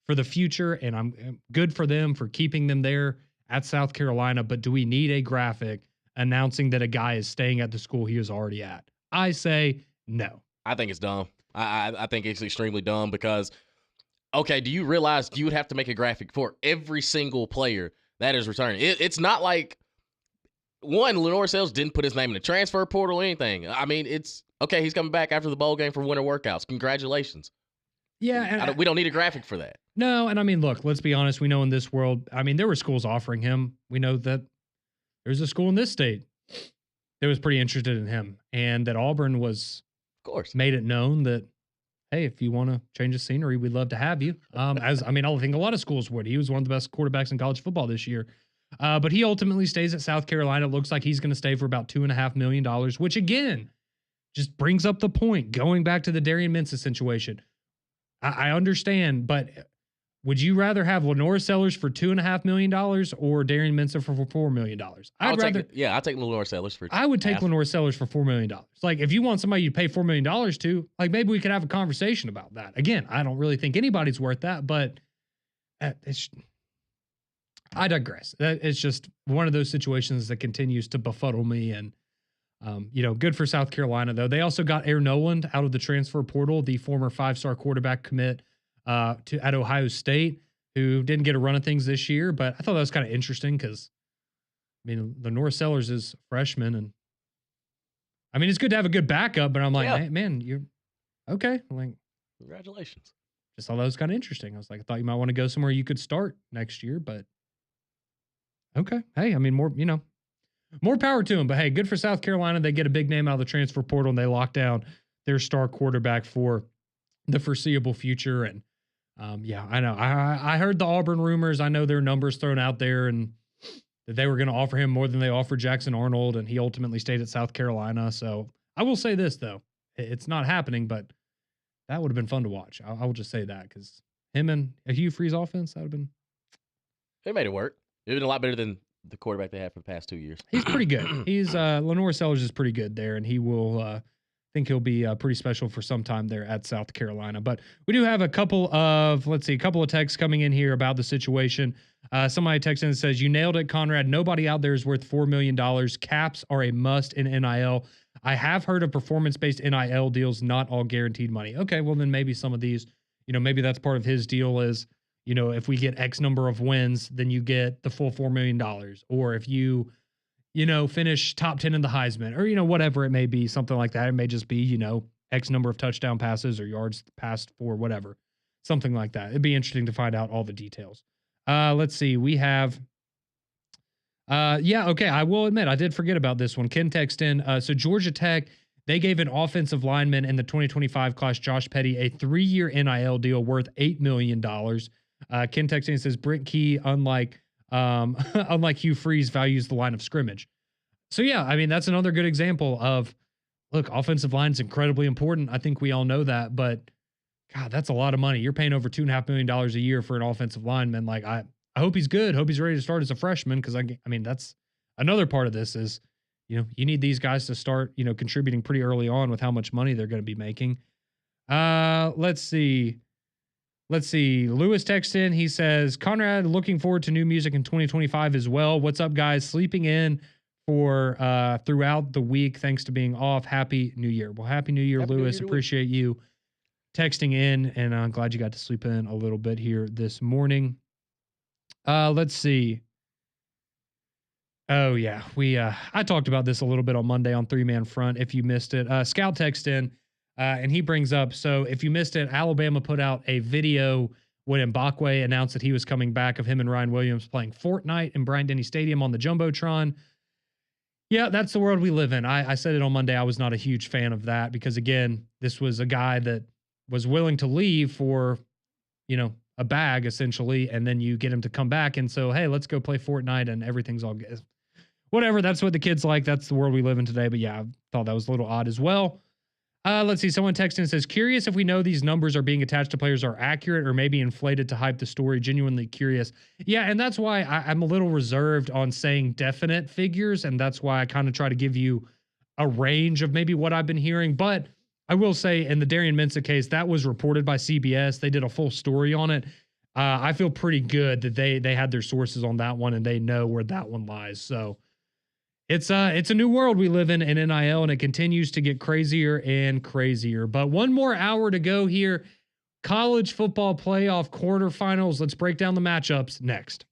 Speaker 1: for the future, and I'm good for them for keeping them there at South Carolina. But do we need a graphic announcing that a guy is staying at the school he is already at? I say no.
Speaker 2: I think it's dumb. I think it's extremely dumb because – okay, do you realize you would have to make a graphic for every single player that is returning? It's not like, one, Lenore Sellers didn't put his name in the transfer portal or anything. I mean, it's, okay, he's coming back after the bowl game for winter workouts. Congratulations.
Speaker 1: Yeah.
Speaker 2: We don't need a graphic for that.
Speaker 1: No, and I mean, look, let's be honest. We know in this world, I mean, there were schools offering him. We know that there's a school in this state that was pretty interested in him, and that Auburn was,
Speaker 2: of course,
Speaker 1: made it known that, hey, if you want to change the scenery, we'd love to have you. I think a lot of schools would. He was one of the best quarterbacks in college football this year. But he ultimately stays at South Carolina. It looks like he's going to stay for about $2.5 million, which again, just brings up the point, going back to the Darian Mensah situation. I understand, but would you rather have Lenore Sellers for $2.5 million or Darian Mensah for $4 million?
Speaker 2: I'll take Lenore Sellers for.
Speaker 1: I would take Lenore Sellers for $4 million. Like, if you want somebody you pay $4 million to, like, maybe we could have a conversation about that. Again, I don't really think anybody's worth that, but I digress. It's just one of those situations that continues to befuddle me. And good for South Carolina though. They also got Air Noland out of the transfer portal, the former 5-star quarterback commit at Ohio State, who didn't get a run of things this year, but I thought that was kind of interesting because, I mean, Lenore Sellers is freshman, and I mean, it's good to have a good backup, but I'm like, hey, man, you're okay. I'm like,
Speaker 2: congratulations.
Speaker 1: Just thought that was kind of interesting. I was like, I thought you might want to go somewhere you could start next year, but okay. Hey, I mean, more power to him, but hey, good for South Carolina. They get a big name out of the transfer portal, and they lock down their star quarterback for the foreseeable future. And I know. I heard the Auburn rumors. I know there are numbers thrown out there, and that they were going to offer him more than they offered Jackson Arnold, and he ultimately stayed at South Carolina. So I will say this, though. It's not happening, but that would have been fun to watch. I will just say that, because him and a Hugh Freeze offense, that would have been...
Speaker 2: They made it work. It would have been a lot better than the quarterback they had for the past 2 years.
Speaker 1: He's pretty good. Lenore Sellers is pretty good there, and he will... think he'll be pretty special for some time there at South Carolina. But we do have a couple of texts coming in here about the situation. Somebody texted in and says, "You nailed it, Conrad. Nobody out there is worth $4 million. Caps are a must in NIL. I have heard of performance-based NIL deals, not all guaranteed money." Okay, well then maybe some of these, maybe that's part of his deal is, if we get X number of wins, then you get the full $4 million. Or if you finish top 10 in the Heisman, or, whatever it may be, something like that. It may just be, X number of touchdown passes or yards passed for, whatever, something like that. It'd be interesting to find out all the details. Let's see. We have Yeah, okay. I will admit I did forget about this one. Ken texted in. So Georgia Tech, they gave an offensive lineman in the 2025 class, Josh Petty, a 3-year NIL deal worth $8 million. Ken texted in and says Brent Key, unlike unlike Hugh Freeze, values the line of scrimmage. So yeah, I mean that's another good example of look, offensive line is incredibly important. I think we all know that, but God, that's a lot of money. You're paying over $2.5 million a year for an offensive lineman. Like I hope he's good. Hope he's ready to start as a freshman because I mean that's another part of this is you need these guys to start contributing pretty early on with how much money they're going to be making. Let's see. Lewis texts in. He says, Conrad, looking forward to new music in 2025 as well. What's up, guys? Sleeping in for throughout the week. Thanks to being off. Happy New Year. Well, Happy New Year,
Speaker 2: Happy New
Speaker 1: Lewis.
Speaker 2: Year to
Speaker 1: Appreciate you texting in, and I'm glad you got to sleep in a little bit here this morning. Let's see. Oh yeah, I talked about this a little bit on Monday on 3-Man Front. If you missed it, Scout text in, and he brings up. So if you missed it, Alabama put out a video when Mbakwe announced that he was coming back of him and Ryan Williams playing Fortnite in Bryant-Denny Stadium on the Jumbotron. Yeah, that's the world we live in. I said it on Monday. I was not a huge fan of that because again, this was a guy that was willing to leave for, a bag essentially, and then you get him to come back and so hey, let's go play Fortnite and everything's all good. Whatever, that's what the kids like. That's the world we live in today. But yeah, I thought that was a little odd as well. Let's see. Someone texted and says, curious if we know these numbers are being attached to players are accurate or maybe inflated to hype the story. Genuinely curious. Yeah, and that's why I'm a little reserved on saying definite figures. And that's why I kind of try to give you a range of maybe what I've been hearing. But I will say in the Darian Mensah case, that was reported by CBS. They did a full story on it. I feel pretty good that they had their sources on that one and they know where that one lies. So it's a new world we live in NIL, and it continues to get crazier and crazier. But one more hour to go here. College football playoff quarterfinals. Let's break down the matchups next.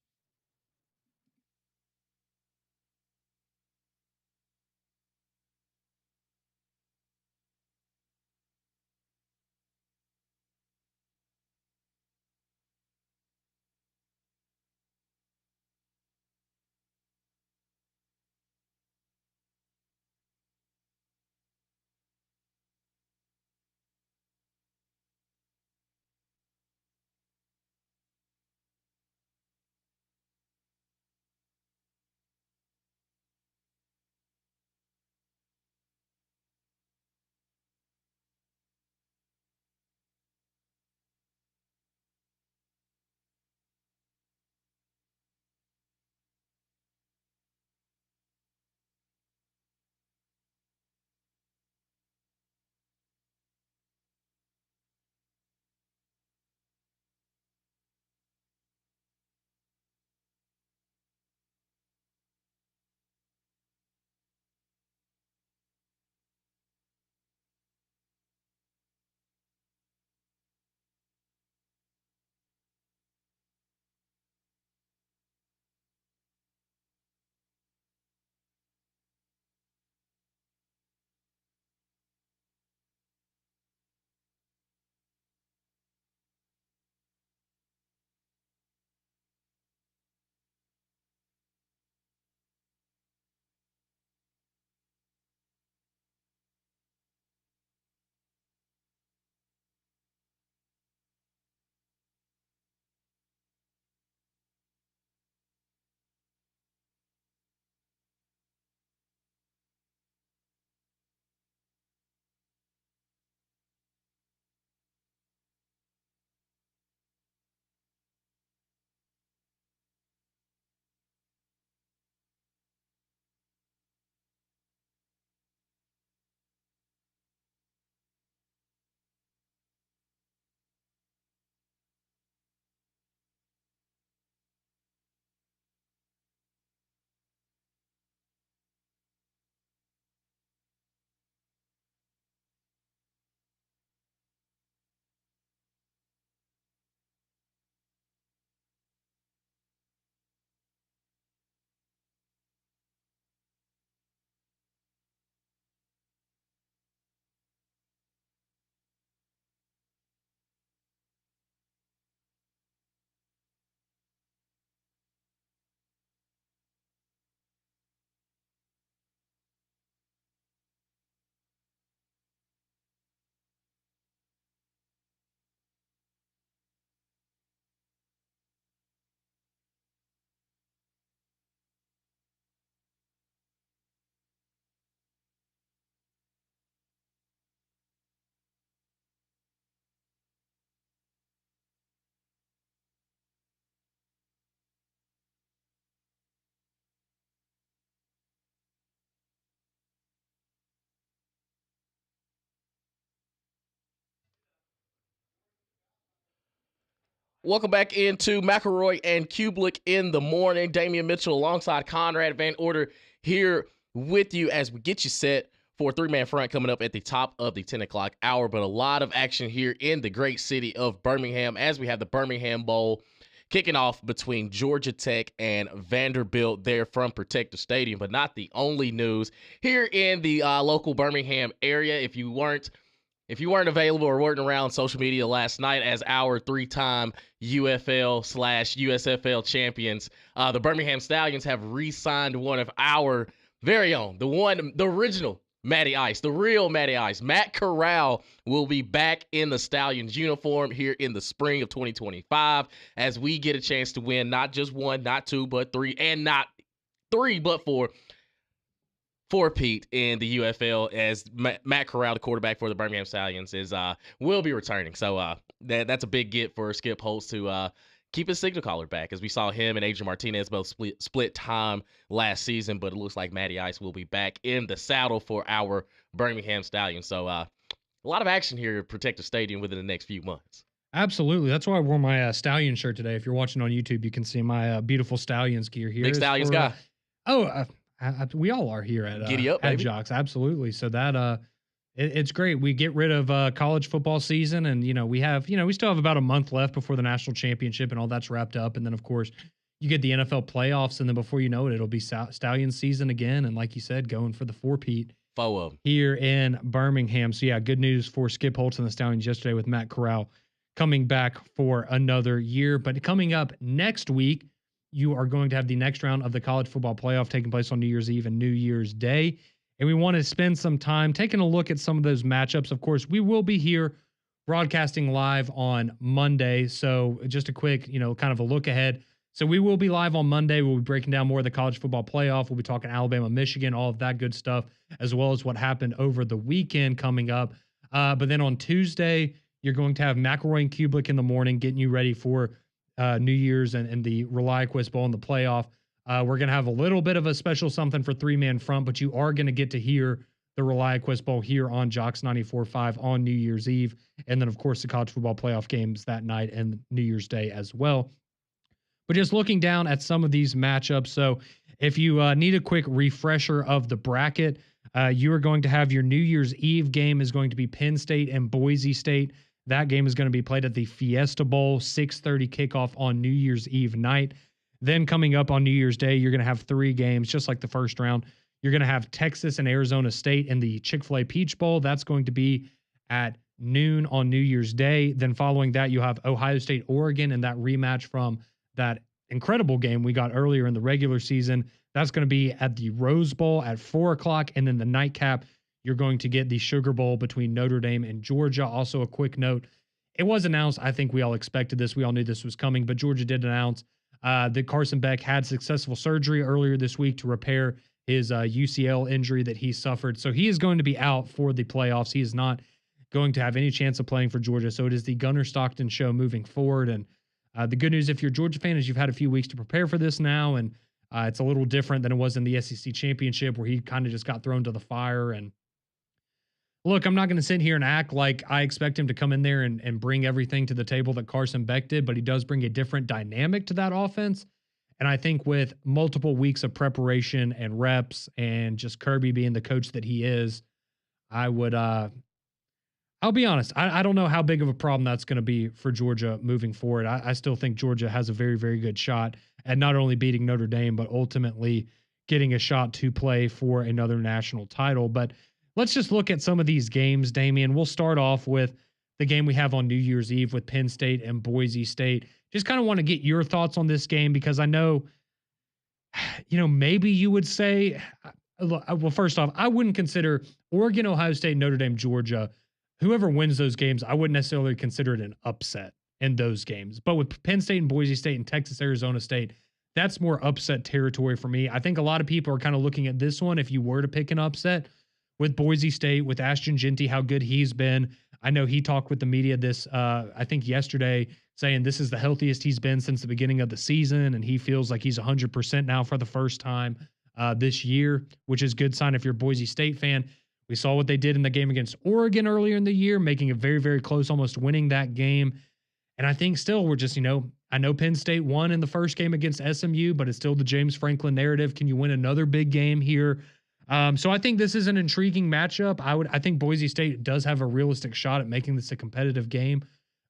Speaker 2: Welcome back into McElroy and Cubelic in the morning. Damian Mitchell alongside Conrad Van Order here with you as we get you set for a three-man front coming up at the top of the 10 o'clock hour. But a lot of action here in the great city of Birmingham as we have the Birmingham Bowl kicking off between Georgia Tech and Vanderbilt there from Protective Stadium. But not the only news here in the local Birmingham area. If you weren't available or weren't around social media last night as our three-time UFL/USFL champions, the Birmingham Stallions have re-signed one of our very own, the original Matty Ice, the real Matty Ice. Matt Corral will be back in the Stallions uniform here in the spring of 2025 as we get a chance to win not just one, not two, but three, and not three, but four-peat in the UFL as Matt Corral, the quarterback for the Birmingham Stallions, will be returning. So that's a big get for Skip Holtz to keep his signal caller back, as we saw him and Adrian Martinez both split time last season, but it looks like Matty Ice will be back in the saddle for our Birmingham Stallions. So a lot of action here at Protective Stadium within the next few months.
Speaker 1: Absolutely. That's why I wore my Stallion shirt today. If you're watching on YouTube, you can see my beautiful Stallions gear here.
Speaker 2: Big Stallions guy.
Speaker 1: We all are here at
Speaker 2: Giddy up,
Speaker 1: at
Speaker 2: baby.
Speaker 1: Jocks. Absolutely. So that it's great. We get rid of college football season, and we still have about a month left before the national championship and all that's wrapped up, and then of course you get the NFL playoffs, and then before you know it, it'll be Stallions season again, and like you said, going for the four-peat here in Birmingham. So yeah, good news for Skip Holtz and the Stallions yesterday with Matt Corral coming back for another year. But coming up next week, you are going to have the next round of the college football playoff taking place on New Year's Eve and New Year's Day. And we want to spend some time taking a look at some of those matchups. Of course, we will be here broadcasting live on Monday. So just a quick, kind of a look ahead. So we will be live on Monday. We'll be breaking down more of the college football playoff. We'll be talking Alabama, Michigan, all of that good stuff, as well as what happened over the weekend coming up. But then on Tuesday, you're going to have McElroy and Cubelic in the morning, getting you ready for New Year's and the ReliaQuest Bowl and the playoff. We're going to have a little bit of a special something for three-man front, but you are going to get to hear the ReliaQuest Bowl here on Jocks 94.5 on New Year's Eve. And then, of course, the college football playoff games that night and New Year's Day as well. But just looking down at some of these matchups. So if you need a quick refresher of the bracket, you are going to have your New Year's Eve game is going to be Penn State and Boise State. That game is going to be played at the Fiesta Bowl, 6:30 kickoff on New Year's Eve night. Then coming up on New Year's Day, you're going to have three games, just like the first round. You're going to have Texas and Arizona State in the Chick-fil-A Peach Bowl. That's going to be at noon on New Year's Day. Then following that, you have Ohio State, Oregon, and that rematch from that incredible game we got earlier in the regular season. That's going to be at the Rose Bowl at 4 o'clock. And then the nightcap, you're going to get the Sugar Bowl between Notre Dame and Georgia. Also, a quick note, it was announced, I think we all expected this. We all knew this was coming, but Georgia did announce that Carson Beck had successful surgery earlier this week to repair his UCL injury that he suffered. So he is going to be out for the playoffs. He is not going to have any chance of playing for Georgia. So it is the Gunnar Stockton show moving forward. And the good news, if you're a Georgia fan, is you've had a few weeks to prepare for this now. And it's a little different than it was in the SEC championship, where he kind of just got thrown to the fire. And look, I'm not going to sit here and act like I expect him to come in there and bring everything to the table that Carson Beck did, but he does bring a different dynamic to that offense. And I think with multiple weeks of preparation and reps and just Kirby being the coach that he is, I would, I'll be honest. I don't know how big of a problem that's going to be for Georgia moving forward. I still think Georgia has a very, very good shot at not only beating Notre Dame, but ultimately getting a shot to play for another national title. But let's just look at some of these games, Damian. We'll start off with the game we have on New Year's Eve with Penn State and Boise State. Just kind of want to get your thoughts on this game, because I know, maybe you would say, well, first off, I wouldn't consider Oregon, Ohio State, Notre Dame, Georgia, whoever wins those games, I wouldn't necessarily consider it an upset in those games. But with Penn State and Boise State and Texas, Arizona State, that's more upset territory for me. I think a lot of people are kind of looking at this one, if you were to pick an upset, with Boise State, with Ashton Jeanty, how good he's been. I know he talked with the media I think yesterday, saying this is the healthiest he's been since the beginning of the season, and he feels like he's 100% now for the first time this year, which is a good sign if you're a Boise State fan. We saw what they did in the game against Oregon earlier in the year, making it very, very close, almost winning that game. And I think still we're just, I know Penn State won in the first game against SMU, but it's still the James Franklin narrative. Can you win another big game here? So I think this is an intriguing matchup. I think Boise State does have a realistic shot at making this a competitive game,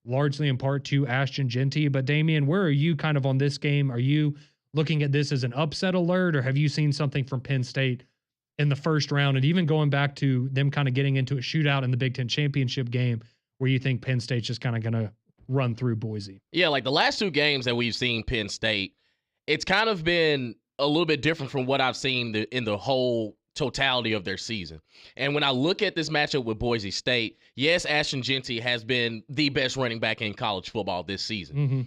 Speaker 1: largely in part to Ashton Genty. But Damian, where are you kind of on this game? Are you looking at this as an upset alert, or have you seen something from Penn State in the first round, and even going back to them kind of getting into a shootout in the Big Ten championship game where you think Penn State's just kind of going to run through Boise?
Speaker 2: Yeah, like the last 2 games that we've seen Penn State, it's kind of been a little bit different from what I've seen in the whole totality of their season. And when I look at this matchup with Boise State, yes, Ashton Genty has been the best running back in college football this season.
Speaker 1: Mm-hmm.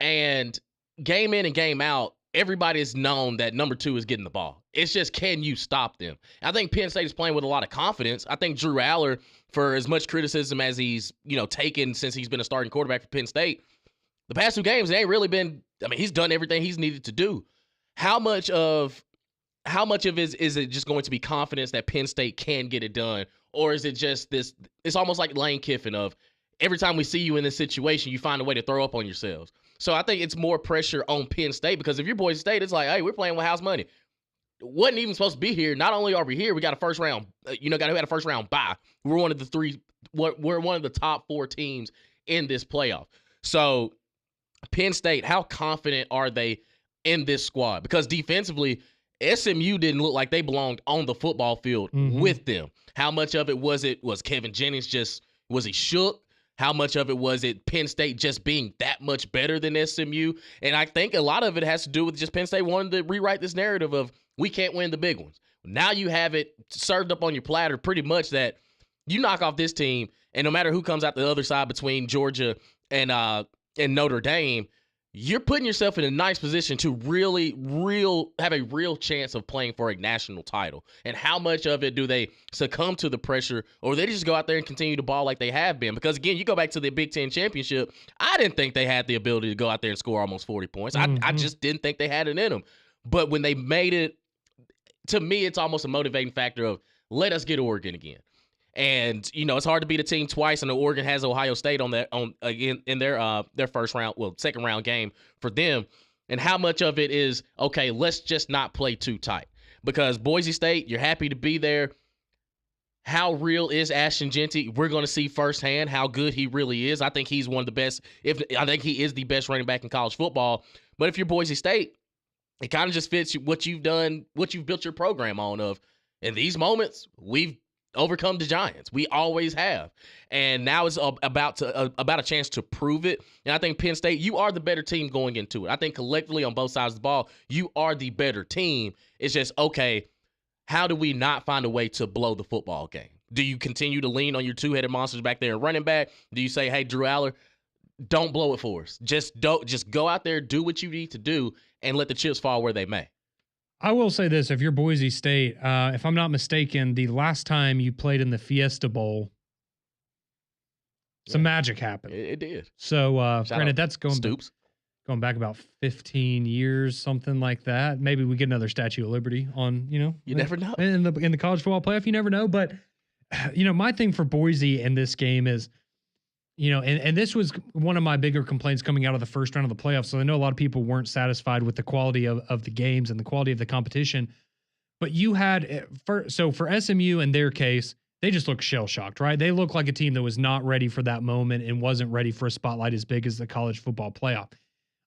Speaker 2: And game in and game out, everybody's known that number 2 is getting the ball. It's just, can you stop them? I think Penn State is playing with a lot of confidence. I think Drew Aller, for as much criticism as he's, taken since he's been a starting quarterback for Penn State, the past 2 games, it ain't really been, he's done everything he's needed to do. How much of it is it just going to be confidence that Penn State can get it done? Or is it just this, it's almost like Lane Kiffin of, every time we see you in this situation, you find a way to throw up on yourselves. So I think it's more pressure on Penn State, because if you're Boise State, it's like, hey, we're playing with house money. Wasn't even supposed to be here. Not only are we here, we got a first round, got to have a first round bye. We're one of the top 4 teams in this playoff. So Penn State, how confident are they in this squad? Because defensively, SMU didn't look like they belonged on the football field with them. How much of it was Kevin Jennings was he shook? How much of it was it Penn State just being that much better than SMU? And I think a lot of it has to do with just Penn State wanting to rewrite this narrative of, we can't win the big ones. Now you have it served up on your platter pretty much that you knock off this team, and no matter who comes out the other side between Georgia and Notre Dame, you're putting yourself in a nice position to really have a real chance of playing for a national title. And how much of it do they succumb to the pressure, or they just go out there and continue to ball like they have been? Because, again, you go back to the Big Ten championship, I didn't think they had the ability to go out there and score almost 40 points. I just didn't think they had it in them. But when they made it, to me, it's almost a motivating factor of, let us get Oregon again. And, it's hard to beat a team twice, and Oregon has Ohio State in their second round game for them. And how much of it is, okay, let's just not play too tight? Because Boise State, you're happy to be there. How real is Ashton Genty? We're going to see firsthand how good he really is. I think he's one of the best. I think he is the best running back in college football. But if you're Boise State, it kind of just fits what you've done, what you've built your program on of. In these moments, we've overcome the Giants. We always have. And now it's about a chance to prove it. And I think Penn State, you are the better team going into it. I think collectively on both sides of the ball, you are the better team. It's just, okay, how do we not find a way to blow the football game? Do you continue to lean on your 2-headed monsters back there and running back? Do you say, hey, Drew Aller, don't blow it for us. Just go out there, do what you need to do, and let the chips fall where they may.
Speaker 1: I will say this, if you're Boise State, if I'm not mistaken, the last time you played in the Fiesta Bowl, some magic happened.
Speaker 2: It did.
Speaker 1: So, granted, that's going back about 15 years, something like that. Maybe we get another Statue of Liberty on,
Speaker 2: You never know.
Speaker 1: In the college football playoff, you never know. But, my thing for Boise in this game is, and this was one of my bigger complaints coming out of the first round of the playoffs. So I know a lot of people weren't satisfied with the quality of the games and the quality of the competition. But you had, for SMU in their case, they just look shell-shocked, right? They look like a team that was not ready for that moment and wasn't ready for a spotlight as big as the college football playoff.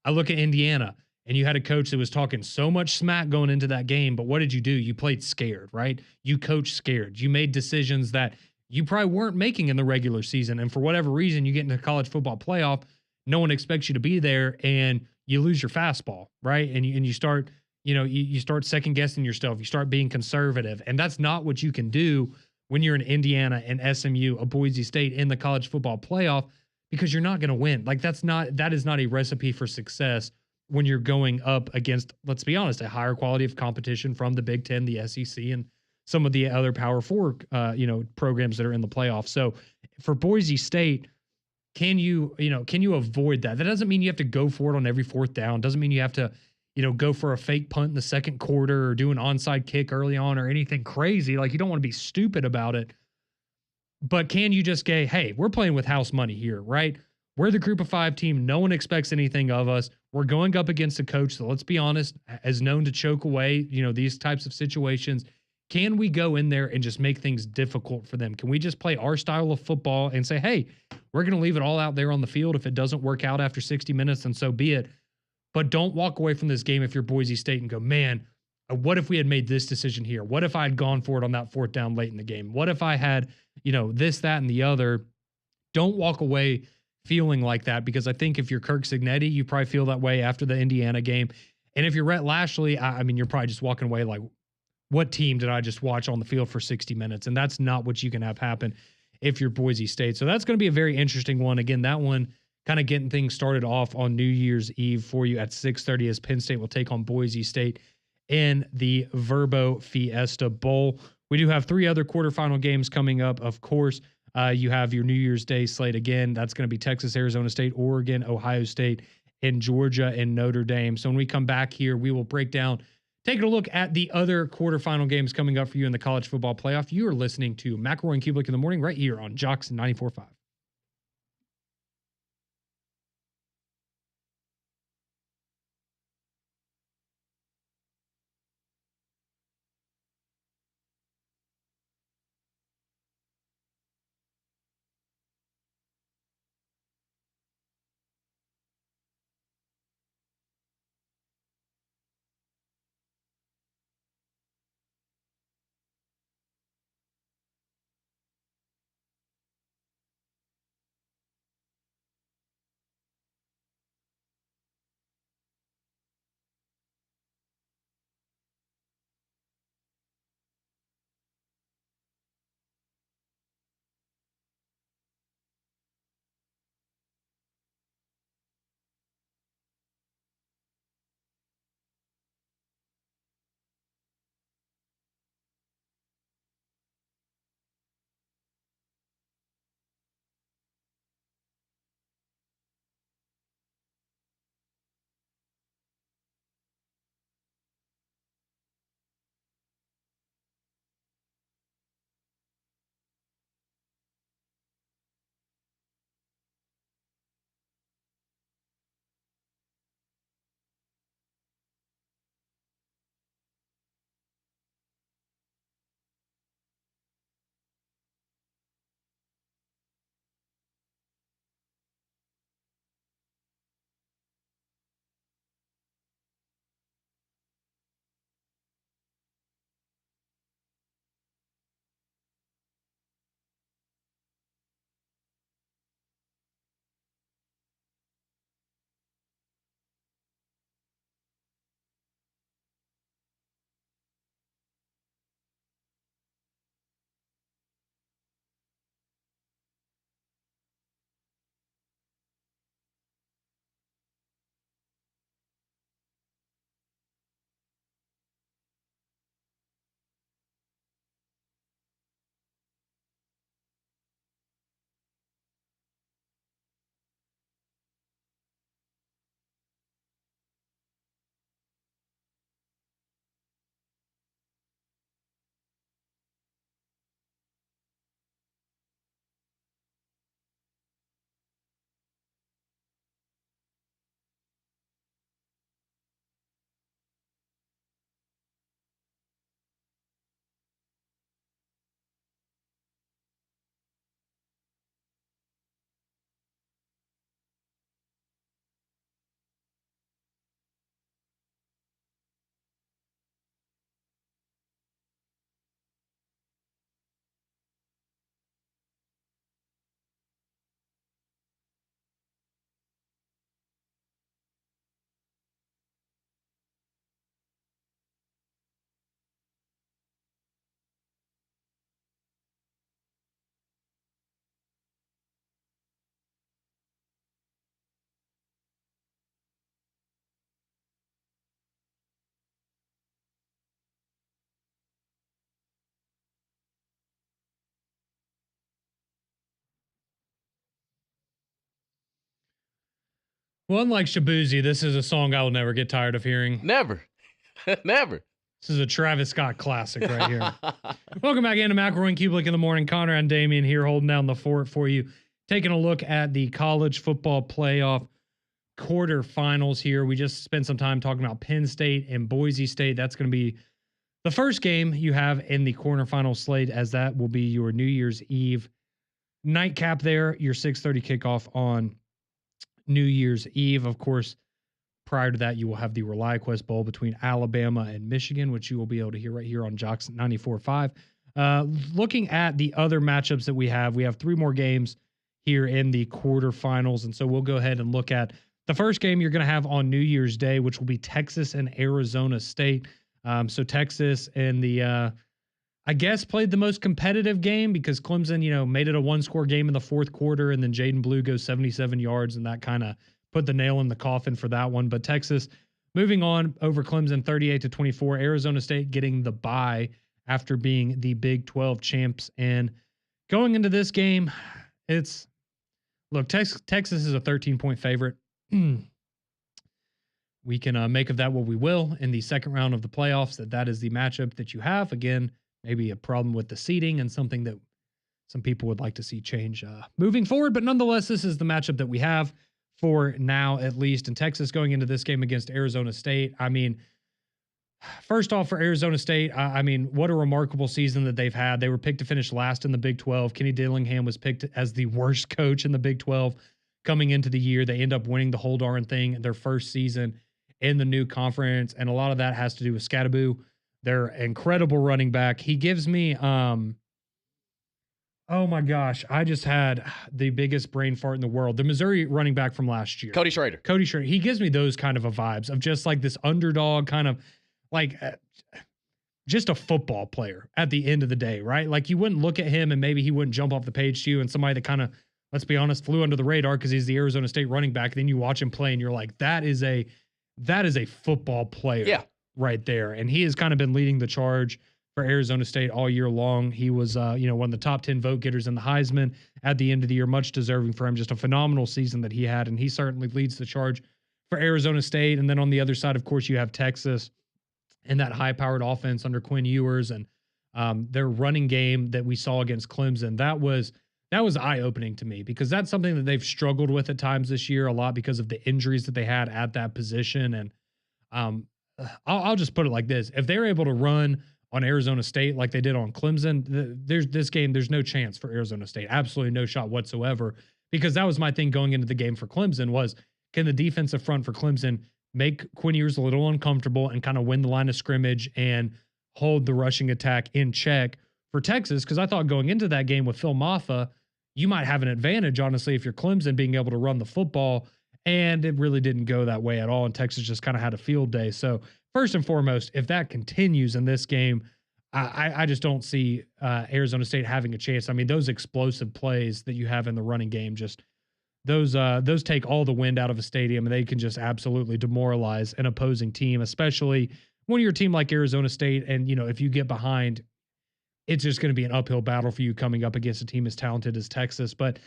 Speaker 1: I look at Indiana, and you had a coach that was talking so much smack going into that game, but what did you do? You played scared, right? You coached scared. You made decisions that you probably weren't making in the regular season. And for whatever reason, you get into the college football playoff, no one expects you to be there, and you lose your fastball, right? And you start, you start second guessing yourself. You start being conservative. And that's not what you can do when you're in Indiana and SMU, a Boise State in the college football playoff, because you're not going to win. Like that is not a recipe for success when you're going up against, let's be honest, a higher quality of competition from the Big Ten, the SEC, and some of the other Power 4, programs that are in the playoffs. So for Boise State, can you avoid that? That doesn't mean you have to go for it on every fourth down. Doesn't mean you have to, go for a fake punt in the second quarter or do an onside kick early on or anything crazy. Like, you don't want to be stupid about it. But can you just say, hey, we're playing with house money here, right? We're the group of 5 team. No one expects anything of us. We're going up against a coach that, let's be honest, is known to choke away, these types of situations. Can we go in there and just make things difficult for them? Can we just play our style of football and say, hey, we're going to leave it all out there on the field. If it doesn't work out after 60 minutes, then so be it. But don't walk away from this game if you're Boise State and go, man, what if we had made this decision here? What if I had gone for it on that 4th down late in the game? What if I had, this, that, and the other? Don't walk away feeling like that, because I think if you're Kirk Cignetti, you probably feel that way after the Indiana game. And if you're Rhett Lashley, I mean, you're probably just walking away like, what team did I just watch on the field for 60 minutes? And that's not what you can have happen if you're Boise State. So that's going to be a very interesting one. Again, that one kind of getting things started off on New Year's Eve for you at 6:30 as Penn State will take on Boise State in the Verbo Fiesta Bowl. We do have 3 other quarterfinal games coming up. Of course, you have your New Year's Day slate again. That's going to be Texas, Arizona State, Oregon, Ohio State, and Georgia and Notre Dame. So when we come back here, we will break down, taking a look at the other quarterfinal games coming up for you in the college football playoff. You are listening to McElroy and Cubelic in the morning right here on Jocks 94.5. Well, unlike Shabuzi, this is a song I will never get tired of hearing.
Speaker 2: Never. Never.
Speaker 1: This is a Travis Scott classic right here. Welcome back into McElroy and Cubelic in the morning. Connor and Damien here holding down the fort for you. taking a look at the college football playoff quarterfinals here. We just spent some time talking about Penn State and Boise State. That's going to be the first game you have in the quarterfinal slate, as that will be your New Year's Eve nightcap there, your 6:30 kickoff on New Year's Eve. Of course, prior to that, you will have the ReliaQuest Bowl between Alabama and Michigan, which you will be able to hear right here on Jocks 94.5. Looking at the other matchups that we have 3 more games here in the quarterfinals. And so we'll go ahead and look at the first game you're going to have on New Year's Day, which will be Texas and Arizona State. So Texas and the, I guess, played the most competitive game because Clemson, made it a 1-score game in the fourth quarter, and then Jaden Blue goes 77 yards, and that kind of put the nail in the coffin for that one. But Texas moving on over Clemson 38-24. Arizona State getting the bye after being the Big 12 champs. And going into this game, Texas is a 13-point favorite. We can make of that what we will in the second round of the playoffs. That is the matchup that you have. Again, maybe a problem with the seeding and something that some people would like to see change moving forward. But nonetheless, this is the matchup that we have for now, at least. And Texas going into this game against Arizona State. I mean, first off, for Arizona State, what a remarkable season that they've had. They were picked to finish last in the Big 12. Kenny Dillingham was picked as the worst coach in the Big 12 coming into the year. They end up winning the whole darn thing in their first season in the new conference. And a lot of that has to do with Scadaboo, their incredible running back. He gives me, oh my gosh, I just had the biggest brain fart in the world. The Missouri running back from last year.
Speaker 2: Cody Schrader.
Speaker 1: He gives me those kind of a vibes of just like this underdog kind of like just a football player at the end of the day, right? Like you wouldn't look at him and maybe he wouldn't jump off the page to you, and somebody that kind of, let's be honest, flew under the radar because he's the Arizona State running back. Then you watch him play and you're like, that is a football player right there. And he has kind of been leading the charge for Arizona State all year long. He was, one of the top 10 vote getters in the Heisman at the end of the year, much deserving for him. Just a phenomenal season that he had. And he certainly leads the charge for Arizona State. And then on the other side, of course, you have Texas and that high-powered offense under Quinn Ewers and their running game that we saw against Clemson. That was eye-opening to me because that's something that they've struggled with at times this year, a lot because of the injuries that they had at that position. And I'll just put it like this. If they're able to run on Arizona State like they did on Clemson, there's no chance for Arizona State. Absolutely no shot whatsoever, because that was my thing going into the game for Clemson was, can the defensive front for Clemson make Quinn Ewers a little uncomfortable and kind of win the line of scrimmage and hold the rushing attack in check for Texas? Because I thought going into that game with Phil Maffa, you might have an advantage, honestly, if you're Clemson, being able to run the football. And it really didn't go that way at all. And Texas just kind of had a field day. So first and foremost, if that continues in this game, I just don't see Arizona State having a chance. I mean, those explosive plays that you have in the running game, just those take all the wind out of a stadium, and they can just absolutely demoralize an opposing team, especially when you're a team like Arizona State. And, if you get behind, it's just going to be an uphill battle for you coming up against a team as talented as Texas. But,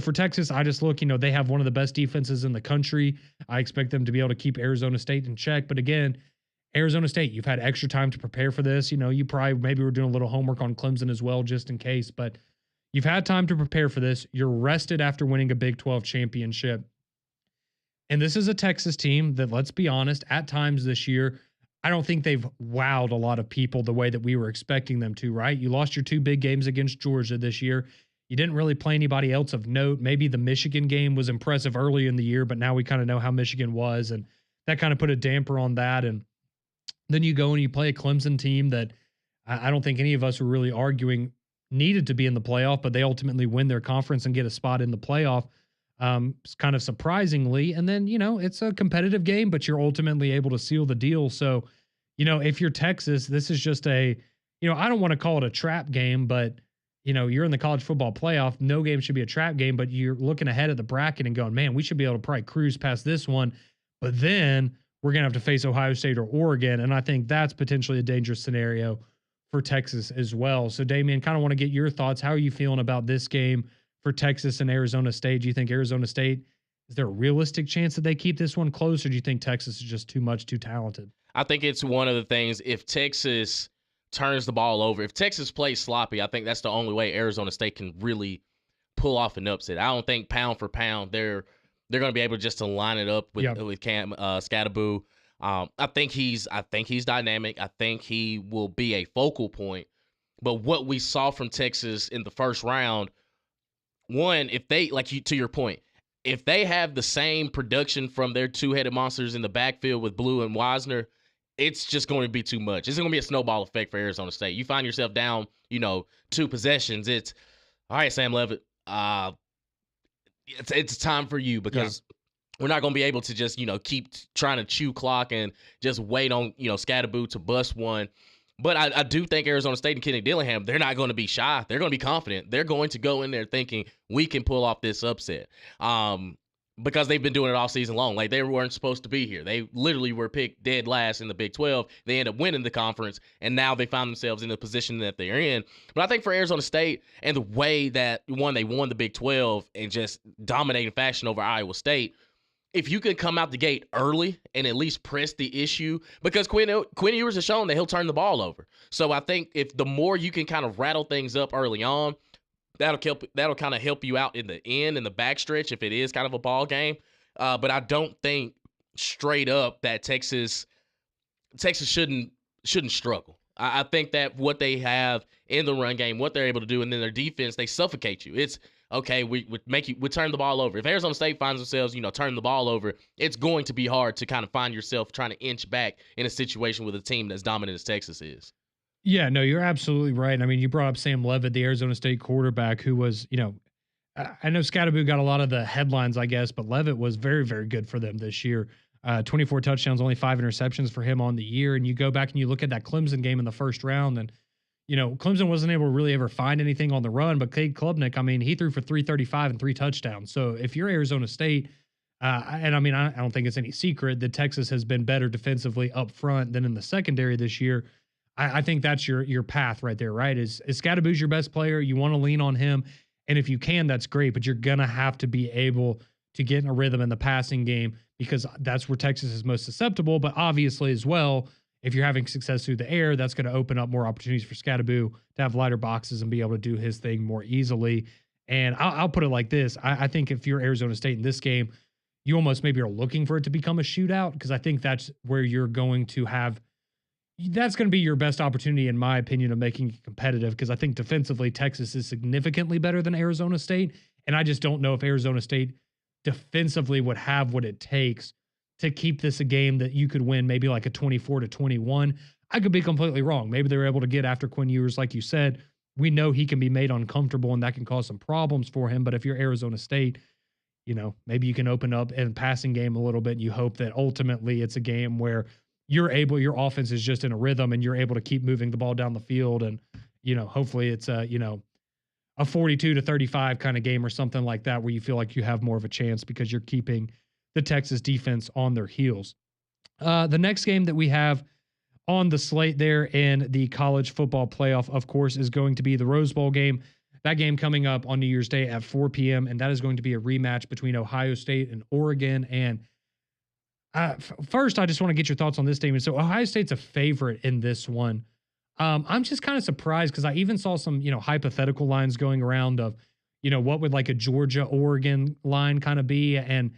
Speaker 1: for Texas, I just look, they have one of the best defenses in the country. I expect them to be able to keep Arizona State in check. But again, Arizona State, you've had extra time to prepare for this. You probably maybe were doing a little homework on Clemson as well, just in case. But you've had time to prepare for this. You're rested after winning a Big 12 championship. And this is a Texas team that, let's be honest, at times this year, I don't think they've wowed a lot of people the way that we were expecting them to, right? You lost your 2 big games against Georgia this year. You didn't really play anybody else of note. Maybe the Michigan game was impressive early in the year, but now we kind of know how Michigan was, and that kind of put a damper on that. And then you go and you play a Clemson team that I don't think any of us were really arguing needed to be in the playoff, but they ultimately win their conference and get a spot in the playoff, kind of surprisingly. And then, it's a competitive game, but you're ultimately able to seal the deal. So, if you're Texas, this is just I don't want to call it a trap game, but you're in the college football playoff. No game should be a trap game, but you're looking ahead at the bracket and going, man, we should be able to probably cruise past this one. But then we're going to have to face Ohio State or Oregon. And I think that's potentially a dangerous scenario for Texas as well. So, Damian, kind of want to get your thoughts. How are you feeling about this game for Texas and Arizona State? Do you think Arizona State, is there a realistic chance that they keep this one close, or do you think Texas is just too talented?
Speaker 2: I think it's one of the things, if Texas turns the ball over, if Texas plays sloppy, I think that's the only way Arizona State can really pull off an upset. I don't think pound for pound they're going to be able just to line it up with Cam Scatterboo. I think he's dynamic. I think he will be a focal point. But what we saw from Texas in the first round, one, if they to your point, if they have the same production from their two-headed monsters in the backfield with Blue and Wisner, it's just going to be too much. It's going to be a snowball effect for Arizona State. You find yourself down, 2 possessions. It's all right, Sam Levitt. It's time for you because we're not going to be able to just keep trying to chew clock and just wait on Scatterboo to bust one. But I do think Arizona State and Kenny Dillingham, they're not going to be shy. They're going to be confident. They're going to go in there thinking we can pull off this upset. Because they've been doing it all season long. Like, they weren't supposed to be here. They literally were picked dead last in the Big 12. They end up winning the conference, and now they find themselves in the position that they're in. But I think for Arizona State and the way that, they won the Big 12 and just dominating fashion over Iowa State, if you could come out the gate early and at least press the issue, because Quinn Ewers has shown that he'll turn the ball over. So I think if the more you can kind of rattle things up early on, that'll kind of help you out in the end, in the backstretch, if it is kind of a ball game. But I don't think straight up that Texas shouldn't struggle. I think that what they have in the run game, what they're able to do, and then their defense, they suffocate you. It's okay. We turn the ball over. If Arizona State finds themselves, turning the ball over, it's going to be hard to kind of find yourself trying to inch back in a situation with a team that's dominant as Texas is.
Speaker 1: Yeah, no, you're absolutely right. I mean, you brought up Sam Levitt, the Arizona State quarterback, who was, I know Scatterboo got a lot of the headlines, I guess, but Levitt was very, very good for them this year. 24 touchdowns, only 5 interceptions for him on the year. And you go back and you look at that Clemson game in the first round, and, Clemson wasn't able to really ever find anything on the run, but Cade Klubnik, I mean, he threw for 335 and 3 touchdowns. So if you're Arizona State, and I mean, I don't think it's any secret that Texas has been better defensively up front than in the secondary this year. I think that's your path right there, right? Is Scatterboo's your best player? You want to lean on him. And if you can, that's great, but you're going to have to be able to get in a rhythm in the passing game because that's where Texas is most susceptible. But obviously as well, if you're having success through the air, that's going to open up more opportunities for Scatterboo to have lighter boxes and be able to do his thing more easily. And I'll put it like this. I think if you're Arizona State in this game, you almost maybe are looking for it to become a shootout because I think that's where you're going to have that's going to be your best opportunity, in my opinion, of making it competitive because I think defensively Texas is significantly better than Arizona State. And I just don't know if Arizona State defensively would have what it takes to keep this a game that you could win maybe like a 24-21. I could be completely wrong. Maybe they're able to get after Quinn Ewers, like you said. We know he can be made uncomfortable and that can cause some problems for him. But if you're Arizona State, maybe you can open up in passing game a little bit and you hope that ultimately it's a game where your offense is just in a rhythm and you're able to keep moving the ball down the field. And, hopefully it's a 42-35 kind of game or something like that, where you feel like you have more of a chance because you're keeping the Texas defense on their heels. The next game that we have on the slate there in the college football playoff, of course, is going to be the Rose Bowl game. That game coming up on New Year's Day at 4 p.m. And that is going to be a rematch between Ohio State and Oregon. And first, I just want to get your thoughts on this team. So Ohio State's a favorite in this one. I'm just kind of surprised because I even saw some, hypothetical lines going around of, what would like a Georgia-Oregon line kind of be? And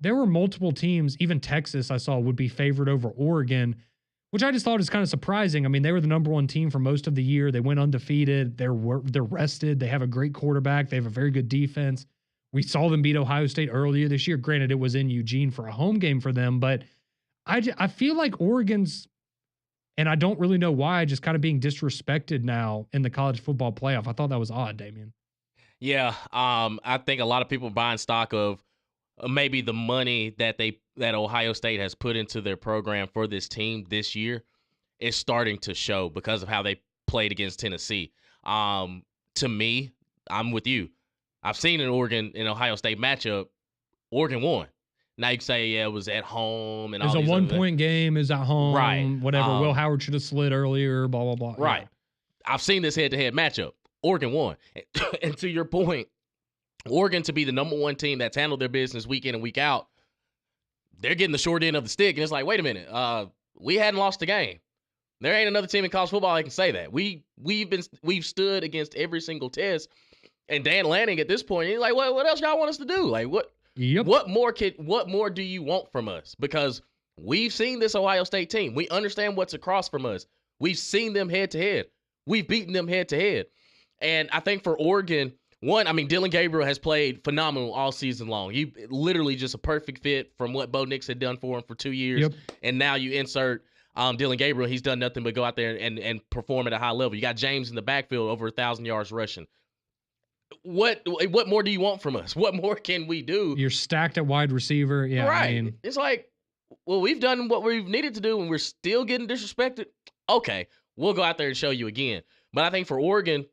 Speaker 1: there were multiple teams, even Texas I saw would be favored over Oregon, which I just thought is kind of surprising. I mean, they were the number one team for most of the year. They went undefeated. They're rested. They have a great quarterback. They have a very good defense. We saw them beat Ohio State earlier this year. Granted, it was in Eugene for a home game for them, but I feel like Oregon's, and I don't really know why, just kind of being disrespected now in the college football playoff. I thought that was odd, Damian.
Speaker 2: Yeah, I think a lot of people are buying stock of maybe the money that Ohio State has put into their program for this team this year is starting to show because of how they played against Tennessee. To me, I'm with you. I've seen an Oregon and Ohio State matchup. Oregon won. Now you can say, yeah, it was at home. And
Speaker 1: it was a 1-point game. Is at home.
Speaker 2: Right.
Speaker 1: Whatever. Will Howard should have slid earlier, blah, blah, blah.
Speaker 2: Right.
Speaker 1: Yeah.
Speaker 2: I've seen this head-to-head matchup. Oregon won. And to your point, Oregon to be the number one team that's handled their business week in and week out, they're getting the short end of the stick. And it's like, wait a minute. We hadn't lost the game. There ain't another team in college football that can say that. We've stood against every single test. And Dan Lanning at this point, he's like, what else y'all want us to do? Like, what more do you want from us? Because we've seen this Ohio State team. We understand what's across from us. We've seen them head to head. We've beaten them head to head. And I think for Oregon, Dylan Gabriel has played phenomenal all season long. He literally just a perfect fit from what Bo Nix had done for him for 2 years.
Speaker 1: Yep.
Speaker 2: And now you insert Dylan Gabriel. He's done nothing but go out there and perform at a high level. You got James in the backfield, over 1,000 yards rushing. What more do you want from us? What more can we do?
Speaker 1: You're stacked at wide receiver. Yeah,
Speaker 2: right. It's like, well, we've done what we've needed to do and we're still getting disrespected. Okay, we'll go out there and show you again. But I think for Oregon,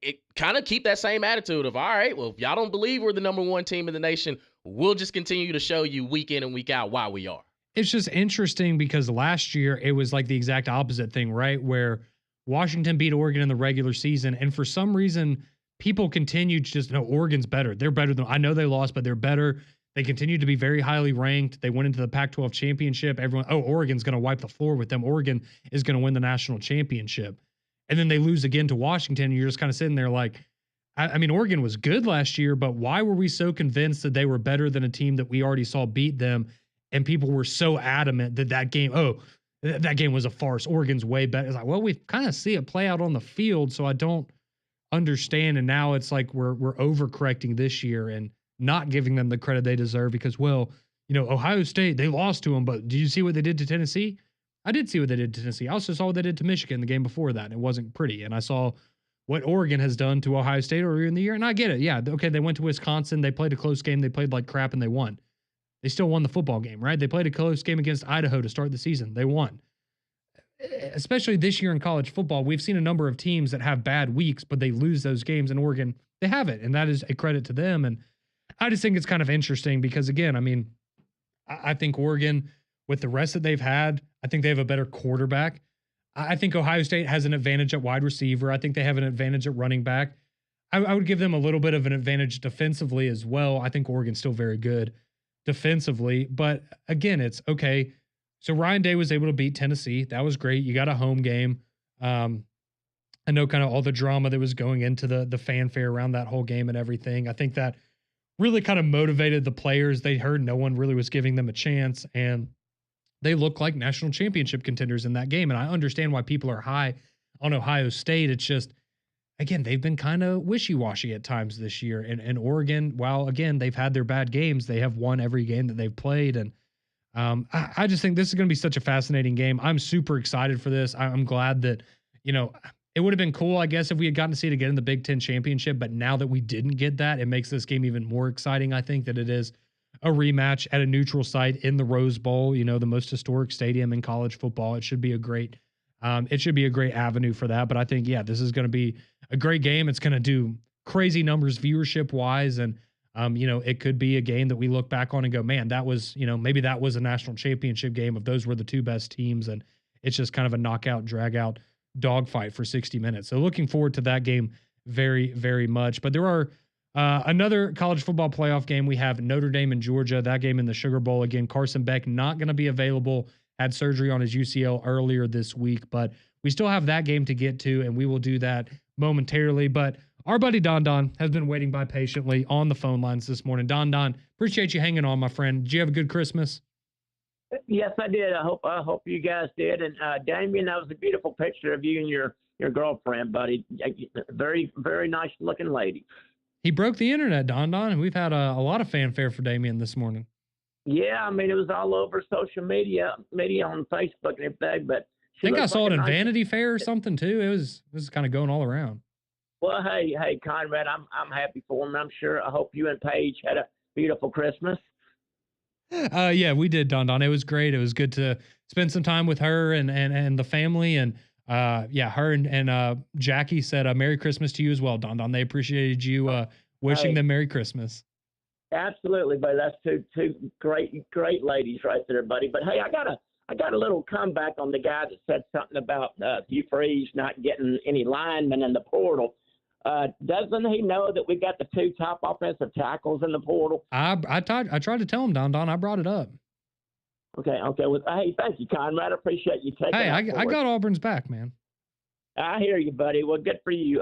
Speaker 2: it kind of keep that same attitude of, all right, well, if y'all don't believe we're the number one team in the nation, we'll just continue to show you week in and week out why we are.
Speaker 1: It's just interesting because last year it was like the exact opposite thing, right? Where Washington beat Oregon in the regular season. And for some reason, people continued to just, no, Oregon's better. They're better than, I know they lost, but they're better. They continue to be very highly ranked. They went into the Pac-12 championship. Everyone, Oregon's going to wipe the floor with them. Oregon is going to win the national championship. And then they lose again to Washington. And you're just kind of sitting there like, Oregon was good last year, but why were we so convinced that they were better than a team that we already saw beat them? And people were so adamant that game was a farce. Oregon's way better. It's like, well, we kind of see it play out on the field, so I don't understand. And now it's like we're overcorrecting this year and not giving them the credit they deserve because, well, Ohio State, they lost to them, but did you see what they did to Tennessee? I did see what they did to Tennessee. I also saw what they did to Michigan the game before that, and it wasn't pretty. And I saw what Oregon has done to Ohio State earlier in the year, and I get it. Yeah, okay, they went to Wisconsin. They played a close game. They played like crap, and they won. They still won the football game, right? They played a close game against Idaho to start the season. They won. Especially this year in college football, we've seen a number of teams that have bad weeks, but they lose those games. In Oregon, they have it, and that is a credit to them. And I just think it's kind of interesting because, again, I think Oregon, with the rest that they've had, I think they have a better quarterback. I think Ohio State has an advantage at wide receiver. I think they have an advantage at running back. I would give them a little bit of an advantage defensively as well. I think Oregon's still very good defensively. But again, it's okay. So Ryan Day was able to beat Tennessee. That was great. You got a home game. I know kind of all the drama that was going into the fanfare around that whole game and everything. I think that really kind of motivated the players. They heard no one really was giving them a chance, and they look like national championship contenders in that game. And I understand why people are high on Ohio State. It's just, again, they've been kind of wishy-washy at times this year. And Oregon, while, again, they've had their bad games, they have won every game that they've played. And I just think this is going to be such a fascinating game. I'm super excited for this. I'm glad that, it would have been cool, I guess, if we had gotten to see it again in the Big Ten championship. But now that we didn't get that, it makes this game even more exciting. I think that it is a rematch at a neutral site in the Rose Bowl, the most historic stadium in college football. It should be a great avenue for that. But I think, yeah, this is going to be a great game. It's going to do crazy numbers viewership wise. And, it could be a game that we look back on and go, man, that was, maybe that was a national championship game if those were the two best teams. And it's just kind of a knockout, drag out dogfight for 60 minutes. So looking forward to that game very, very much. But there are another college football playoff game. We have Notre Dame and Georgia, that game in the Sugar Bowl. Again, Carson Beck not going to be available, had surgery on his UCL earlier this week, but we still have that game to get to, and we will do that momentarily. But our buddy Don has been waiting by patiently on the phone lines this morning. Don, appreciate you hanging on, my friend. Did you have a good Christmas?
Speaker 4: Yes, I did. I hope you guys did. And Damien, that was a beautiful picture of you and your girlfriend, buddy. Very, very nice looking lady.
Speaker 1: He broke the internet, Don, and we've had a lot of fanfare for Damien this morning.
Speaker 4: Yeah, it was all over social media on Facebook and everything. But
Speaker 1: I think I saw it in Vanity Fair or something too. It was kind of going all around.
Speaker 4: Well, hey, Conrad, I'm happy for him. I'm sure. I hope you and Paige had a beautiful Christmas.
Speaker 1: Yeah, we did, Don. It was great. It was good to spend some time with her and the family. And her and Jackie said Merry Christmas to you as well, Don. They appreciated you wishing them Merry Christmas.
Speaker 4: Absolutely, buddy. That's two great ladies right there, buddy. But hey, I got a little comeback on the guy that said something about Hugh Freeze not getting any linemen in the portal. Doesn't he know that we got the two top offensive tackles in the portal? I
Speaker 1: tried to tell him, Don. I brought it up.
Speaker 4: Okay. Well, hey, thank you, Conrad. I appreciate you taking.
Speaker 1: Hey, I got Auburn's back, man.
Speaker 4: I hear you, buddy. Well, good for you.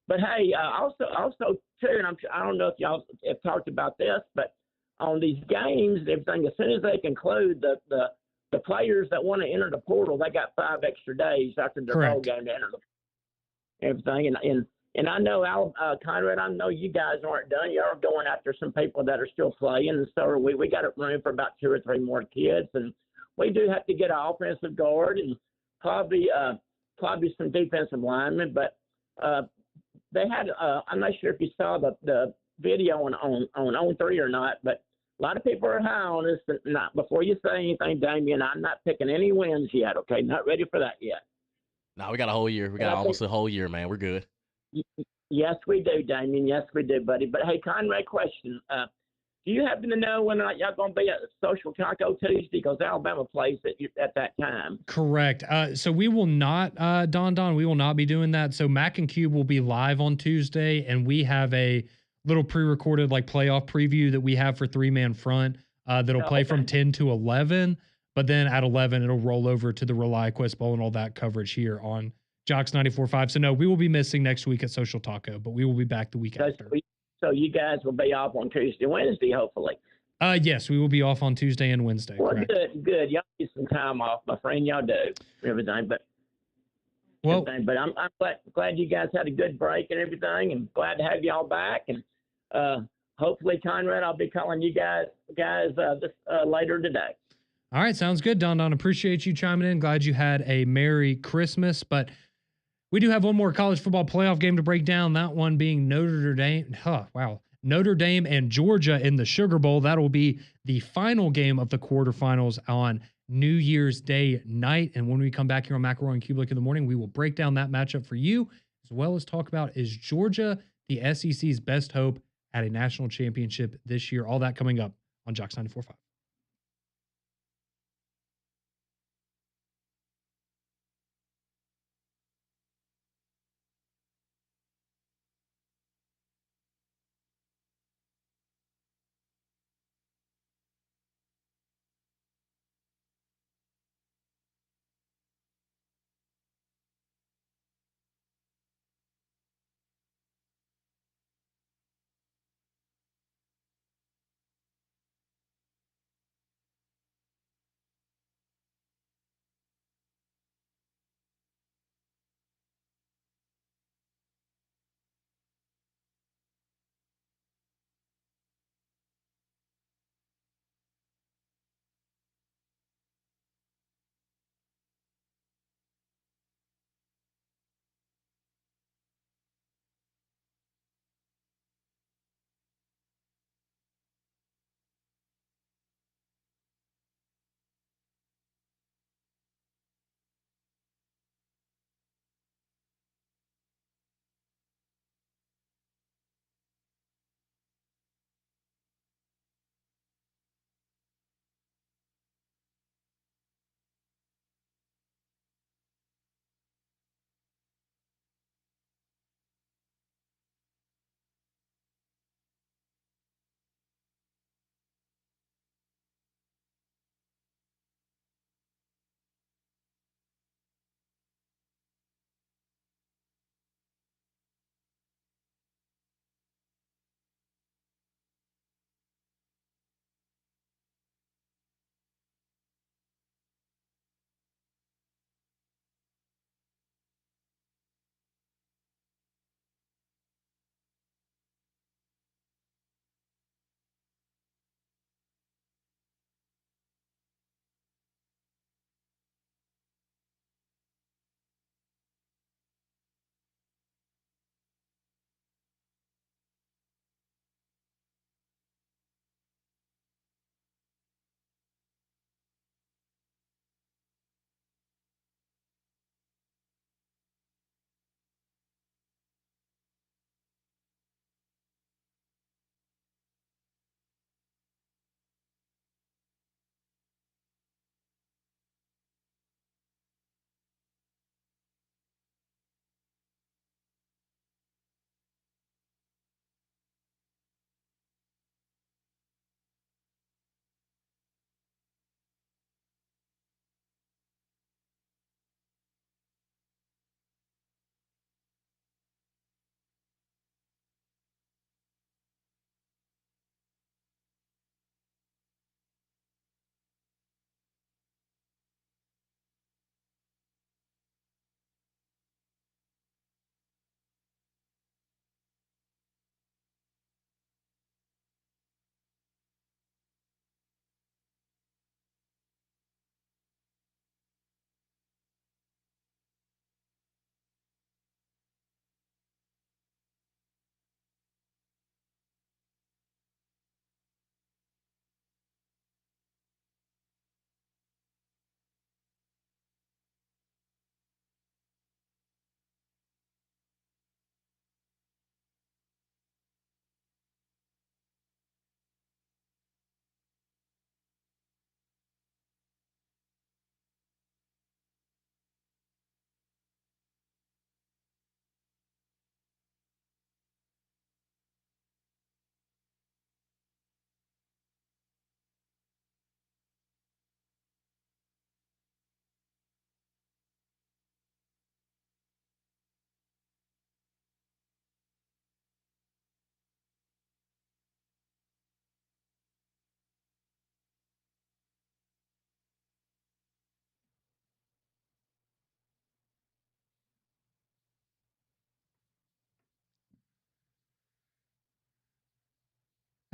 Speaker 4: But hey, also too, and I don't know if y'all have talked about this, but on these games, everything, as soon as they conclude, the players that want to enter the portal, they got 5 extra days after their bowl
Speaker 1: Correct.
Speaker 4: game to enter everything. And I know Conrad, I know you guys aren't done. You are going after some people that are still playing, and so are we. We got room for about 2 or 3 more kids, and we do have to get an offensive guard and probably some defensive linemen. But they had I'm not sure if you saw the video on 3 or not, but a lot of people are high on us. Not before you say anything, Damien, I'm not picking any wins yet. Okay, not ready for that yet.
Speaker 2: No, we got a whole year. We got almost a whole year, man. We're good.
Speaker 4: Yes, we do, Damien. Yes, we do, buddy. But hey, Conrad, question: do you happen to know when y'all going to be at Social Taco Tuesday? Because Alabama plays at that time.
Speaker 1: Correct. So we will not, Don, we will not be doing that. So Mac and Cube will be live on Tuesday, and we have a little pre-recorded like playoff preview that we have for 3-man front that'll play from 10 to 11. But then at 11, it'll roll over to the ReliQuest Bowl and all that coverage here on Jocks 94.5. So no, we will be missing next week at Social Taco, but we will be back the week after.
Speaker 4: So you guys will be off on Tuesday, Wednesday, hopefully.
Speaker 1: Yes, we will be off on Tuesday and Wednesday.
Speaker 4: Well,
Speaker 1: correct.
Speaker 4: Good. Y'all get some time off, my friend. Y'all do everything, but I'm glad you guys had a good break and everything, and glad to have y'all back. And hopefully, Conrad, I'll be calling you guys this later today.
Speaker 1: All right, sounds good, Don. Appreciate you chiming in. Glad you had a Merry Christmas. But we do have one more college football playoff game to break down, that one being Notre Dame. Notre Dame and Georgia in the Sugar Bowl. That will be the final game of the quarterfinals on New Year's Day night. And when we come back here on McElroy and Cubelic in the morning, we will break down that matchup for you, as well as talk about, is Georgia the SEC's best hope at a national championship this year? All that coming up on Jocks 94.5.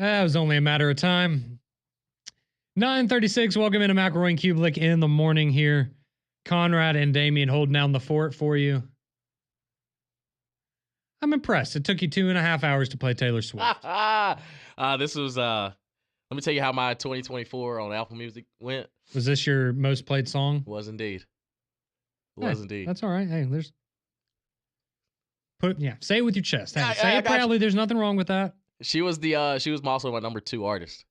Speaker 1: It was only a matter of time. 9:36. Welcome into McElroy and Cubelic in the morning here. Conrad and Damien holding down the fort for you. I'm impressed. It took you 2.5 hours to play Taylor Swift.
Speaker 2: This was let me tell you how my 2024 on Apple Music went.
Speaker 1: Was this your most played song?
Speaker 2: Was indeed.
Speaker 1: Indeed. That's all right. Hey, say it with your chest. Hey, say it proudly. There's nothing wrong with that.
Speaker 2: She was also my number 2 artist.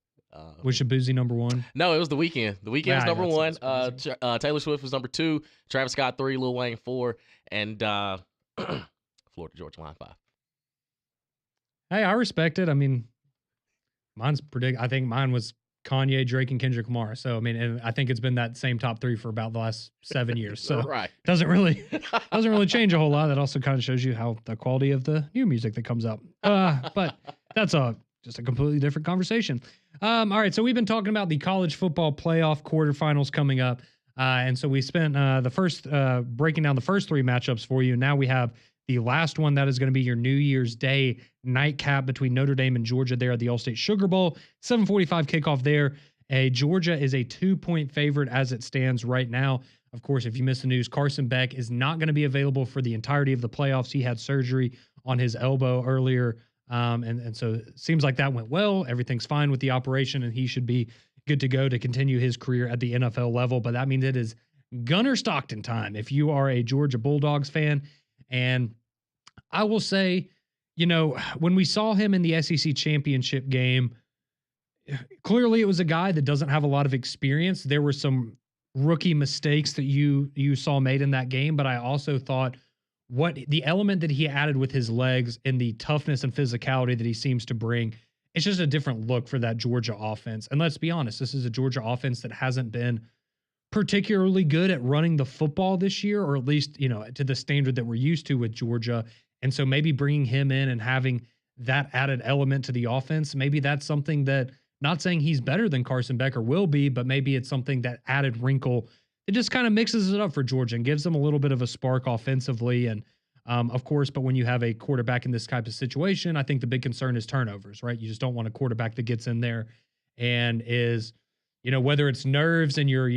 Speaker 1: Was Shabuzi number 1?
Speaker 2: No, it was The Weeknd. The Weeknd was number 1. Taylor Swift was number 2. Travis Scott 3. Lil Wayne 4. And Florida Georgia Line 5.
Speaker 1: Hey, I respect it. I mean, I think mine was Kanye, Drake, and Kendrick Lamar. So I mean, and I think it's been that same top 3 for about the last 7 years. So
Speaker 2: right.
Speaker 1: doesn't really change a whole lot. That also kind of shows you how the quality of the new music that comes out. But that's just a completely different conversation. All right, so we've been talking about the college football playoff quarterfinals coming up. And so we spent the first breaking down the first 3 matchups for you. Now we have the last one that is going to be your New Year's Day nightcap between Notre Dame and Georgia there at the All-State Sugar Bowl. 7:45 kickoff there. Georgia is a 2-point favorite as it stands right now. Of course, if you missed the news, Carson Beck is not going to be available for the entirety of the playoffs. He had surgery on his elbow earlier. And so it seems like that went well. Everything's fine with the operation, and he should be good to go to continue his career at the NFL level. But that means it is Gunnar Stockton time if you are a Georgia Bulldogs fan. And I will say, when we saw him in the SEC championship game, clearly it was a guy that doesn't have a lot of experience. There were some rookie mistakes that you saw made in that game, but I also thought the element that he added with his legs and the toughness and physicality that he seems to bring, it's just a different look for that Georgia offense. And let's be honest, this is a Georgia offense that hasn't been particularly good at running the football this year, or at least, to the standard that we're used to with Georgia. And so maybe bringing him in and having that added element to the offense, maybe that's something that, not saying he's better than Carson Beck or will be, but maybe it's something that added wrinkle. It just kind of mixes it up for Georgia and gives them a little bit of a spark offensively. And of course, but when you have a quarterback in this type of situation, I think the big concern is turnovers, right? You just don't want a quarterback that gets in there and is, whether it's nerves and you're,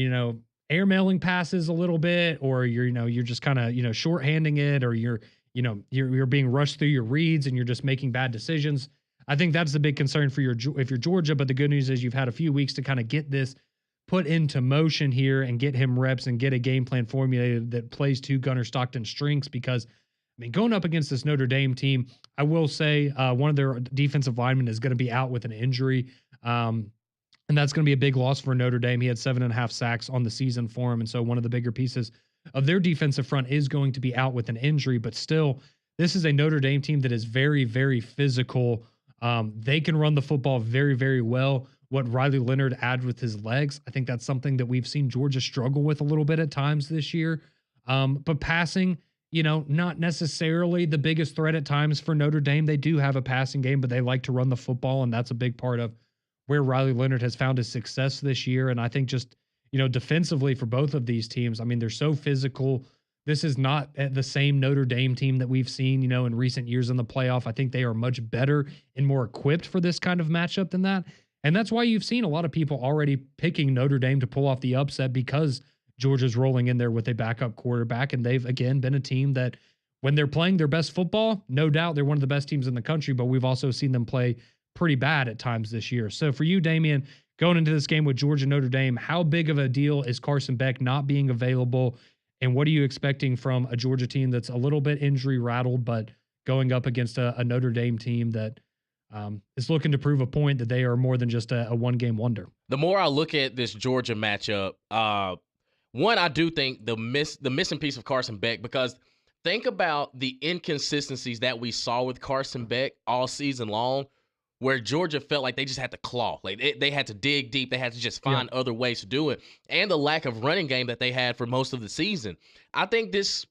Speaker 1: airmailing passes a little bit, or you're just kind of, shorthanding it, or you're being rushed through your reads and you're just making bad decisions. I think that's the big concern for if you're Georgia. But the good news is you've had a few weeks to kind of get this put into motion here and get him reps and get a game plan formulated that plays to Gunnar Stockton's strengths. Because, going up against this Notre Dame team, I will say one of their defensive linemen is going to be out with an injury. And that's going to be a big loss for Notre Dame. He had 7.5 sacks on the season for him. And so one of the bigger pieces of their defensive front is going to be out with an injury. But still, this is a Notre Dame team that is very, very physical. They can run the football very, very well. What Riley Leonard added with his legs, I think that's something that we've seen Georgia struggle with a little bit at times this year. But passing, not necessarily the biggest threat at times for Notre Dame. They do have a passing game, but they like to run the football, and that's a big part of where Riley Leonard has found his success this year. And I think just, defensively for both of these teams, they're so physical. This is not the same Notre Dame team that we've seen, in recent years in the playoff. I think they are much better and more equipped for this kind of matchup than that. And that's why you've seen a lot of people already picking Notre Dame to pull off the upset, because Georgia's rolling in there with a backup quarterback. And they've, again, been a team that when they're playing their best football, no doubt they're one of the best teams in the country, but we've also seen them play pretty bad at times this year. So for you, Damien, going into this game with Georgia Notre Dame, how big of a deal is Carson Beck not being available? And what are you expecting from a Georgia team that's a little bit injury rattled, but going up against a Notre Dame team that is looking to prove a point that they are more than just a one-game wonder?
Speaker 2: The more I look at this Georgia matchup, one, I do think the missing piece of Carson Beck, because think about the inconsistencies that we saw with Carson Beck all season long, where Georgia felt like they just had to claw. Like they had to dig deep. They had to just find other ways to do it. And the lack of running game that they had for most of the season. I think this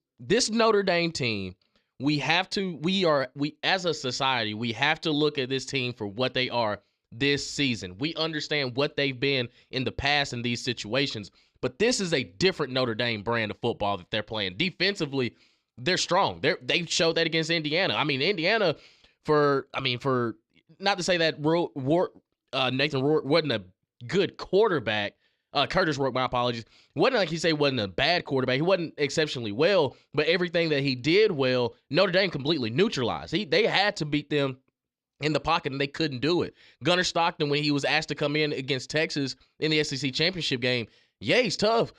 Speaker 2: Notre Dame team, we as a society, we have to look at this team for what they are this season. We understand what they've been in the past in these situations, but this is a different Notre Dame brand of football that they're playing. Defensively, they're strong. They showed that against Indiana. Indiana, for not to say that Nathan Rourke wasn't a good quarterback. Curtis Rourke, my apologies. Wasn't like he say wasn't a bad quarterback. He wasn't exceptionally well, but everything that he did well, Notre Dame completely neutralized. They had to beat them in the pocket, and they couldn't do it. Gunnar Stockton, when he was asked to come in against Texas in the SEC championship game, yeah, he's tough.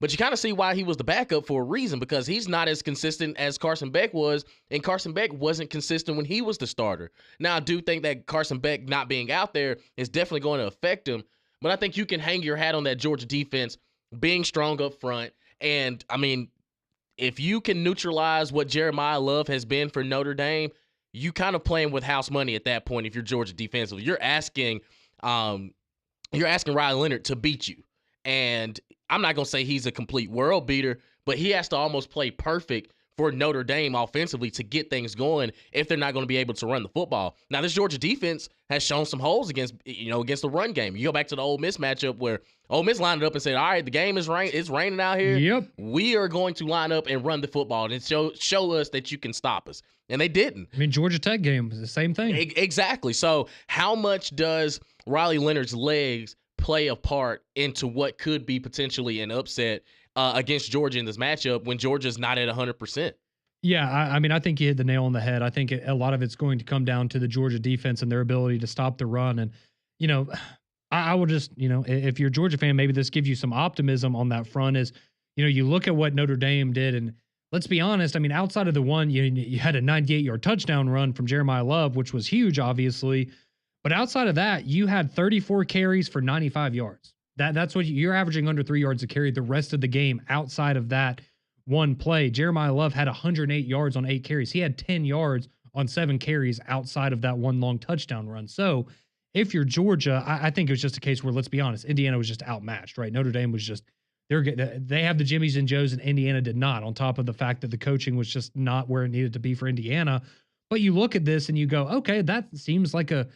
Speaker 2: But you kind of see why he was the backup for a reason, because he's not as consistent as Carson Beck was, and Carson Beck wasn't consistent when he was the starter. Now, I do think that Carson Beck not being out there is definitely going to affect him, but I think you can hang your hat on that Georgia defense being strong up front. And, I mean, if you can neutralize what Jeremiah Love has been for Notre Dame, you kind of playing with house money at that point if you're Georgia defensively. You're asking Riley Leonard to beat you. And I'm not going to say he's a complete world beater, but he has to almost play perfect for Notre Dame offensively to get things going if they're not going to be able to run the football. Now, this Georgia defense has shown some holes against the run game. You go back to the Ole Miss matchup where Ole Miss lined it up and said, all right, the game is it's raining out here.
Speaker 1: Yep.
Speaker 2: We are going to line up and run the football and show us that you can stop us. And they didn't.
Speaker 1: I mean, Georgia Tech game was the same thing.
Speaker 2: Exactly. So how much does Riley Leonard's legs play a part into what could be potentially an upset against Georgia in this matchup when Georgia's not at 100%?
Speaker 1: Yeah, I mean, I think you hit the nail on the head. I think a lot of it's going to come down to the Georgia defense and their ability to stop the run. And, I will just, if you're a Georgia fan, maybe this gives you some optimism on that front is, you look at what Notre Dame did. And let's be honest, I mean, outside of the one, you had a 98-yard touchdown run from Jeremiah Love, which was huge, obviously. But outside of that, you had 34 carries for 95 yards. That's what you're averaging, under 3 yards a carry the rest of the game outside of that one play. Jeremiah Love had 108 yards on 8 carries. He had 10 yards on 7 carries outside of that one long touchdown run. So if you're Georgia, I think it was just a case where, let's be honest, Indiana was just outmatched, right? Notre Dame was just, they have the Jimmies and Joes and Indiana did not, on top of the fact that the coaching was just not where it needed to be for Indiana. But you look at this and you go, okay, that seems like a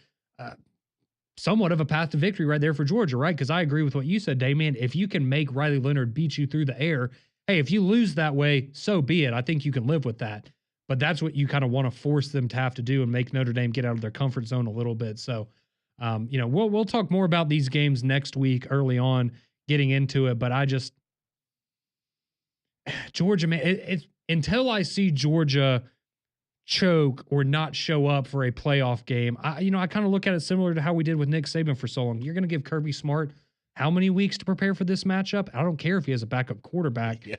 Speaker 1: somewhat of a path to victory right there for Georgia, right? Because I agree with what you said, Damian. If you can make Riley Leonard beat you through the air, hey, if you lose that way, so be it. I think you can live with that. But that's what you kind of want to force them to have to do and make Notre Dame get out of their comfort zone a little bit. So, we'll talk more about these games next week early on, getting into it. But Georgia, man, it's until I see Georgia choke or not show up for a playoff game, I kind of look at it similar to how we did with Nick Saban for so long. You're going to give Kirby Smart how many weeks to prepare for this matchup? I don't care if he has a backup quarterback. Yeah.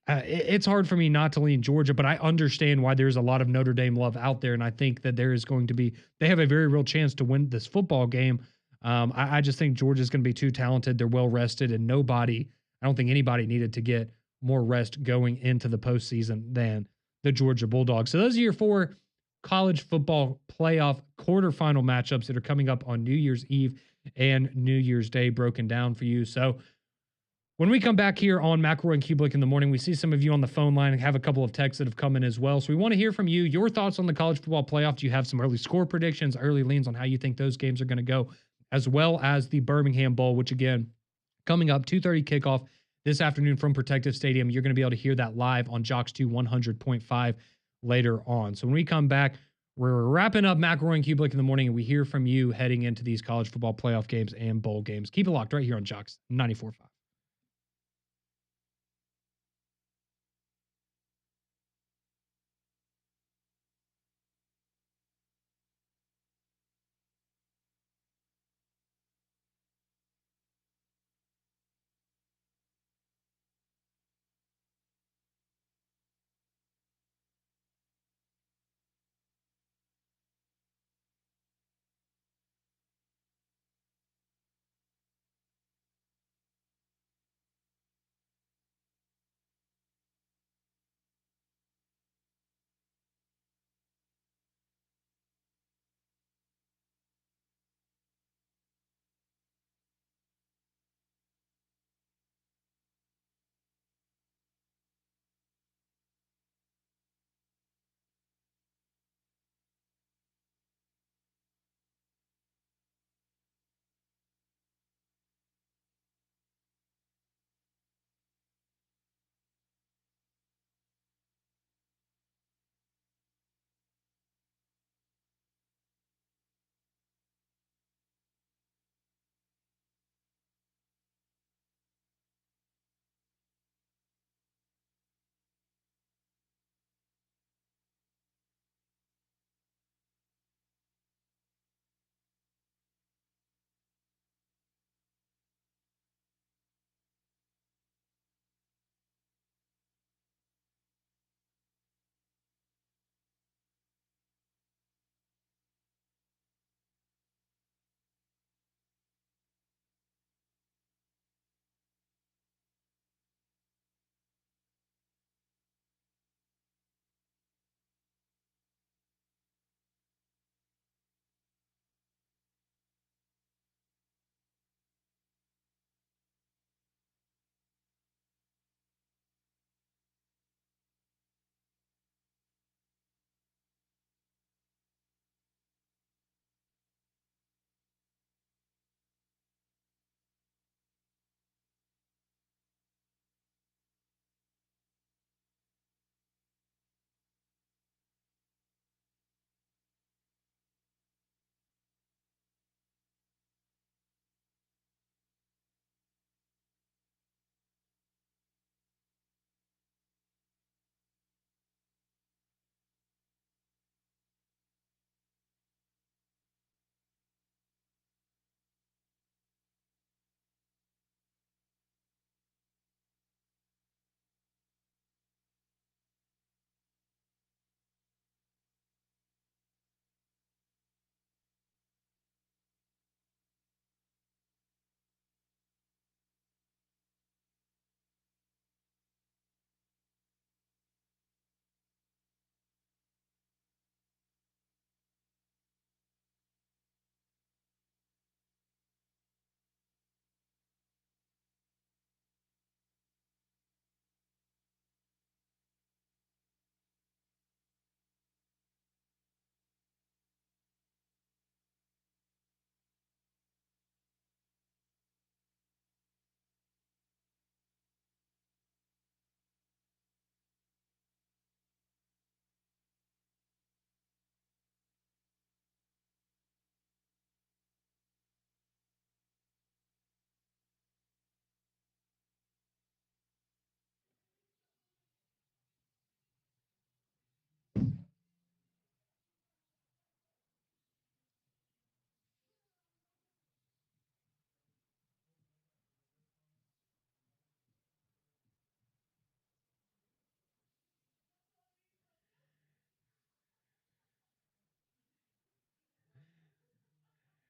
Speaker 1: It's hard for me not to lean Georgia, but I understand why there's a lot of Notre Dame love out there, and I think that there is going to be – they have a very real chance to win this football game. I just think Georgia's going to be too talented. They're well-rested, and I don't think anybody needed to get more rest going into the postseason than the Georgia Bulldogs. So those are your 4 college football playoff quarterfinal matchups that are coming up on New Year's Eve and New Year's Day, broken down for you. So when we come back here on McElroy and Cubelic in the morning, we see some of you on the phone line and have a couple of texts that have come in as well. So we want to hear from you, your thoughts on the college football playoff. Do you have some early score predictions, early leans on how you think those games are going to go, as well as the Birmingham Bowl, which again, coming up 2:30 kickoff this afternoon from Protective Stadium. You're going to be able to hear that live on Jocks 2 100.5 later on. So when we come back, we're wrapping up McElroy and Cubelic in the morning, and we hear from you heading into these college football playoff games and bowl games. Keep it locked right here on Jocks 94.5.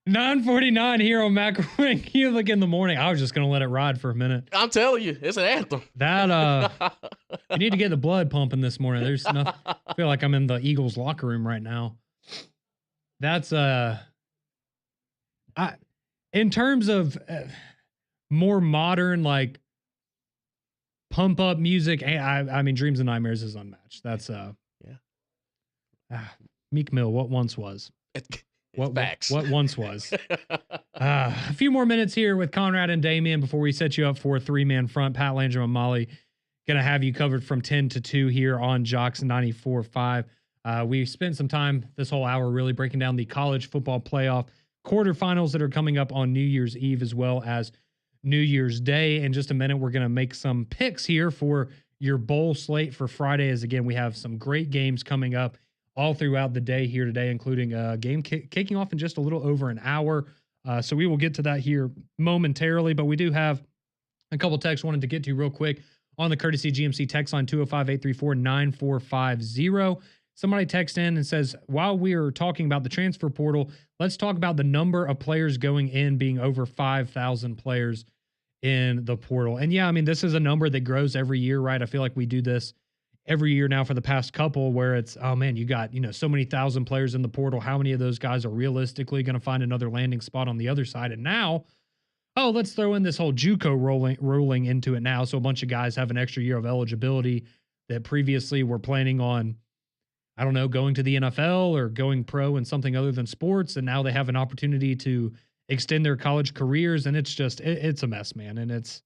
Speaker 1: 9:49 here on McElroy and Cubelic in the morning. I was just gonna let it ride for a minute.
Speaker 2: I'm telling you, it's an anthem.
Speaker 1: That you need to get the blood pumping this morning. There's nothing. I feel like I'm in the Eagles locker room right now. That's in terms of more modern, like pump up music. I mean, Dreams and Nightmares is unmatched. That's Meek Mill. What once was.
Speaker 2: Facts.
Speaker 1: What once was. A few more minutes here with Conrad and Damien before we set you up for a 3-man front. Pat Landrum and Molly going to have you covered from 10 to 2 here on Jocks 94.5. We spent some time this whole hour really breaking down the college football playoff quarterfinals that are coming up on New Year's Eve as well as New Year's Day. In just a minute, we're going to make some picks here for your bowl slate for Friday. As again, we have some great games coming up all throughout the day here today, including a game kicking off in just a little over an hour. So we will get to that here momentarily, but we do have a couple texts wanted to get to real quick on the Courtesy GMC text line 205-834-9450. Somebody texts in and says, while we are talking about the transfer portal, let's talk about the number of players going in being over 5,000 players in the portal. And yeah, I mean, this is a number that grows every year, right? I feel like we do this every year now for the past couple where it's, oh man, you got, so many thousand players in the portal. How many of those guys are realistically going to find another landing spot on the other side? And now, let's throw in this whole JUCO rolling into it now. So a bunch of guys have an extra year of eligibility that previously were planning on, I don't know, going to the NFL or going pro in something other than sports. And now they have an opportunity to extend their college careers. And it's just, it's a mess, man. And it's,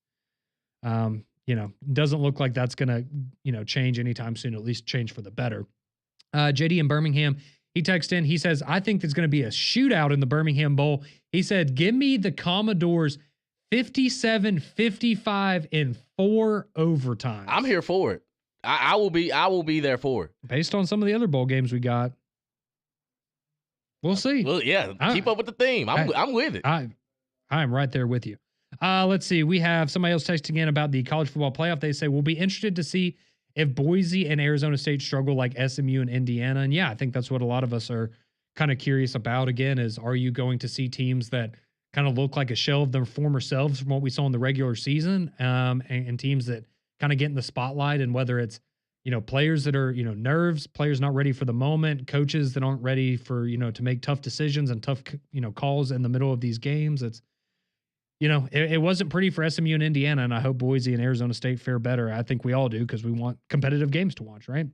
Speaker 1: doesn't look like that's going to, change anytime soon, at least change for the better. JD in Birmingham, he texted in, he says, I think there's going to be a shootout in the Birmingham Bowl. He said, give me the Commodores 57-55 in 4 overtimes.
Speaker 2: I'm here for it. I will be there for it.
Speaker 1: Based on some of the other bowl games we got. We'll see.
Speaker 2: Well, yeah, keep up with the theme. I'm with it.
Speaker 1: I'm right there with you. Let's see. We have somebody else texting in about the college football playoff. They say, we'll be interested to see if Boise and Arizona State struggle like SMU and Indiana. And yeah, I think that's what a lot of us are kind of curious about again is, are you going to see teams that kind of look like a shell of their former selves from what we saw in the regular season and teams that kind of get in the spotlight, and whether it's, players that are, nerves, players not ready for the moment, coaches that aren't ready for, to make tough decisions and tough, calls in the middle of these games. It's, it wasn't pretty for SMU and Indiana, and I hope Boise and Arizona State fare better. I think we all do because we want competitive games to watch, right?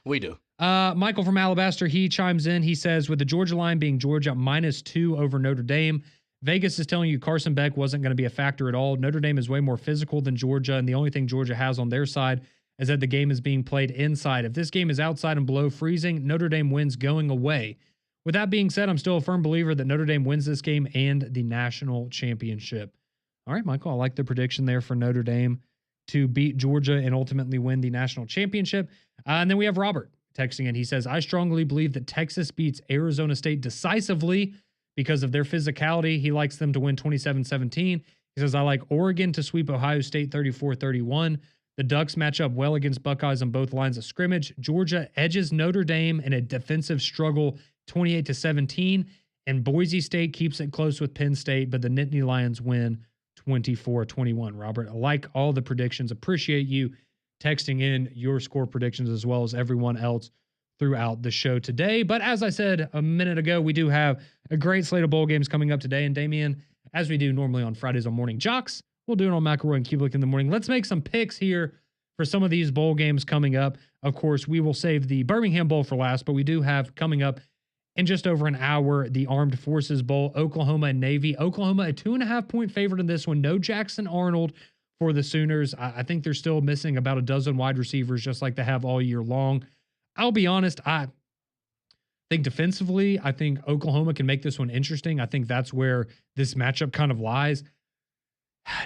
Speaker 2: We do.
Speaker 1: Michael from Alabaster, he chimes in. He says, with the Georgia line being Georgia -2 over Notre Dame, Vegas is telling you Carson Beck wasn't going to be a factor at all. Notre Dame is way more physical than Georgia, and the only thing Georgia has on their side is that the game is being played inside. If this game is outside and below freezing, Notre Dame wins going away. With that being said, I'm still a firm believer that Notre Dame wins this game and the national championship. All right, Michael, I like the prediction there for Notre Dame to beat Georgia and ultimately win the national championship. And then we have Robert texting in. He says, I strongly believe that Texas beats Arizona State decisively because of their physicality. He likes them to win 27-17. He says, I like Oregon to sweep Ohio State 34-31. The Ducks match up well against Buckeyes on both lines of scrimmage. Georgia edges Notre Dame in a defensive struggle 28-17, and Boise State keeps it close with Penn State, but the Nittany Lions win 24-21. Robert, I like all the predictions. Appreciate you texting in your score predictions as well as everyone else throughout the show today. But as I said a minute ago, we do have a great slate of bowl games coming up today. And Damien, as we do normally on Fridays on Morning Jocks, we'll do it on McElroy and Cubelic in the morning. Let's make some picks here for some of these bowl games coming up. Of course, we will save the Birmingham Bowl for last, but we do have coming up in just over an hour, the Armed Forces Bowl, Oklahoma and Navy. Oklahoma, a 2.5-point favorite in this one. No Jackson Arnold for the Sooners. I think they're still missing about a dozen wide receivers, just like they have all year long. I'll be honest, I think defensively, I think Oklahoma can make this one interesting. I think that's where this matchup kind of lies.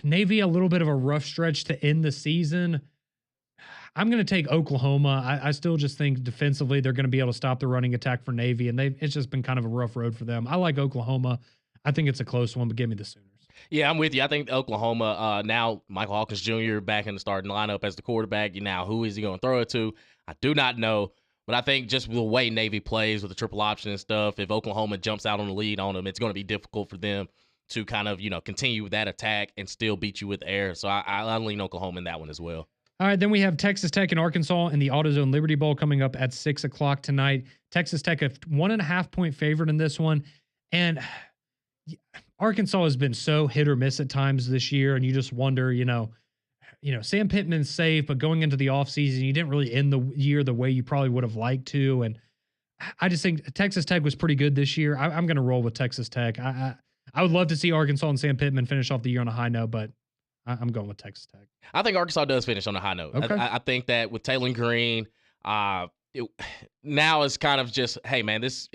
Speaker 1: Navy, a little bit of a rough stretch to end the season. I'm going to take Oklahoma. I still just think defensively they're going to be able to stop the running attack for Navy, and it's just been kind of a rough road for them. I like Oklahoma. I think it's a close one, but give me the Sooners.
Speaker 2: Yeah, I'm with you. I think Oklahoma, now Michael Hawkins Jr. back in the starting lineup as the quarterback. Now, who is he going to throw it to? I do not know. But I think just the way Navy plays with the triple option and stuff, if Oklahoma jumps out on the lead on them, it's going to be difficult for them to kind of, continue that attack and still beat you with air. So I lean Oklahoma in that one as well.
Speaker 1: All right, then we have Texas Tech and Arkansas in the AutoZone Liberty Bowl coming up at 6 o'clock tonight. Texas Tech a 1.5-point favorite in this one. And Arkansas has been so hit or miss at times this year, and you just wonder, Sam Pittman's safe, but going into the offseason, you didn't really end the year the way you probably would have liked to. And I just think Texas Tech was pretty good this year. I'm going to roll with Texas Tech. I would love to see Arkansas and Sam Pittman finish off the year on a high note, but I'm going with Texas Tech.
Speaker 2: I think Arkansas does finish on a high note.
Speaker 1: Okay.
Speaker 2: I think that with Taylor Green, now it's kind of just, hey, man, this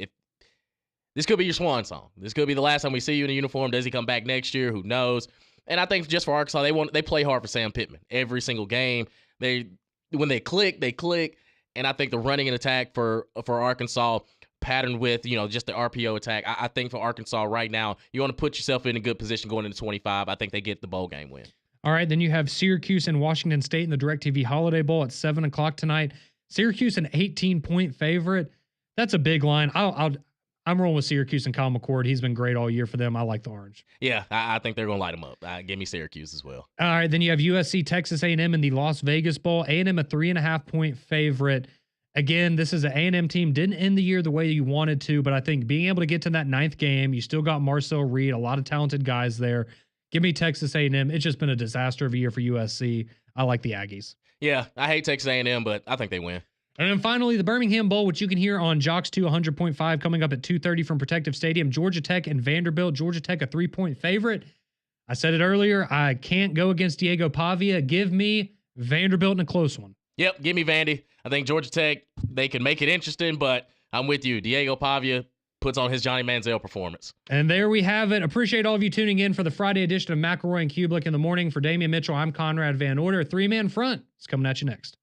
Speaker 2: could be your swan song. This could be the last time we see you in a uniform. Does he come back next year? Who knows? And I think just for Arkansas, they play hard for Sam Pittman every single game. When they click, and I think the running and attack for Arkansas patterned with just the RPO attack. I think for Arkansas right now, you want to put yourself in a good position going into 25. I think they get the bowl game win.
Speaker 1: All right, then you have Syracuse and Washington State in the DirecTV Holiday Bowl at 7 o'clock tonight. Syracuse an 18-point favorite. That's a big line. I'm rolling with Syracuse and Kyle McCord. He's been great all year for them. I like the orange.
Speaker 2: Yeah, I think they're going to light them up. Give me Syracuse as well.
Speaker 1: All right, then you have USC, Texas A&M in the Las Vegas Bowl. A&M a 3.5-point favorite. Again, this is an A&M team. Didn't end the year the way you wanted to, but I think being able to get to that 9th game, you still got Marcel Reed, a lot of talented guys there. Give me Texas A&M. It's just been a disaster of a year for USC. I like the Aggies.
Speaker 2: Yeah, I hate Texas A&M, but I think they win.
Speaker 1: And then finally, the Birmingham Bowl, which you can hear on Jocks 2 100.5 coming up at 2:30 from Protective Stadium. Georgia Tech and Vanderbilt. Georgia Tech a 3-point favorite. I said it earlier. I can't go against Diego Pavia. Give me Vanderbilt in a close one.
Speaker 2: Yep, give me Vandy. I think Georgia Tech, they can make it interesting, but I'm with you. Diego Pavia puts on his Johnny Manziel performance.
Speaker 1: And there we have it. Appreciate all of you tuning in for the Friday edition of McElroy and Cubelic in the morning. For Damian Mitchell, I'm Conrad Van Order. 3-man front is coming at you next.